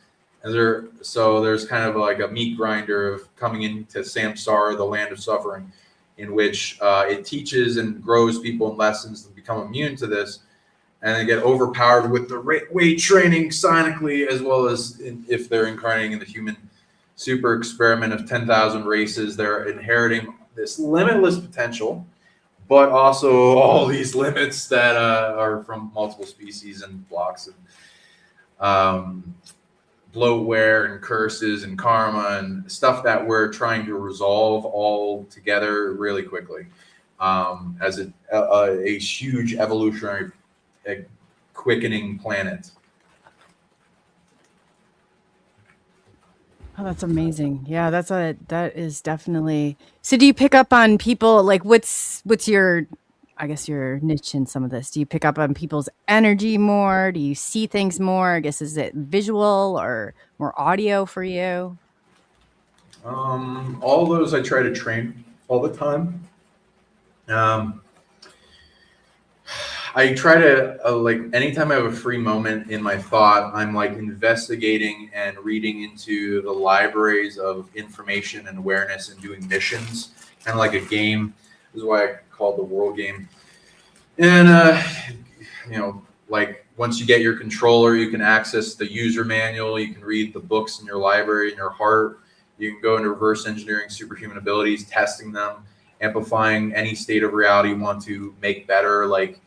And there's kind of like a meat grinder of coming into Samsara, the land of suffering, in which it teaches and grows people in lessons to become immune to this, and they get overpowered with the weight training psionically, as well as if they're incarnating in the human super experiment of 10,000 races, they're inheriting this limitless potential, but also all these limits that are from multiple species and blocks and bloatware and curses and karma and stuff that we're trying to resolve all together really quickly, as a huge evolutionary quickening planet. Oh, that's amazing. Yeah, that is definitely. So do you pick up on people, like what's your, I guess, your niche in some of this? Do you pick up on people's energy more? Do you see things more? I guess, is it visual or more audio for you? All those I try to train all the time. I try to like anytime I have a free moment in my thought, I'm like investigating and reading into the libraries of information and awareness and doing missions, kind of like a game. This is why I call it the world game. And like once you get your controller, you can access the user manual. You can read the books in your library in your heart. You can go into reverse engineering superhuman abilities, testing them, amplifying any state of reality you want to make better. Like,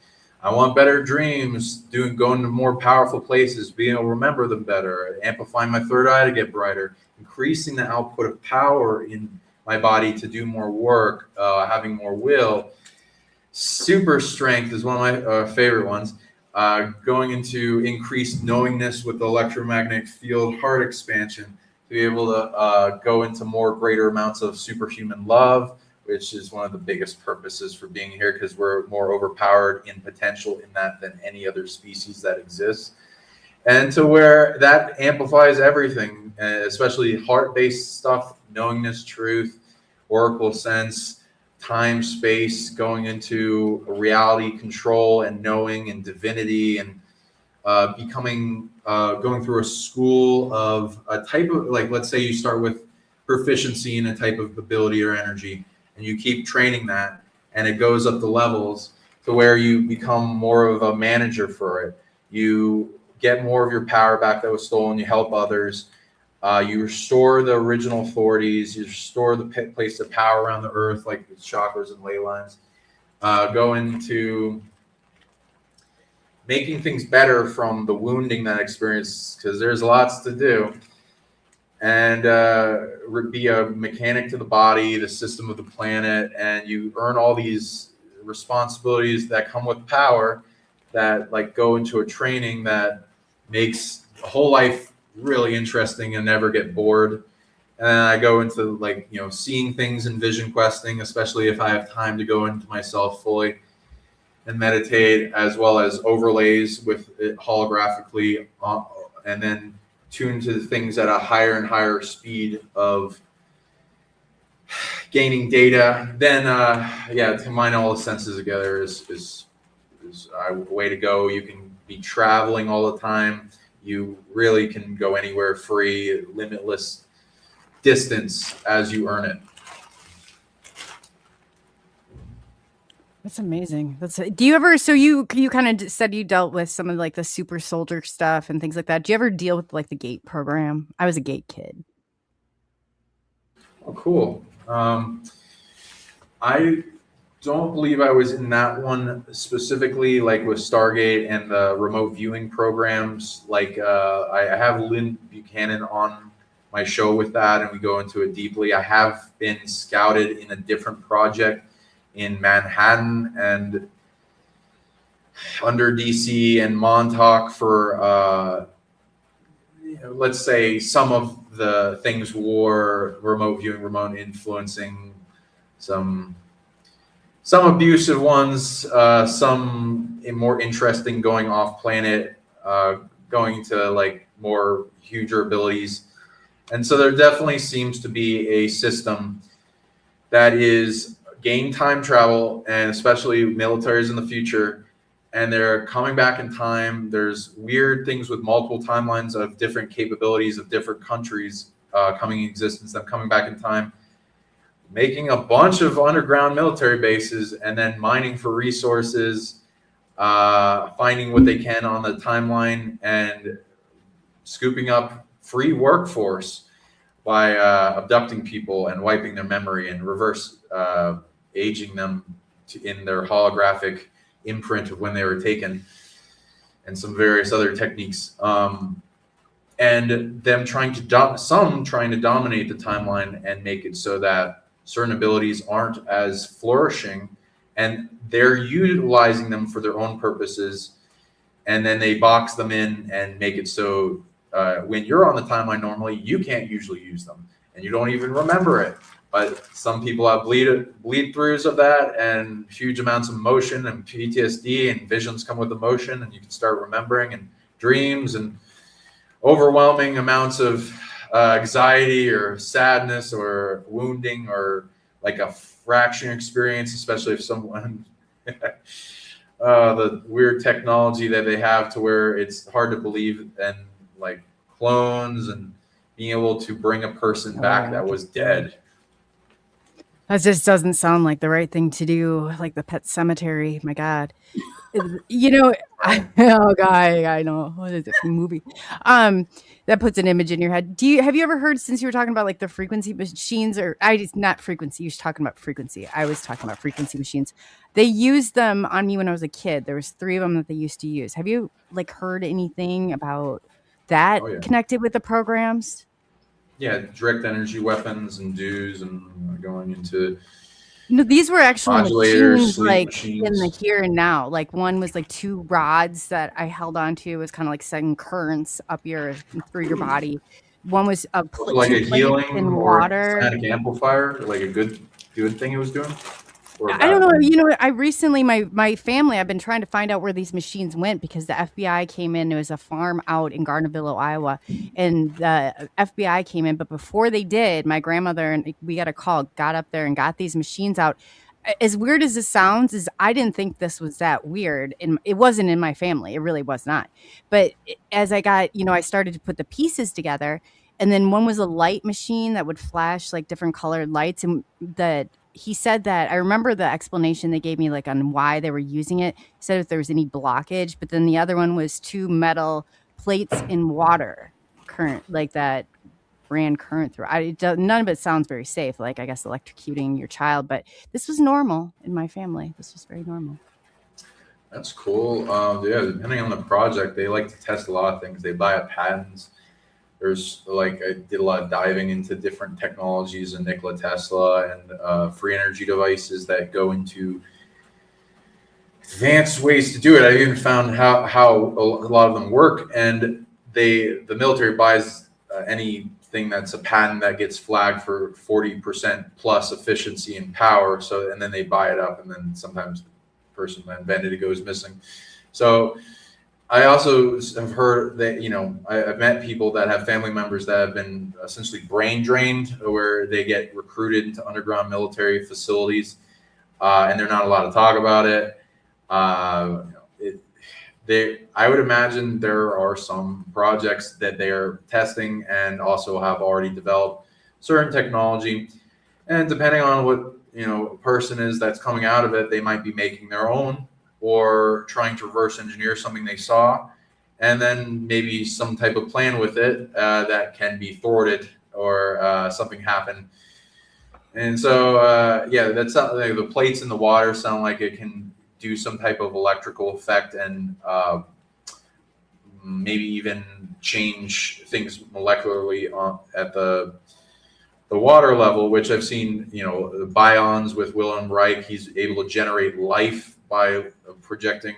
I want better dreams, going to more powerful places, being able to remember them better, amplifying my third eye to get brighter, increasing the output of power in my body to do more work, having more will. Super strength is one of my favorite ones. Going into increased knowingness with the electromagnetic field, heart expansion, to be able to go into more greater amounts of superhuman love, which is one of the biggest purposes for being here, because we're more overpowered in potential in that than any other species that exists. And to where that amplifies everything, especially heart-based stuff, knowingness, truth, oracle sense, time, space, going into reality control and knowing and divinity, and becoming, going through a school of a type of, like, let's say you start with proficiency in a type of ability or energy, and you keep training that, and it goes up the levels to where you become more of a manager for it. You get more of your power back that was stolen. You help others. You restore the original authorities. You restore the place of power around the earth, like the chakras and ley lines. Go into making things better from the wounding that experience, because there's lots to do. And be a mechanic to the body, the system of the planet, and you earn all these responsibilities that come with power that like go into a training that makes a whole life really interesting and never get bored. And then I go into like, seeing things and vision questing, especially if I have time to go into myself fully and meditate, as well as overlays with it holographically, and then tune to the things at a higher and higher speed of gaining data. Then to combine all the senses together is a way to go. You can be traveling all the time. You really can go anywhere free, limitless distance as you earn it. That's amazing. Do you ever, so you kind of said you dealt with some of like the super soldier stuff and things like that. Do you ever deal with like the GATE program? I was a GATE kid. Oh, cool. I don't believe I was in that one specifically, like with Stargate and the remote viewing programs. Like I have Lynn Buchanan on my show with that, and we go into it deeply. I have been scouted in a different project in Manhattan and under DC and Montauk for, let's say, some of the things were remote viewing, remote influencing, some some abusive ones, some more interesting, going off planet, going to like more huger abilities. And so there definitely seems to be a system that is gain time travel, and especially militaries in the future, and they're coming back in time. There's weird things with multiple timelines of different capabilities of different countries coming in existence, them coming back in time, making a bunch of underground military bases, and then mining for resources, finding what they can on the timeline, and scooping up free workforce by abducting people and wiping their memory and reverse aging them in their holographic imprint of when they were taken, and some various other techniques. And them trying to dominate the timeline and make it so that certain abilities aren't as flourishing, and they're utilizing them for their own purposes, and then they box them in and make it so when you're on the timeline normally, you can't usually use them, and you don't even remember it. But some people have bleed throughs of that, and huge amounts of emotion and PTSD, and visions come with emotion, and you can start remembering, and dreams, and overwhelming amounts of anxiety or sadness or wounding, or like a fraction experience, especially if someone the weird technology that they have to where it's hard to believe, and like clones, and being able to bring a person back that was dead. That just doesn't sound like the right thing to do, like the Pet Cemetery. My God. You know, oh God, I know. What is it? Movie. That puts an image in your head. Have you ever heard, since you were talking about like the frequency machines, or not frequency, you were talking about frequency. I was talking about frequency machines. They used them on me when I was a kid. There was 3 of them that they used to use. Have you like heard anything about that connected with the programs? Yeah, direct energy weapons and dues, and going into. No, these were actual machines, like machines. in the here and now. Like one was like 2 rods that I held onto. It was kind of like sending currents up through your body. One was like a healing in or water. Psionic amplifier, like a good thing it was doing. I don't know. You know, I recently, my family, I've been trying to find out where these machines went, because the FBI came in. It was a farm out in Gardnerville, Iowa, and the FBI came in. But before they did, my grandmother and we got a call, got up there and got these machines out. As weird as this sounds, I didn't think this was that weird, and it wasn't in my family. It really was not. But as I got, I started to put the pieces together, and then one was a light machine that would flash like different colored lights, and he said that, I remember the explanation they gave me like on why they were using it. He said if there was any blockage, but then the other one was 2 metal plates in water current, like that ran current through. None of it sounds very safe, like I guess electrocuting your child, but this was normal in my family. This was very normal. That's cool. Yeah, depending on the project, they like to test a lot of things. They buy up patents. There's like, I did a lot of diving into different technologies and Nikola Tesla and free energy devices that go into advanced ways to do it. I even found how a lot of them work, and the military buys anything that's a patent that gets flagged for 40% plus efficiency and power. So, and then they buy it up, and then sometimes the person that invented it goes missing. So I also have heard that, I've met people that have family members that have been essentially brain drained, where they get recruited into underground military facilities, and they're not allowed to talk about it. I would imagine there are some projects that they are testing and also have already developed certain technology. And depending on what, a person is that's coming out of it, they might be making their own, or trying to reverse engineer something they saw, and then maybe some type of plan with it that can be thwarted, or something happen. And so, that's like the plates in the water sound like it can do some type of electrical effect, and maybe even change things molecularly at the water level, which I've seen, the Bions with Willem Reich. He's able to generate life by projecting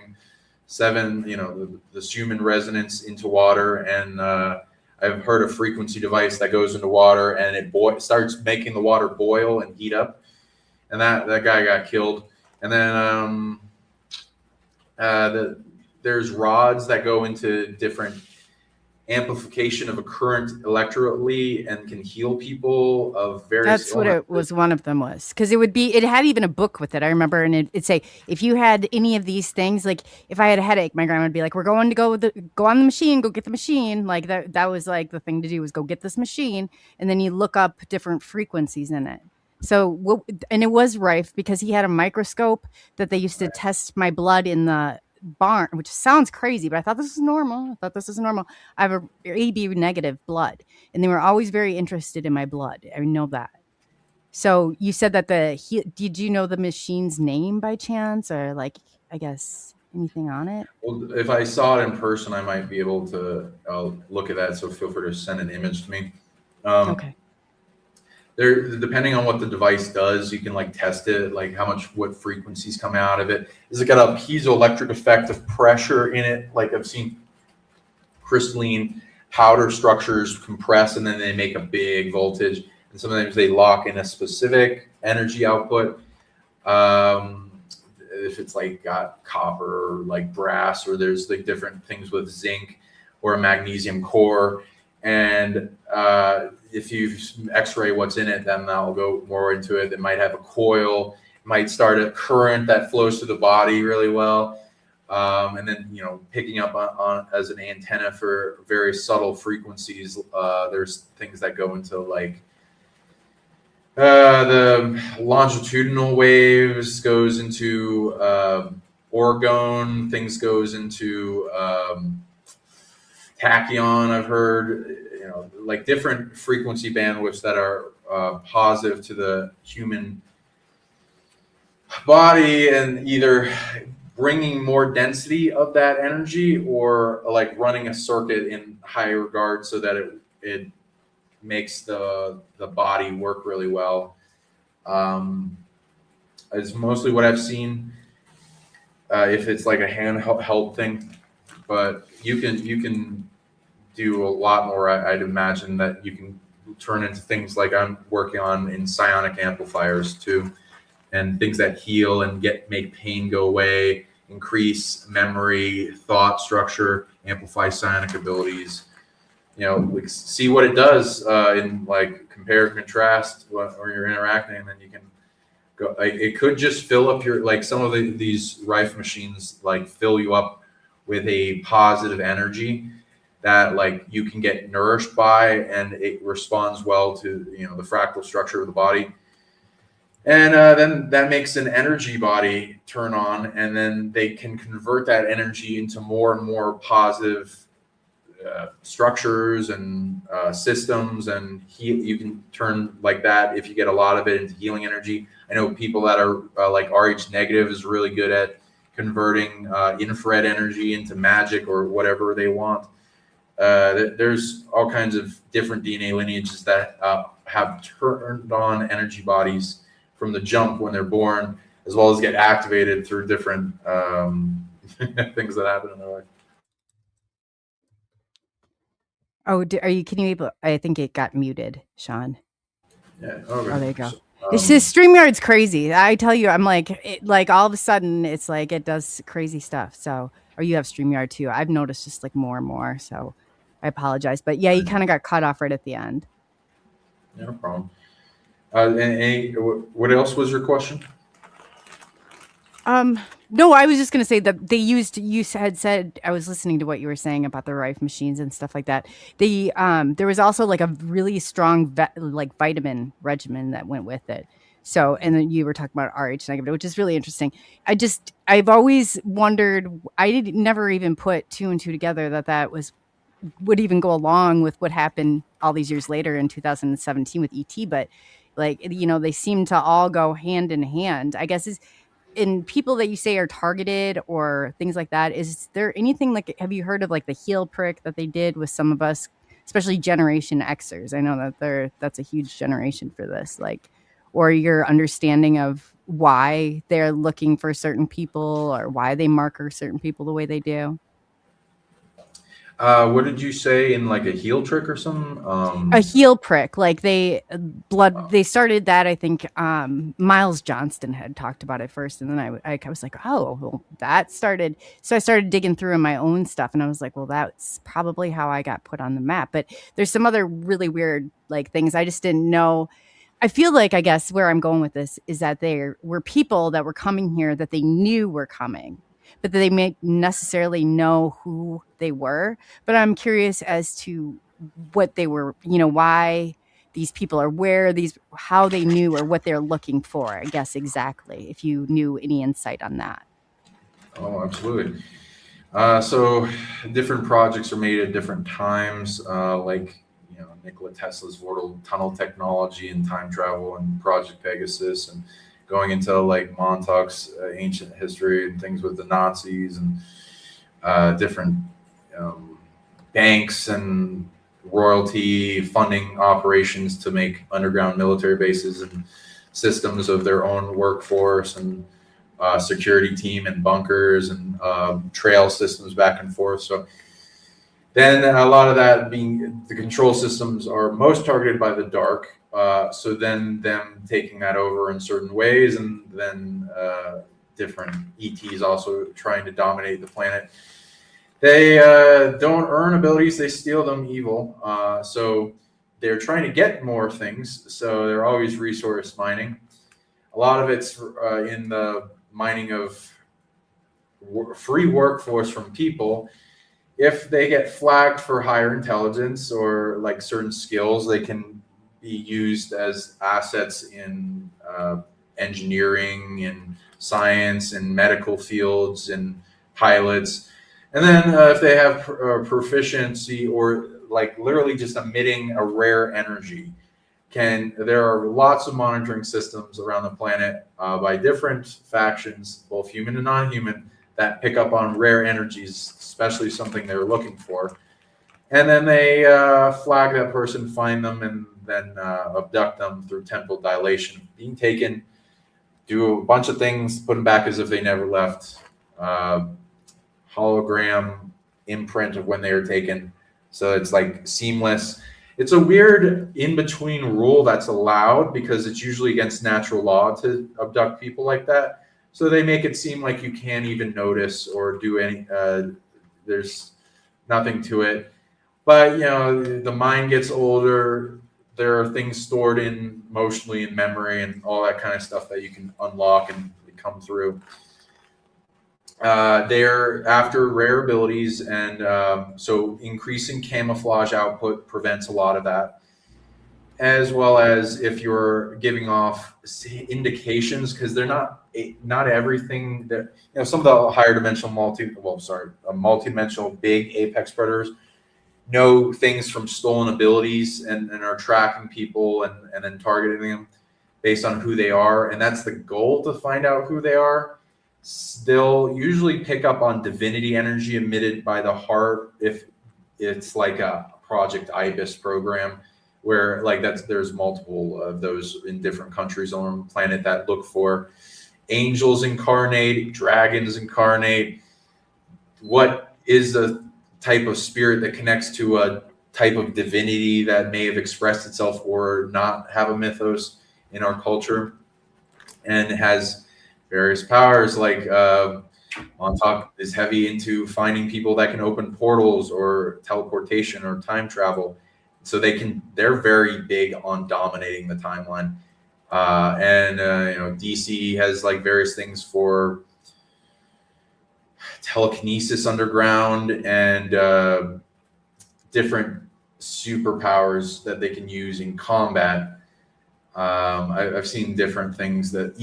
7, this human resonance into water. And I've heard a frequency device that goes into water, and it starts making the water boil and heat up. And that guy got killed. And then there's rods that go into different amplification of a current electrically and can heal people of various That's what illnesses. it was. One of them was because it had even a book with it. I remember, and it'd say if you had any of these things, like if I had a headache, my grandma would be like, "We're going to go on the machine, go get the machine." Like that was like the thing to do was go get this machine, and then you look up different frequencies in it. So and it was rife because he had a microscope that they used to test my blood in the barn, which sounds crazy, but I thought this was normal. I have a AB negative blood, and they were always very interested in my blood. I know that. So you said that did you know the machine's name by chance, or like, I guess anything on it? Well, if I saw it in person, I might be able to look at that. So feel free to send an image to me. Okay. There, depending on what the device does, you can like test it, like what frequencies come out of it. Is it got a piezoelectric effect of pressure in it? Like I've seen crystalline powder structures compress and then they make a big voltage. And sometimes they lock in a specific energy output. If it's like got copper or like brass, or there's like different things with zinc or a magnesium core. And if you x-ray what's in it, then I'll go more into it. It might have a coil, it might start a current that flows through the body really well. And then, picking up on as an antenna for very subtle frequencies. There's things that go into like the longitudinal waves goes into orgone, things goes into tachyon. I've heard, like different frequency bandwidths that are positive to the human body, and either bringing more density of that energy or like running a circuit in high regard so that it makes the body work really well. It's mostly what I've seen. If it's like a handheld thing, but you can do a lot more. I'd imagine that you can turn into things like I'm working on in psionic amplifiers too, and things that heal and make pain go away, increase memory, thought structure, amplify psionic abilities. Like see what it does in like compare and contrast or you're interacting, and then you can go. Like, it could just fill up your, like some of these Rife machines like fill you up with a positive energy that like you can get nourished by, and it responds well to the fractal structure of the body. And then that makes an energy body turn on, and then they can convert that energy into more and more positive structures and systems, and you can turn like that if you get a lot of it into healing energy. I know people that are like RH negative is really good at converting infrared energy into magic or whatever they want. There's all kinds of different DNA lineages that have turned on energy bodies from the jump when they're born, as well as get activated through different things that happen in their life. Oh, can you able? I think it got muted, Sean. Yeah. Okay. Oh, there you go. It's just StreamYard's crazy. I tell you, I'm like all of a sudden it's like it does crazy stuff. So, or you have StreamYard too. I've noticed just like more and more. So, I apologize, but yeah, you kind of got cut off right at the end. No problem. What else was your question? No, I was just going to say that you had said, I was listening to what you were saying about the Rife machines and stuff like that. There was also like a really strong like vitamin regimen that went with it. So, and then you were talking about RH negative, which is really interesting. I've always wondered, never even put two and two together that would even go along with what happened all these years later in 2017 with ET. But like, they seem to all go hand in hand, I guess. In people that you say are targeted or things like that, is there anything like, have you heard of like the heel prick that they did with some of us, especially Generation Xers? I know that that's a huge generation for this, like, or your understanding of why they're looking for certain people or why they marker certain people the way they do? What did you say, in like a heel trick or something? A heel prick, like they started that. I think Miles Johnston had talked about it first, and then I was like, oh, well, that started. So I started digging through in my own stuff, and I was like, well, that's probably how I got put on the map. But there's some other really weird like things I just didn't know. I feel like, I guess where I'm going with this is that there were people that were coming here that they knew were coming, but they may necessarily know who they were. But I'm curious as to what they were, why these people are where these, how they knew, or what they're looking for, I guess, exactly, if you knew any insight on that. Oh, absolutely. So different projects are made at different times, like Nikola Tesla's vortal tunnel technology and time travel and Project Pegasus, and going into like Montauk's ancient history and things with the Nazis and different banks and royalty funding operations to make underground military bases and systems of their own workforce, and security team and bunkers and trail systems back and forth. So then a lot of that being the control systems are most targeted by the dark. So then them taking that over in certain ways, and then different ETs also trying to dominate the planet. They don't earn abilities, they steal them evil. So they're trying to get more things. So they're always resource mining. A lot of it's in the mining of free workforce from people. If they get flagged for higher intelligence or like certain skills, they can be used as assets in engineering and science and medical fields and pilots. And then if they have proficiency or like literally just emitting a rare energy, there are lots of monitoring systems around the planet by different factions, both human and non-human, that pick up on rare energies, especially something they're looking for. And then they flag that person, find them, and then abduct them through temporal dilation, being taken, do a bunch of things, put them back as if they never left, hologram imprint of when they were taken. So it's like seamless. It's a weird in-between rule that's allowed because it's usually against natural law to abduct people like that. So they make it seem like you can't even notice or do any, there's nothing to it. But, the mind gets older. There are things stored emotionally in memory and all that kind of stuff that you can unlock and come through. They're after rare abilities, and so increasing camouflage output prevents a lot of that, as well as if you're giving off indications, because they're not everything that some of the higher dimensional multi-dimensional big apex predators know things from stolen abilities and are tracking people and then targeting them based on who they are, and that's the goal, to find out who they are. They'll usually pick up on divinity energy emitted by the heart if it's like a Project Ibis program, where like there's multiple of those in different countries on the planet that look for angels incarnate, dragons incarnate. What is the type of spirit that connects to a type of divinity that may have expressed itself or not have a mythos in our culture, and has various powers, like Montauk is heavy into finding people that can open portals or teleportation or time travel. So they're very big on dominating the timeline. DC has like various things for telekinesis underground and different superpowers that they can use in combat. I've seen different things that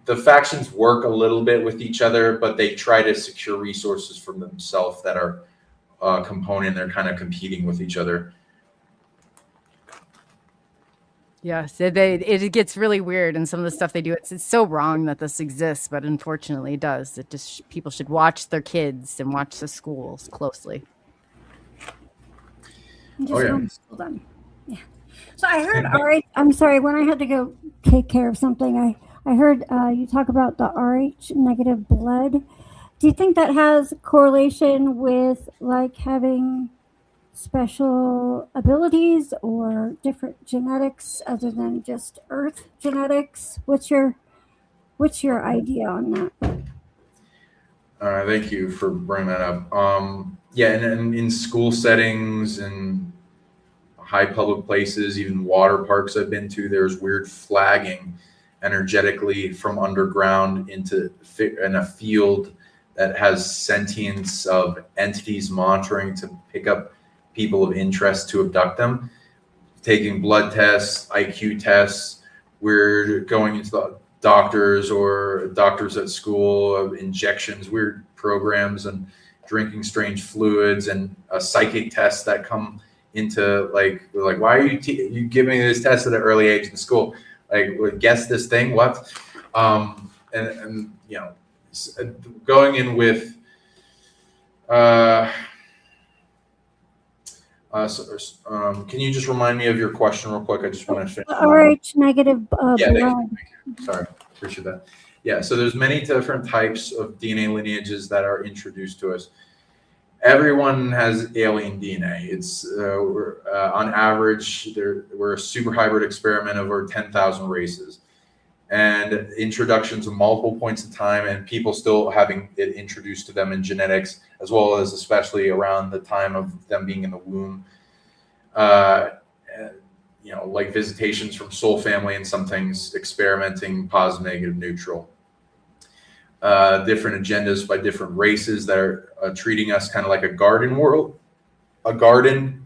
the factions work a little bit with each other, but they try to secure resources from themselves that are component. They're kind of competing with each other. Yes, it gets really weird, and some of the stuff they do, it's so wrong that this exists, but unfortunately it does. It just, people should watch their kids and watch the schools closely. Just homeschool them. Yeah. So I heard, RH, I'm sorry, when I had to go take care of something, I heard you talk about the RH negative blood, Do you think that has correlation with like having special abilities or different genetics other than just Earth genetics? What's your idea on that? Thank you for bringing that up. Yeah, and in school settings and high public places, even water parks I've been to, there's weird flagging energetically from underground in a field that has sentience of entities monitoring to pick up people of interest to abduct them, taking blood tests, IQ tests. We're going into the doctors or doctors at school, injections, weird programs, and drinking strange fluids, and psychic tests that come into like why are you giving me this test at an early age in school? Like, guess this thing, what? And you know, going in with can you just remind me of your question real quick? I just want to finish. RH negative Yeah, blood. thank you. Sorry, appreciate that. Yeah, so there's many different types of DNA lineages that are introduced to us. Everyone has alien DNA. It's on average, we're a super hybrid experiment of over 10,000 races, and introductions of multiple points in time, and people still having it introduced to them in genetics, as well as especially around the time of them being in the womb. You know, like visitations from soul family and some things experimenting positive, negative, neutral. Different agendas by different races that are treating us kind of like a garden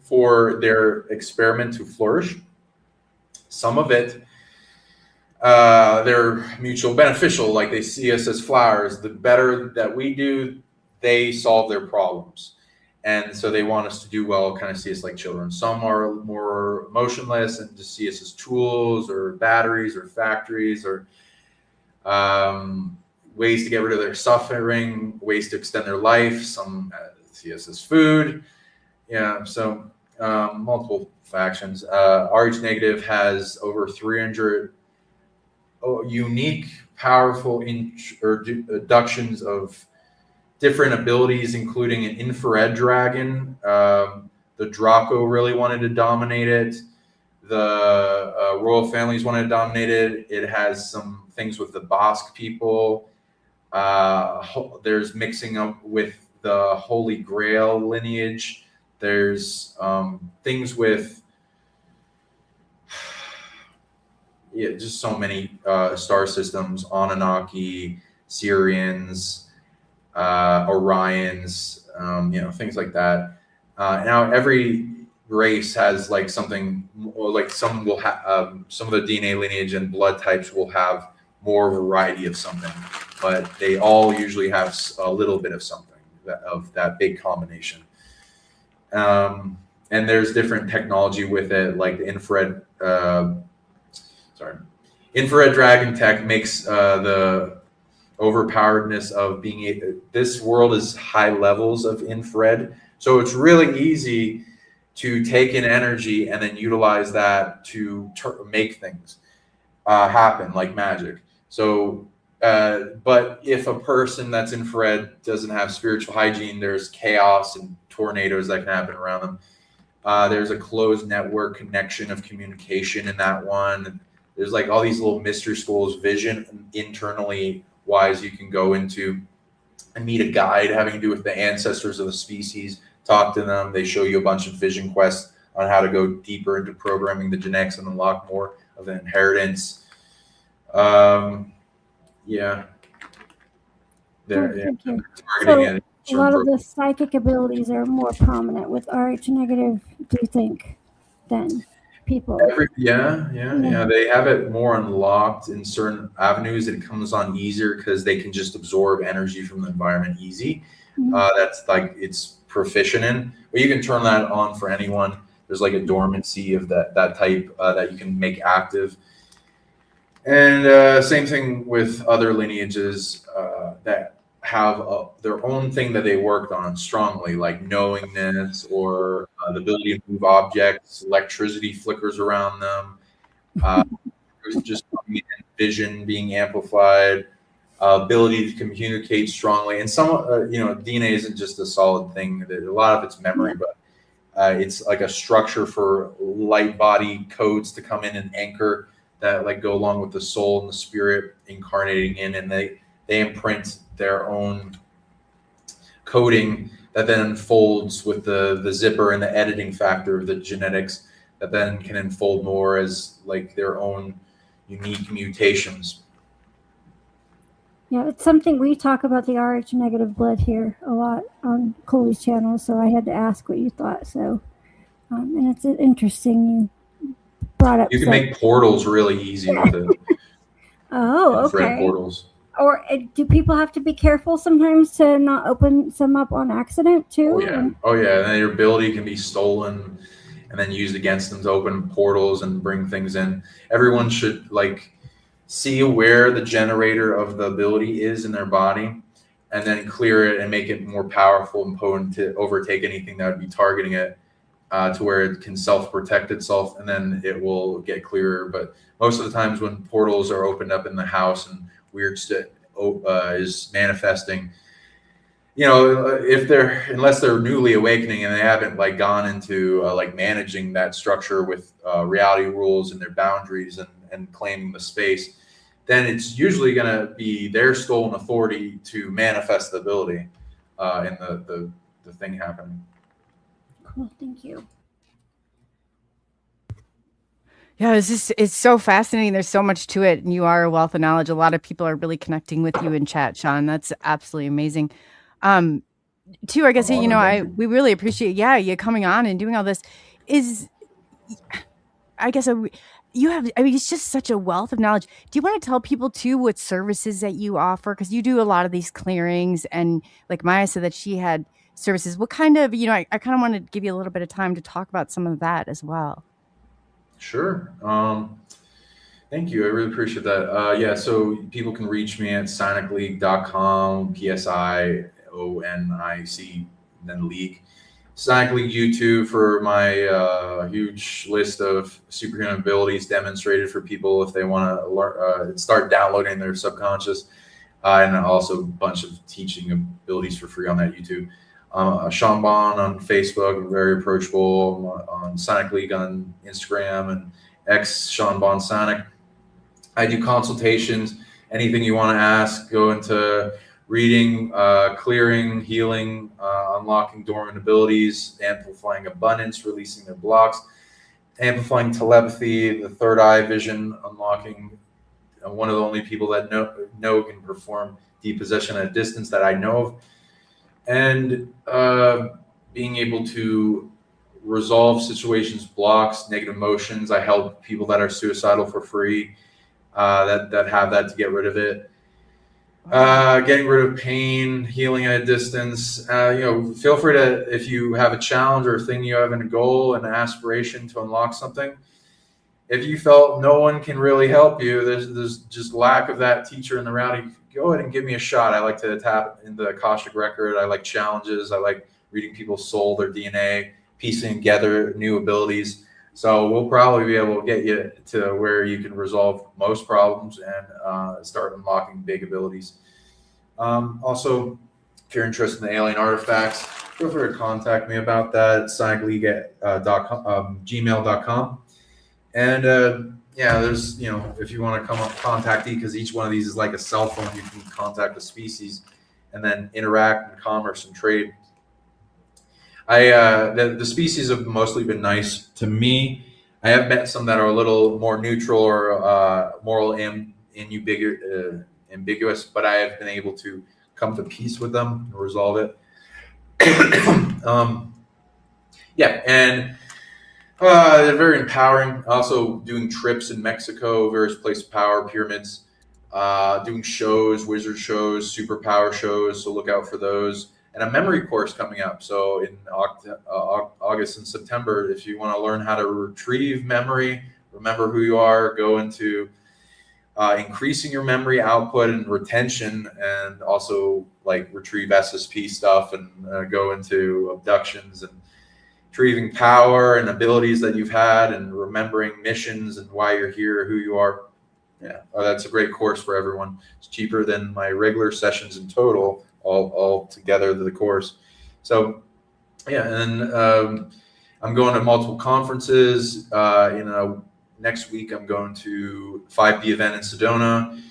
for their experiment to flourish. Some of it, they're mutual beneficial, like they see us as flowers. The better that we do, they solve their problems. And so they want us to do well, kind of see us like children. Some are more emotionless and just see us as tools or batteries or factories or ways to get rid of their suffering, ways to extend their life. Some see us as food. Yeah, so multiple factions. RH negative has over 300 unique, powerful inductions of different abilities, including an infrared dragon. The Draco really wanted to dominate it. The royal families wanted to dominate it. It has some things with the Basque people. There's mixing up with the Holy Grail lineage. There's things with just so many star systems, Anunnaki, Syrians, Orions, things like that. Now every race has like something, like some will have some of the DNA lineage and blood types will have more variety of something, but they all usually have a little bit of something of that big combination. And there's different technology with it, like the infrared dragon tech makes the overpoweredness of being this world is high levels of infrared, so it's really easy to take in energy and then utilize that to make things happen like magic. So but if a person that's infrared doesn't have spiritual hygiene, there's chaos and tornadoes that can happen around them. There's a closed network connection of communication in that one. There's like all these little mystery schools, vision internally wise you can go into and meet a guide having to do with the ancestors of the species, talk to them. They show you a bunch of vision quests on how to go deeper into programming the genetics and unlock more of the inheritance. Yeah. Thank you. So a lot of the psychic abilities are more prominent with RH negative, do you think, than people? Yeah. They have it more unlocked in certain avenues. It comes on easier because they can just absorb energy from the environment easy. Mm-hmm. That's like it's proficient in. But you can turn that on for anyone. There's like a dormancy of that type that you can make active. And same thing with other lineages that have their own thing that they worked on strongly, like knowingness or the ability to move objects, electricity flickers around them, just vision being amplified, ability to communicate strongly. And some, DNA isn't just a solid thing. A lot of it's memory, but it's like a structure for light body codes to come in and anchor that like go along with the soul and the spirit incarnating in, and they imprint their own coding that then unfolds with the zipper and the editing factor of the genetics that then can unfold more as like their own unique mutations. Yeah, it's something we talk about, the Rh negative blood here a lot on Coley's channel, so I had to ask what you thought. So, and it's interesting you brought up. You can make portals really easy with it. Oh, Infrared okay. portals. Or do people have to be careful sometimes to not open some up on accident too? Oh yeah. And then your ability can be stolen and then used against them to open portals and bring things in. Everyone should like see where the generator of the ability is in their body, and then clear it and make it more powerful and potent to overtake anything that would be targeting it, to where it can self-protect itself, and then it will get clearer. But most of the times when portals are opened up in the house and weird stuff is manifesting, unless they're newly awakening and they haven't like gone into like managing that structure with reality rules and their boundaries and claiming the space, then it's usually going to be their stolen authority to manifest the ability in the thing happening. Cool, thank you. Yeah, it's so fascinating. There's so much to it, and you are a wealth of knowledge. A lot of people are really connecting with you in chat, Sean. That's absolutely amazing. Too, I guess, we really appreciate, you coming on and doing all this. It's just such a wealth of knowledge. Do you want to tell people too what services that you offer? Because you do a lot of these clearings, and like Maya said that she had services. What kind of, I kind of want to give you a little bit of time to talk about some of that as well. Sure. Thank you. I really appreciate that. So people can reach me at psionicleague.com, PSIONIC, then league. Psionic League YouTube for my huge list of superhuman abilities demonstrated for people if they want to learn, start downloading their subconscious, and also a bunch of teaching abilities for free on that YouTube. Sean Bon on Facebook, very approachable. On Psionic League on Instagram, and X Sean Bon Psionic. I do consultations. Anything you want to ask, go into reading, clearing, healing, unlocking dormant abilities, amplifying abundance, releasing their blocks, amplifying telepathy, the third eye vision, unlocking. One of the only people that know can perform depossession at a distance that I know of, and being able to resolve situations, blocks, negative emotions. I help people that are suicidal for free, that have that, to get rid of it. Getting rid of pain, healing at a distance. Feel free to, if you have a challenge or a thing you have in a goal and an aspiration to unlock something, if you felt no one can really help you, there's just lack of that teacher in the reality, go ahead and give me a shot. I like to tap into the Akashic record. I like challenges. I like reading people's soul, their DNA, piecing together new abilities. So we'll probably be able to get you to where you can resolve most problems and start unlocking big abilities. Also, if you're interested in the alien artifacts, feel free to contact me about that at psionicleague@gmail.com. And there's, if you want to come up, contact me, because each one of these is like a cell phone. You can contact the species and then interact in commerce and trade. The species have mostly been nice to me. I have met some that are a little more neutral or moral ambiguous, but I have been able to come to peace with them and resolve it. They're very empowering. Also doing trips in Mexico, various places of power, pyramids, doing shows, wizard shows, superpower shows, so look out for those. And a memory course coming up. So in August and September, if you want to learn how to retrieve memory, remember who you are, go into increasing your memory output and retention, and also like retrieve SSP stuff, and go into abductions and retrieving power and abilities that you've had, and remembering missions and why you're here, who you are. Yeah, that's a great course for everyone. It's cheaper than my regular sessions in total, all together, the course. So, yeah, and then I'm going to multiple conferences. Next week I'm going to 5B event in Sedona,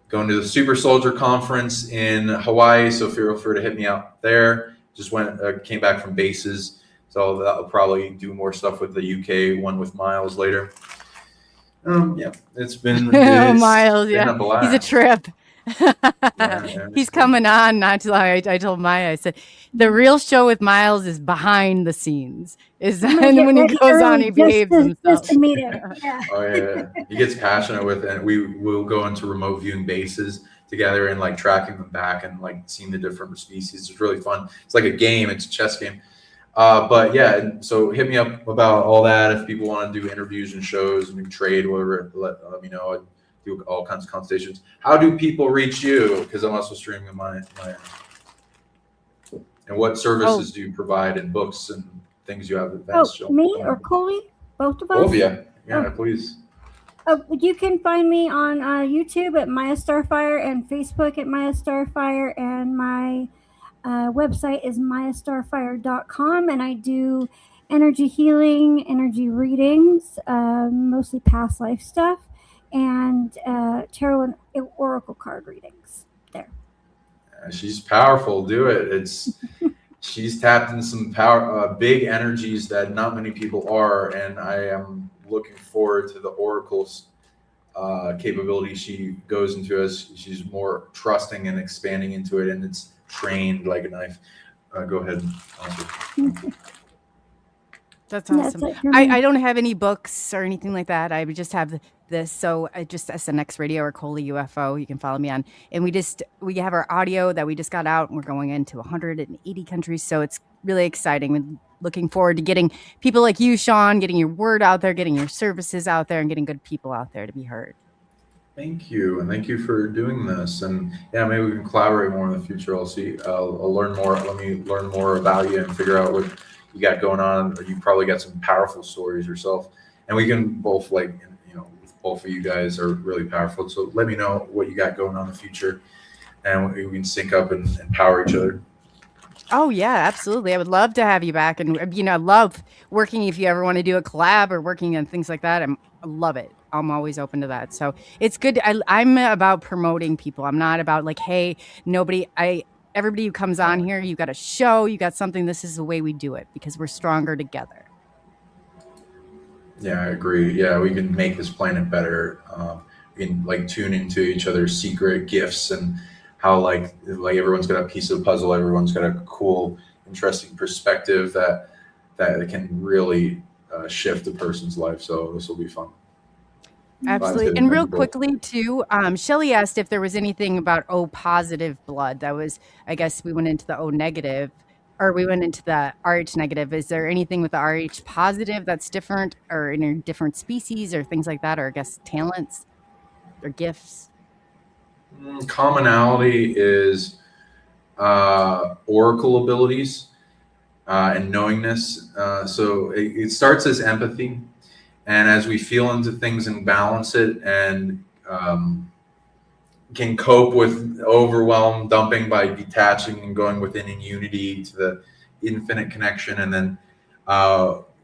going to the Super Soldier Conference in Hawaii. So feel free to hit me out there. Just came back from bases, so I'll probably do more stuff with the UK one with Miles later. Yeah, it's been Miles. been a Yeah, blast. he's a trip. Yeah, He's coming on not too long. I told Maya, I said, the real show with Miles is behind the scenes. Is I'm gonna and get when he ready goes on, early he behaves himself. just to meet him. Yeah. Oh yeah, he gets passionate with it. And we will go into remote viewing bases together and like tracking them back and like seeing the different species. It's really fun. It's like a game. It's a chess game. But yeah, so hit me up about all that. If people want to do interviews and shows and trade, whatever, let me know. I do all kinds of consultations. How do people reach you? Because I'm also streaming my and what services do you provide and books and things you have events? Me or Coley? Both of us? Both of you. Yeah, please. You can find me on YouTube at Maya Starfire and Facebook at Maya Starfire, and my website is mayastarfire.com, and I do energy healing, energy readings, mostly past life stuff, and tarot and oracle card readings. There. She's powerful. Do it. She's tapped in some power, big energies that not many people are, and I am looking forward to the oracle's capability she goes into as she's more trusting and expanding into it, and it's trained like a knife. Go ahead. That's awesome. I don't have any books or anything like that. I would just have this. So just SNX Radio or ColeyUFO, you can follow me on. And we have our audio that we just got out, and we're going into 180 countries. So it's really exciting. We're looking forward to getting people like you, Sean, getting your word out there, getting your services out there, and getting good people out there to be heard. Thank you, and thank you for doing this. And yeah, maybe we can collaborate more in the future. I'll learn more. Let me learn more about you and figure out what you got going on. You probably got some powerful stories yourself, and we can both both of you guys are really powerful. So let me know what you got going on in the future, and we can sync up and empower each other. Oh yeah, absolutely. I would love to have you back, and I love working. If you ever want to do a collab or working on things like that, I love it. I'm always open to that. So it's good. I'm about promoting people. I'm not about like, hey, everybody who comes on here, you got a show, you got something. This is the way we do it because we're stronger together. Yeah, I agree. Yeah, we can make this planet better. We can tune into each other's secret gifts and how like everyone's got a piece of the puzzle. Everyone's got a cool, interesting perspective that can really shift a person's life. So this will be fun. Absolutely. And real quickly too, Shelly asked if there was anything about O positive blood. That was, I guess we went into the O negative, or we went into the RH negative. Is there anything with the RH positive that's different, or in a different species or things like that, or I guess talents or gifts? Commonality is oracle abilities and knowingness. So it starts as empathy. And as we feel into things and balance it and can cope with overwhelm, dumping by detaching and going within in unity to the infinite connection. And then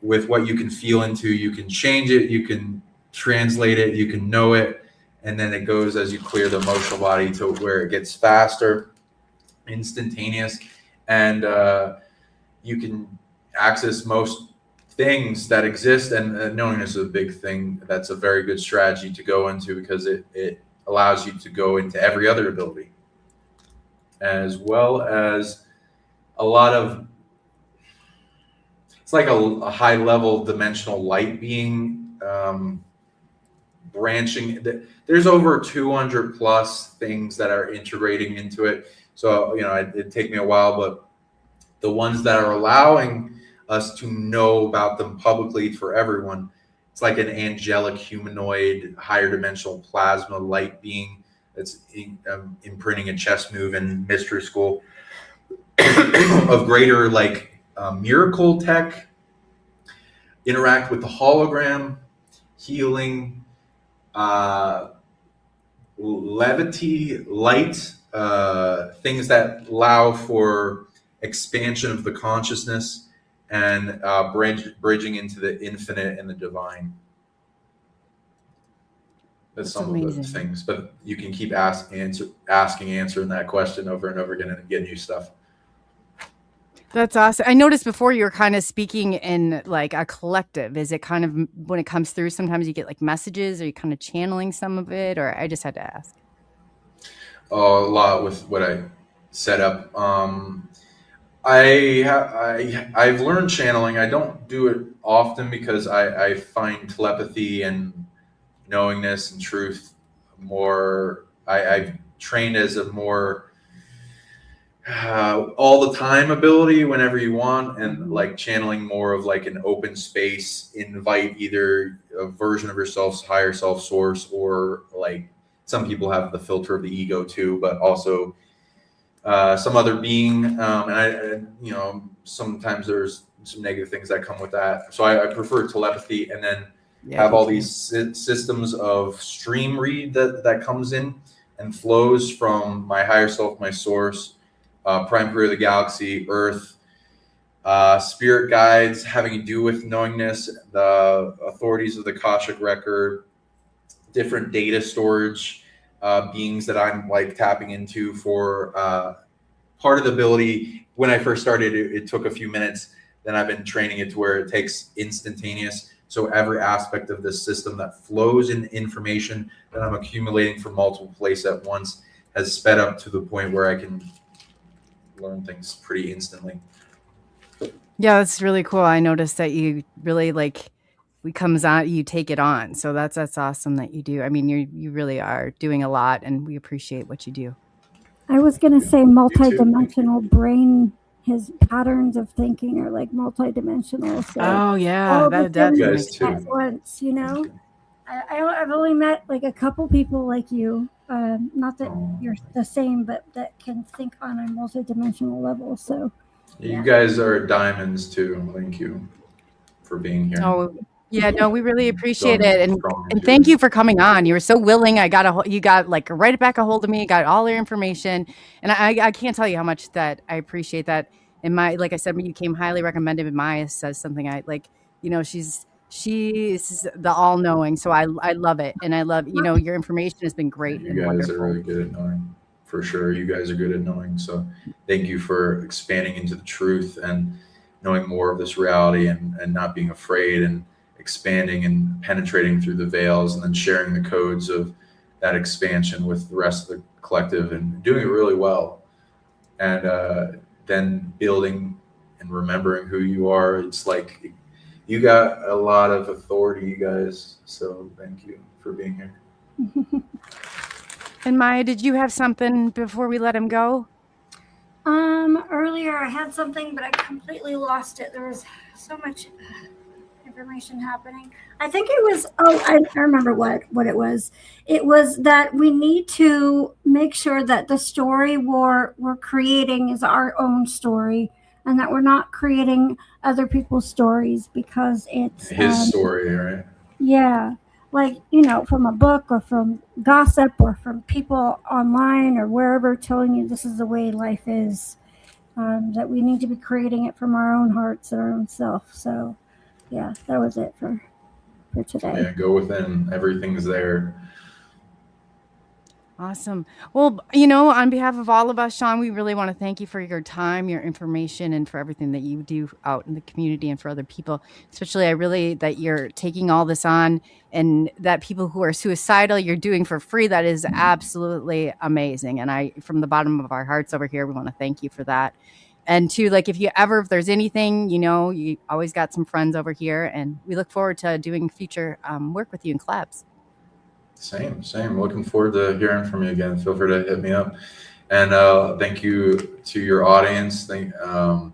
with what you can feel into, you can change it, you can translate it, you can know it. And then it goes as you clear the emotional body to where it gets faster, instantaneous. And you can access most things that exist, and knowingness is a big thing. That's a very good strategy to go into because it allows you to go into every other ability, as well as a lot of, it's like a high level dimensional light being branching. There's over 200 plus things that are integrating into it. So it'd take me a while, but the ones that are allowing us to know about them publicly for everyone. It's like an angelic humanoid, higher dimensional plasma light being that's imprinting a chess move in mystery school of greater miracle tech, interact with the hologram, healing, levity, light, things that allow for expansion of the consciousness and bridging into the infinite and the divine. That's some amazing. of the things, but you can keep answering that question over and over again and get new stuff. That's awesome. I noticed before you were kind of speaking in like a collective. Is it kind of when it comes through, sometimes you get like messages, or you kind of channeling some of it, or I just had to ask? A lot with what I set up. I've learned channeling. I don't do it often because I find telepathy and knowingness and truth more. I've trained as a more all the time ability whenever you want, and like channeling more of like an open space, invite either a version of yourself's higher self source, or like some people have the filter of the ego too, but also some other being. Sometimes there's some negative things that come with that. So I prefer telepathy, and then have all these systems of stream read that comes in and flows from my higher self, my source, prime career of the galaxy, Earth, spirit guides having to do with knowingness, the authorities of the Akashic record, different data storage beings that I'm like tapping into for part of the ability. When I first started, it took a few minutes. Then I've been training it to where it takes instantaneous. So every aspect of this system that flows in information that I'm accumulating from multiple places at once has sped up to the point where I can learn things pretty instantly. Yeah, that's really cool. I noticed that you really like it comes on, you take it on. So that's awesome that you do. I mean, you really are doing a lot, and we appreciate what you do. I was going to say multidimensional brain. His patterns of thinking are like multidimensional. So oh yeah, that makes sense at once. You know, I've only met like a couple people like you. Not that you're the same, but that can think on a multidimensional level. So you guys are diamonds too. Thank you for being here. Oh yeah, no, we really appreciate it, and thank you for coming on. You were so willing. You got like right back a hold of me. Got all your information, and I can't tell you how much that I appreciate that. And like I said, you came highly recommended. And Maya says something I like. You know, she's the all knowing. So I love it, and I love your information has been great. You guys are really good at knowing, for sure. You guys are good at knowing. So thank you for expanding into the truth and knowing more of this reality, and not being afraid, and expanding and penetrating through the veils, and then sharing the codes of that expansion with the rest of the collective, and doing it really well, and then building and remembering who you are. It's like you got a lot of authority, you guys, so thank you for being here. And Maya, did you have something before we let him go? Earlier I had something, but I completely lost it. There was so much information happening. I think it was, I remember what it was. It was that we need to make sure that the story we're creating is our own story, and that we're not creating other people's stories, because it's his story, right? Yeah. Like, from a book, or from gossip, or from people online or wherever telling you this is the way life is, that we need to be creating it from our own hearts and our own self. So yeah, that was it for today. Yeah, go within. Everything's there. Awesome. Well, on behalf of all of us, Sean, we really want to thank you for your time, your information, and for everything that you do out in the community and for other people. Especially, that you're taking all this on, and that people who are suicidal, you're doing for free. That is absolutely amazing. And from the bottom of our hearts over here, we want to thank you for that. And too, if there's anything, you always got some friends over here, and we look forward to doing future work with you in collabs. Same. Looking forward to hearing from you again. Feel free to hit me up. And thank you to your audience. You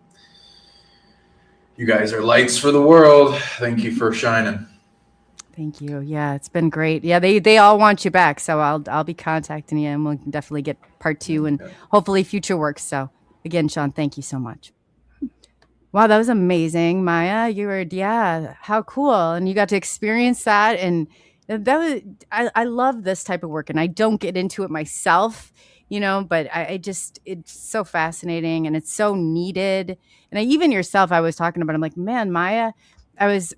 guys are lights for the world. Thank you for shining. Thank you. Yeah, it's been great. Yeah, they all want you back, so I'll be contacting you, and we'll definitely get part 2 and hopefully future work. So again, Sean, thank you so much. Wow, that was amazing, Maya. How cool, and you got to experience that, and That was I love this type of work, and I don't get into it myself, but I just it's so fascinating and it's so needed. And even yourself, I was talking about. I'm like, man, Maya. I was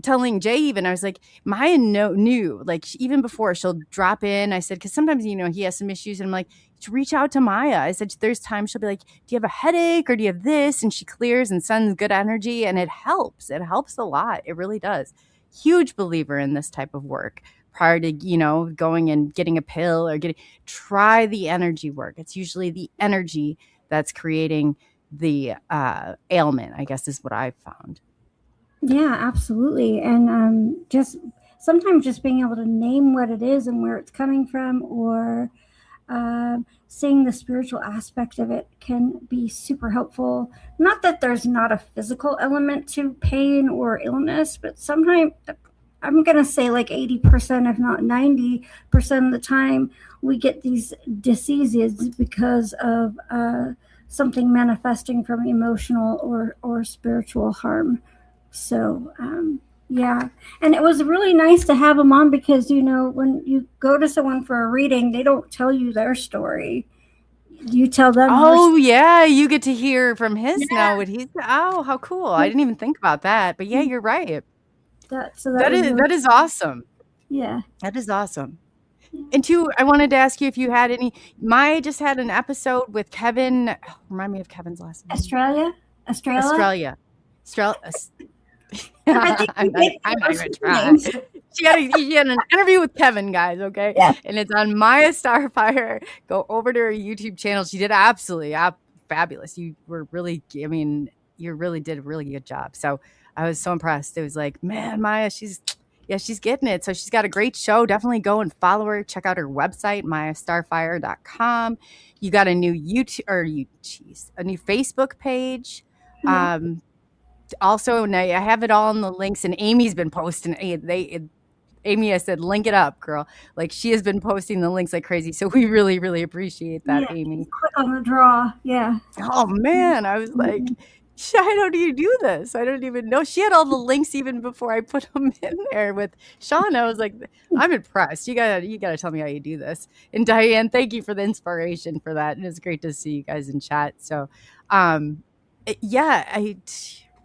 telling Jay even. I was like, Maya knew like even before she'll drop in. I said because sometimes he has some issues, and I'm like, reach out to Maya. I said there's times she'll be like, do you have a headache or do you have this? And she clears and sends good energy, and it helps. It helps a lot. It really does. Huge believer in this type of work prior to going and getting a pill or try the energy work. It's usually the energy that's creating the ailment, I guess, is what I've found. Yeah, absolutely. And just sometimes just being able to name what it is and where it's coming from, or seeing the spiritual aspect of it can be super helpful. Not that there's not a physical element to pain or illness, but sometimes I'm going to say like 80%, if not 90% of the time, we get these diseases because of something manifesting from emotional or spiritual harm. So, yeah. And it was really nice to have them on because, when you go to someone for a reading, they don't tell you their story. You tell them. Oh, yeah. You get to hear from his now. What he's, oh, how cool. I didn't even think about that. But yeah, you're right. That is awesome. Yeah. That is awesome. And two, I wanted to ask you if you had any. Maya just had an episode with Kevin. Remind me of Kevin's last name. Australia. I'm not even trying. She had an interview with Kevin, guys, okay? Yeah. And it's on Maya Starfire. Go over to her YouTube channel. She did absolutely fabulous. You were really, you really did a really good job. So I was so impressed. It was like, man, Maya, she's getting it. So she's got a great show. Definitely go and follow her. Check out her website, mayastarfire.com. You got a new a new Facebook page. Mm-hmm. Also, now I have it all in the links, and Amy's been posting. Amy, I said, link it up, girl. Like she has been posting the links like crazy. So we really, really appreciate that, Amy. Click on the draw. Yeah. Oh man, I was like, how do you do this? I don't even know. She had all the links even before I put them in there with Sean. I was like, I'm impressed. You gotta tell me how you do this. And Diane, thank you for the inspiration for that. And it's great to see you guys in chat. So,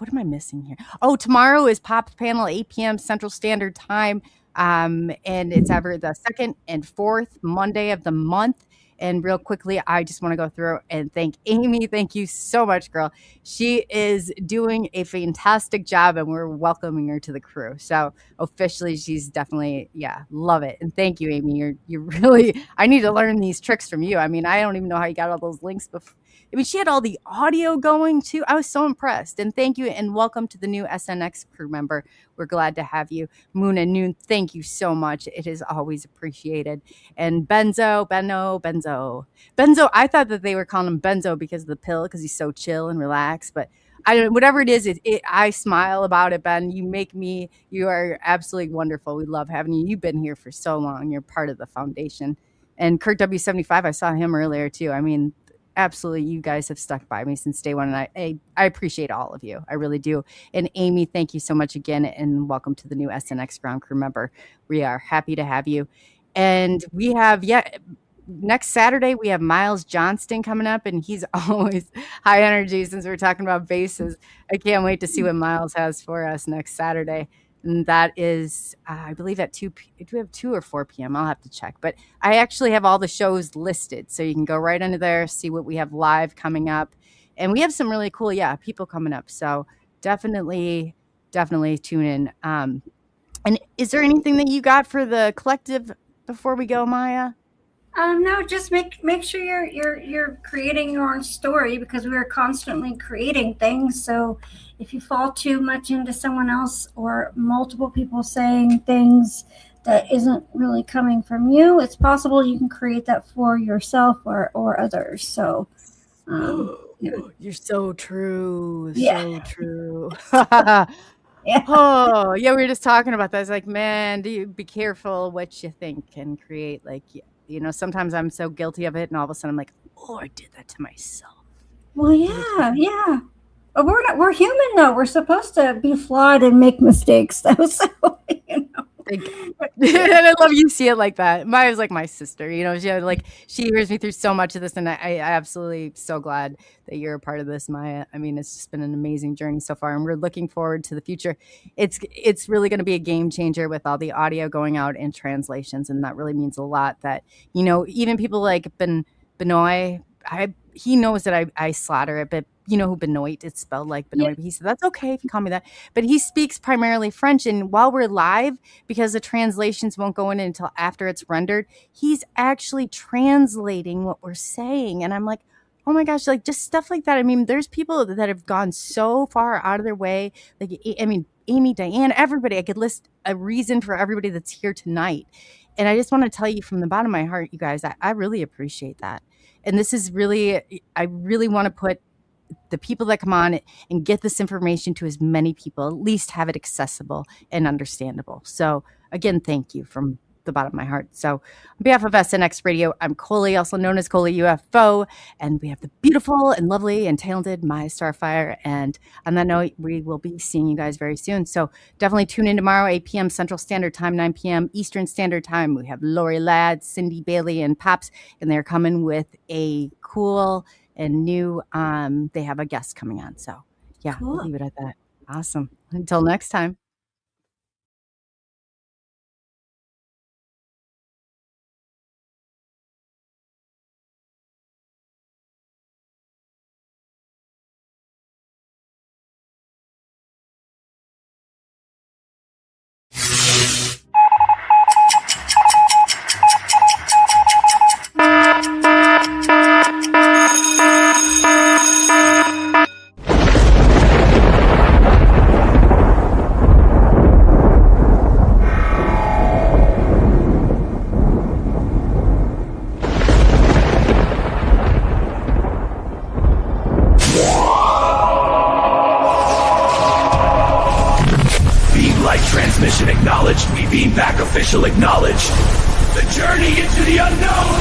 what am I missing here? Oh, tomorrow is Pop Panel, 8 p.m. Central Standard Time. And it's ever the second and fourth Monday of the month. And real quickly, I just want to go through and thank Amy. Thank you so much, girl. She is doing a fantastic job, and we're welcoming her to the crew. So officially, she's definitely, love it. And thank you, Amy. You're really, I need to learn these tricks from you. I don't even know how you got all those links before. She had all the audio going too. I was so impressed. And thank you. And welcome to the new SNX crew member. We're glad to have you. Moon and Noon, thank you so much. It is always appreciated. And Benzo, I thought that they were calling him Benzo because of the pill, because he's so chill and relaxed. But whatever it is, I smile about it, Ben. You are absolutely wonderful. We love having you. You've been here for so long. You're part of the foundation. And Kurt W75, I saw him earlier too. Absolutely, you guys have stuck by me since day one, and I appreciate all of you. I really do. And Amy, thank you so much again, and welcome to the new SNX ground crew member. We are happy to have you. And we have, next Saturday, we have Miles Johnston coming up, and he's always high energy since we're talking about bases. I can't wait to see what Miles has for us next Saturday. And that is, I believe at 2 p.m. Do we have 2 or 4 p.m.? I'll have to check. But I actually have all the shows listed. So you can go right under there, see what we have live coming up. And we have some really cool, people coming up. So definitely tune in. And is there anything that you got for the collective before we go, Maya? No, just make sure you're creating your own story, because we are constantly creating things. So if you fall too much into someone else or multiple people saying things that isn't really coming from you, it's possible you can create that for yourself or others. So You're so true. Yeah. So true. Yeah. Oh, yeah, we were just talking about that. It's like, man, do you be careful what you think and create. Like, sometimes I'm so guilty of it, and all of a sudden I'm like, oh, I did that to myself. Well, yeah. We're human though. We're supposed to be flawed and make mistakes though. So you know. And I love you see it like that. Maya's like my sister, you know. She hears me through so much of this, and I absolutely so glad that you're a part of this, Maya. I mean, it's just been an amazing journey so far, and we're looking forward to the future. It's really going to be a game changer with all the audio going out and translations, and that really means a lot. That, you know, even people like Benoit, he knows that I slaughter it, but you know who Benoit, it's spelled like Benoit. But he said, that's okay if you call me that. But he speaks primarily French. And while we're live, because the translations won't go in until after it's rendered, he's actually translating what we're saying. And I'm like, oh my gosh, like just stuff like that. I mean, there's people that have gone so far out of their way. Like, I mean, Amy, Diane, everybody. I could list a reason for everybody that's here tonight. And I just want to tell you from the bottom of my heart, you guys, I really appreciate that. And this is really, I really want to put the people that come on and get this information to as many people, at least have it accessible and understandable. So again, thank you from the bottom of my heart. So on behalf of SNX Radio, I'm Coley, also known as ColeyUFO, and we have the beautiful and lovely and talented Maya Starfire. And on that note, we will be seeing you guys very soon. So definitely tune in tomorrow, 8 p.m. Central Standard Time, 9 p.m. Eastern Standard Time. We have Lori Ladd, Cindy Bailey, and Pops, and they're coming with a cool and new, they have a guest coming on. So yeah, cool. We'll leave it at that. Awesome. Until next time. Transmission acknowledged. We beam back official acknowledged. The journey into the unknown